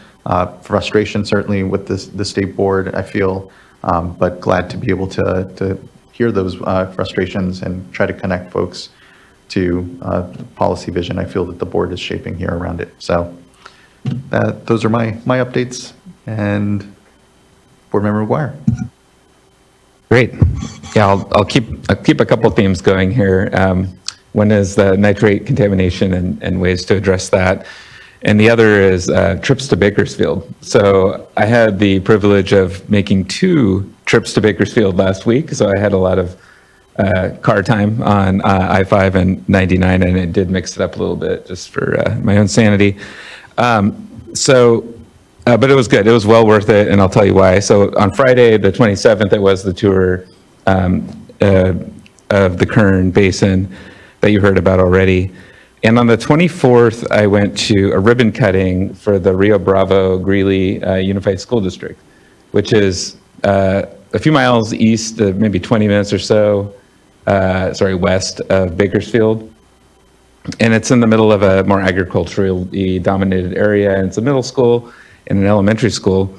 Speaker 2: Frustration certainly with the state board, I feel, but glad to be able to hear those frustrations and try to connect folks to policy vision I feel that the board is shaping here around it. So those are my updates. And Board Member McGuire.
Speaker 6: Great. Yeah, I'll keep a couple themes going here. One is the nitrate contamination and ways to address that. And the other is trips to Bakersfield. So I had the privilege of making 2 trips to Bakersfield last week. So I had a lot of car time on I-5 and 99, and it did mix it up a little bit just for my own sanity. But it was good. It was well worth it, and I'll tell you why. So on Friday, the 27th, it was the tour of the Kern Basin that you heard about already. And on the 24th, I went to a ribbon cutting for the Rio Bravo Greeley Unified School District, which is a few miles east, maybe 20 minutes or so, west of Bakersfield. And it's in the middle of a more agriculturally dominated area, and it's a middle school and an elementary school.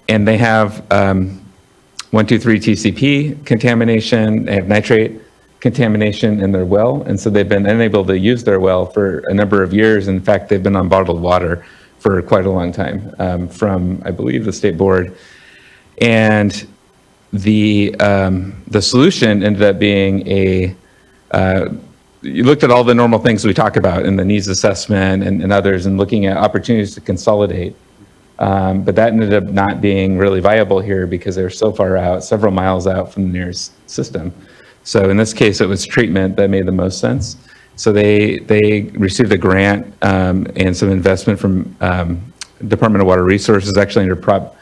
Speaker 6: And they have 123 TCP contamination, they have nitrate contamination in their well, and so they've been unable to use their well for a number of years. In fact, they've been on bottled water for quite a long time from, I believe, the state board. And the solution ended up being you looked at all the normal things we talk about in the needs assessment and others, and looking at opportunities to consolidate. But that ended up not being really viable here because they're so far out, several miles out from the nearest system. So in this case, it was treatment that made the most sense. So they received a grant and some investment from Department of Water Resources, actually under Prop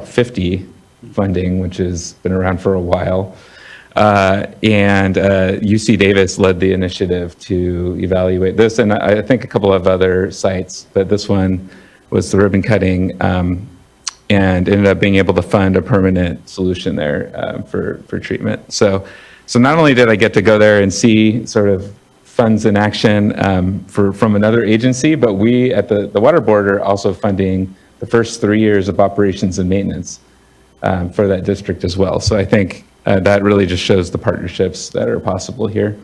Speaker 6: 50 funding, which has been around for a while. And UC Davis led the initiative to evaluate this, and I think a couple of other sites, but this one was the ribbon cutting, and ended up being able to fund a permanent solution there for treatment. So not only did I get to go there and see sort of funds in action from another agency, but we at the Water Board are also funding the first 3 years of operations and maintenance for that district as well. So I think that really just shows the partnerships that are possible here.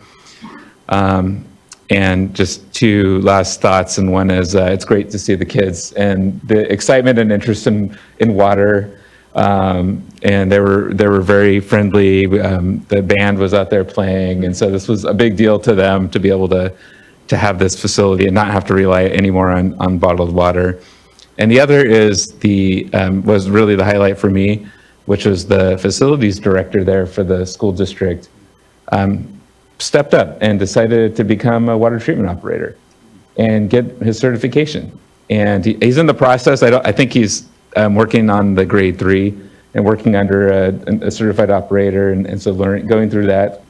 Speaker 6: And just two last thoughts, and one is it's great to see the kids and the excitement and interest in water, and they were very friendly. The band was out there playing, and so this was a big deal to them to be able to have this facility and not have to rely anymore on bottled water. And the other is was really the highlight for me, which was the facilities director there for the school district. Stepped up and decided to become a water treatment operator and get his certification. And he's in the process. I think he's working on the grade 3 and working under a certified operator. And so going through that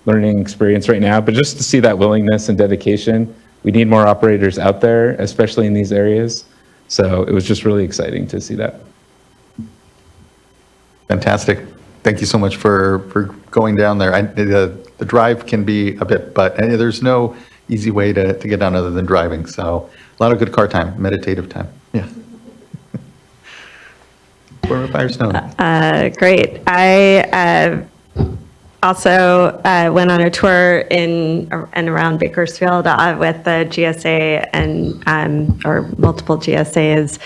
Speaker 6: learning experience right now. But just to see that willingness and dedication, we need more operators out there, especially in these areas. So it was just really exciting to see that.
Speaker 2: Fantastic. Thank you so much for going down there. The drive can be a bit, but there's no easy way to get down other than driving. So a lot of good car time, meditative time. Yeah. Board Member Firestone.
Speaker 17: Great. I also went on a tour in and around Bakersfield with the GSA and or multiple GSAs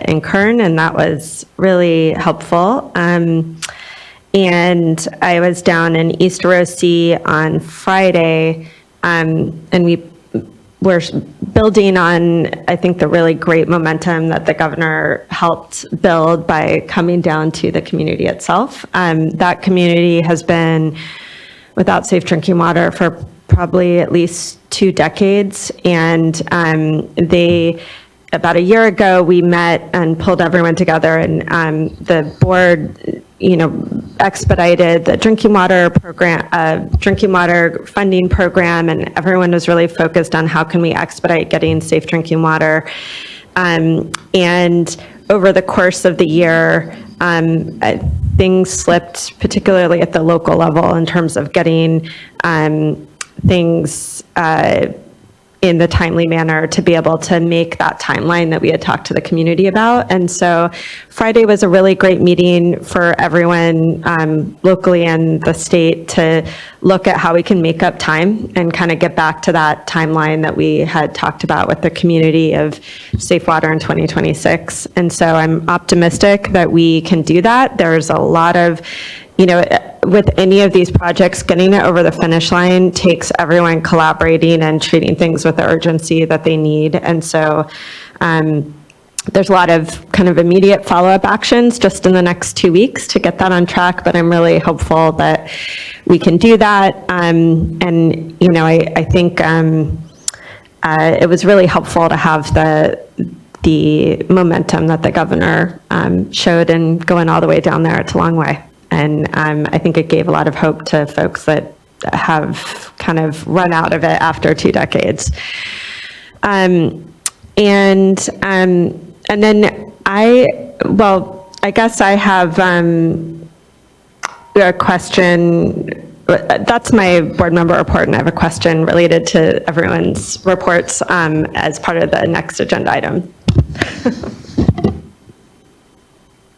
Speaker 17: in Kern, and that was really helpful. And I was down in East Rosie on Friday, and we were building on, I think, the really great momentum that the governor helped build by coming down to the community itself. That community has been without safe drinking water for probably at least 2 decades, and about a year ago, we met and pulled everyone together, and the board, expedited the drinking water program, drinking water funding program, and everyone was really focused on how can we expedite getting safe drinking water. And over the course of the year, things slipped, particularly at the local level, in terms of getting things in the timely manner to be able to make that timeline that we had talked to the community about. And so Friday was a really great meeting for everyone locally and the state to look at how we can make up time and kind of get back to that timeline that we had talked about with the community of safe water in 2026. And so I'm optimistic that we can do that. There's a lot of, with any of these projects, getting it over the finish line takes everyone collaborating and treating things with the urgency that they need. And so there's a lot of kind of immediate follow-up actions just in the next 2 weeks to get that on track, but I'm really hopeful that we can do that. And, I think it was really helpful to have the momentum that the governor showed, and going all the way down there, it's a long way. And I think it gave a lot of hope to folks that have kind of run out of it after 2 decades. And then I guess I have a question That's my board member report, and I have a question related to everyone's reports as part of the next agenda item.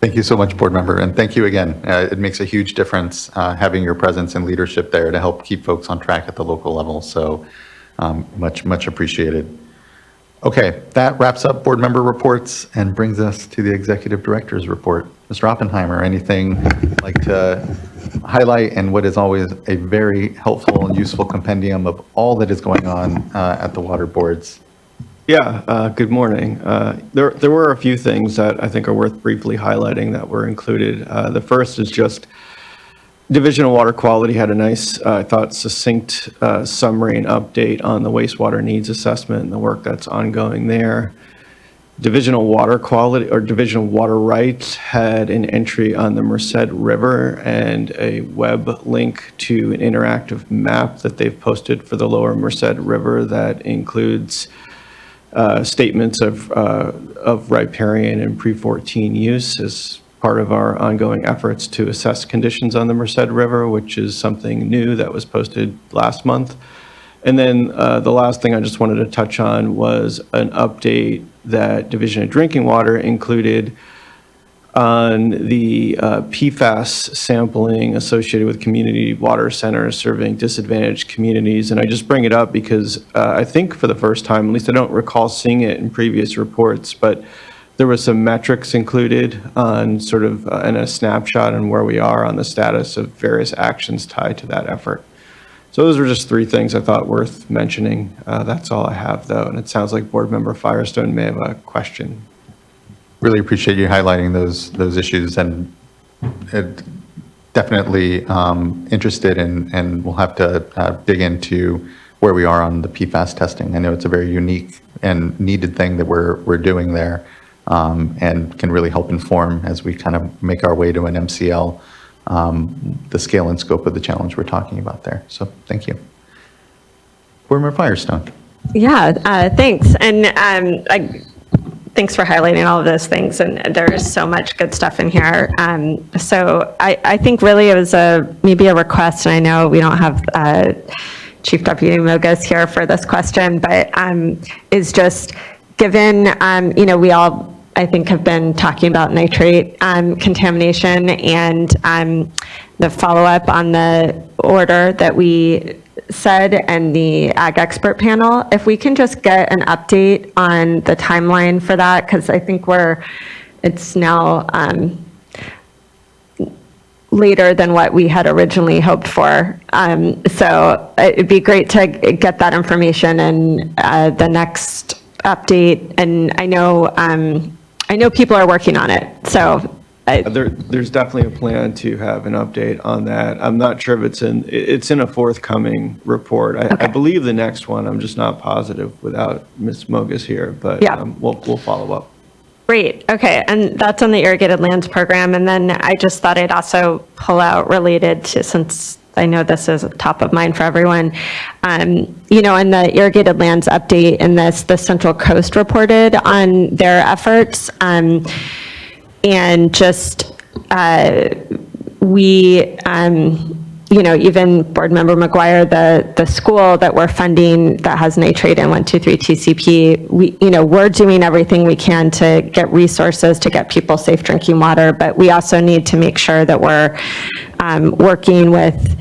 Speaker 2: Thank you so much, board member, and thank you again. It makes a huge difference having your presence and leadership there to help keep folks on track at the local level. So much appreciated. Okay, that wraps up board member reports and brings us to the executive director's report. Mr. Oppenheimer, anything you'd like to highlight, and what is always a very helpful and useful compendium of all that is going on at the water boards?
Speaker 5: Yeah, good morning. There were a few things that I think are worth briefly highlighting that were included. The first is just Division of Water Quality had a nice, I thought, succinct summary and update on the wastewater needs assessment and the work that's ongoing there. Division of Water Quality, or Division of Water Rights, had an entry on the Merced River and a web link to an interactive map that they've posted for the lower Merced River that includes statements of riparian and pre-14 use as part of our ongoing efforts to assess conditions on the Merced River, which is something new that was posted last month. And then the last thing I just wanted to touch on was an update that Division of Drinking Water included on the PFAS sampling associated with community water centers serving disadvantaged communities. And I just bring it up because I think for the first time, at least I don't recall seeing it in previous reports, but there was some metrics included on sort of and a snapshot on where we are on the status of various actions tied to that effort. So those were just three things I thought worth mentioning. That's all I have, though, and it sounds like Board Member Firestone may have a question.
Speaker 2: Really appreciate you highlighting those issues, and definitely interested in, and we'll have to dig into where we are on the PFAS testing. I know it's a very unique and needed thing that we're doing there, and can really help inform as we kind of make our way to an MCL, the scale and scope of the challenge we're talking about there. So thank you. Board Member Firestone.
Speaker 17: Yeah, thanks. And thanks for highlighting all of those things. And there is so much good stuff in here. So I think really it was maybe a request, and I know we don't have Chief Deputy Mogas here for this question, but is just given, we all, I think, have been talking about nitrate contamination and the follow-up on the order that we said and the Ag Expert Panel. If we can just get an update on the timeline for that, because I think it's now later than what we had originally hoped for. So it'd be great to get that information and the next update. And I know people are working on it. So
Speaker 5: there's definitely a plan to have an update on that. I'm not sure if it's in a forthcoming report. I believe the next one. I'm just not positive without Ms. Mogas here, but
Speaker 17: yeah.
Speaker 5: We'll follow up.
Speaker 17: Great. Okay. And that's on the Irrigated Lands Program. And then I just thought I'd also pull out related to, since I know this is top of mind for everyone, in the Irrigated Lands update in this, the Central Coast reported on their efforts. And just even Board Member McGuire, the school that we're funding that has nitrate in 123 TCP, we're doing everything we can to get resources to get people safe drinking water, but we also need to make sure that we're working with,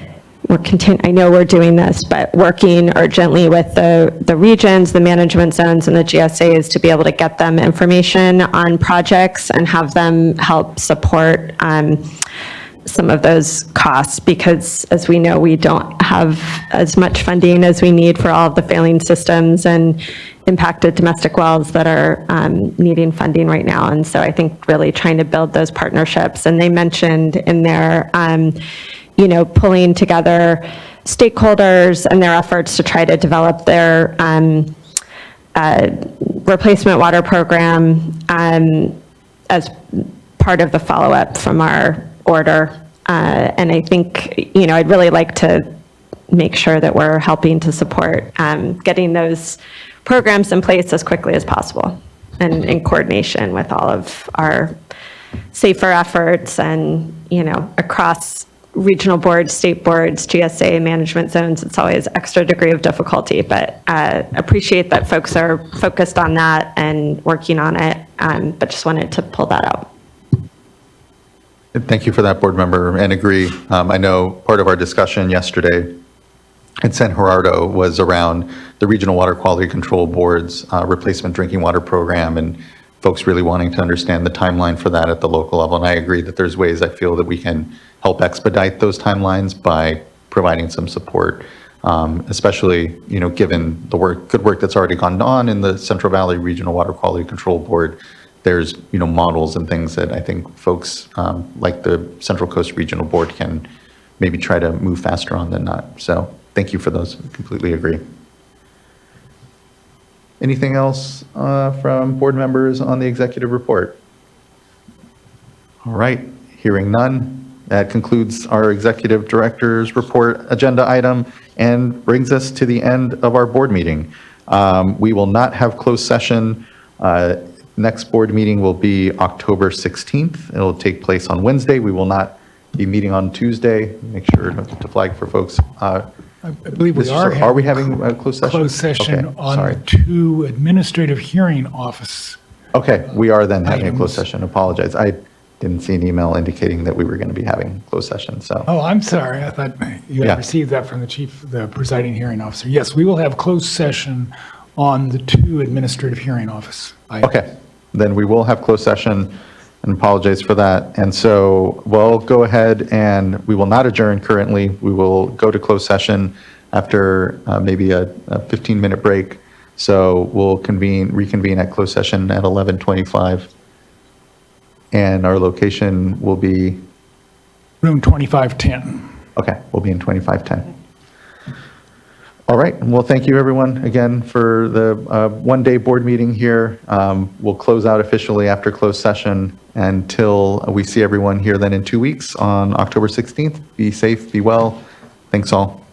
Speaker 17: I know we're doing this, but working urgently with the regions, the management zones, and the GSAs to be able to get them information on projects and have them help support some of those costs, because as we know, we don't have as much funding as we need for all of the failing systems and impacted domestic wells that are needing funding right now. And so I think really trying to build those partnerships. And they mentioned in their pulling together stakeholders and their efforts to try to develop their replacement water program as part of the follow-up from our order. And I think, I'd really like to make sure that we're helping to support getting those programs in place as quickly as possible and in coordination with all of our safer efforts and, across regional boards, state boards, GSA management zones, it's always extra degree of difficulty, but appreciate that folks are focused on that and working on it, but just wanted to pull that out.
Speaker 2: Thank you for that, board member, and agree. I know part of our discussion yesterday in San Gerardo was around the Regional Water Quality Control Board's replacement drinking water program, and folks really wanting to understand the timeline for that at the local level. And I agree that there's ways I feel that we can help expedite those timelines by providing some support, especially, you know, given the good work that's already gone on in the Central Valley Regional Water Quality Control Board. There's, you know, models and things that I think folks like the Central Coast Regional Board can maybe try to move faster on than not. So thank you for those. Completely agree. Anything else from board members on the executive report? All right, hearing none. That concludes our executive director's report agenda item and brings us to the end of our board meeting. We will not have closed session. Next board meeting will be October 16th. It'll take place on Wednesday. We will not be meeting on Tuesday. Make sure to flag for folks.
Speaker 7: I believe we are.
Speaker 2: Are we having a closed session?
Speaker 7: Closed session
Speaker 2: Okay,
Speaker 7: on
Speaker 2: sorry.
Speaker 7: the 2 administrative hearing office.
Speaker 2: Okay, we are then having a
Speaker 7: items.
Speaker 2: closed session. Apologize. I didn't see an email indicating that we were going to be having closed session, so.
Speaker 7: Oh, I'm sorry. I thought you had
Speaker 2: Yeah.
Speaker 7: received that from the presiding hearing officer. Yes, we will have closed session on the 2 administrative hearing office.
Speaker 2: Okay, then we will have closed session, and apologize for that. And so we'll go ahead and we will not adjourn currently. We will go to closed session after maybe a 15-minute break. So we'll reconvene at closed session at 11:25. And our location will be?
Speaker 7: Room 2510.
Speaker 2: Okay, we'll be in 2510. All right, well, thank you everyone again for the one-day board meeting here. We'll close out officially after closed session until we see everyone here then in 2 weeks on October 16th. Be safe, be well. Thanks all.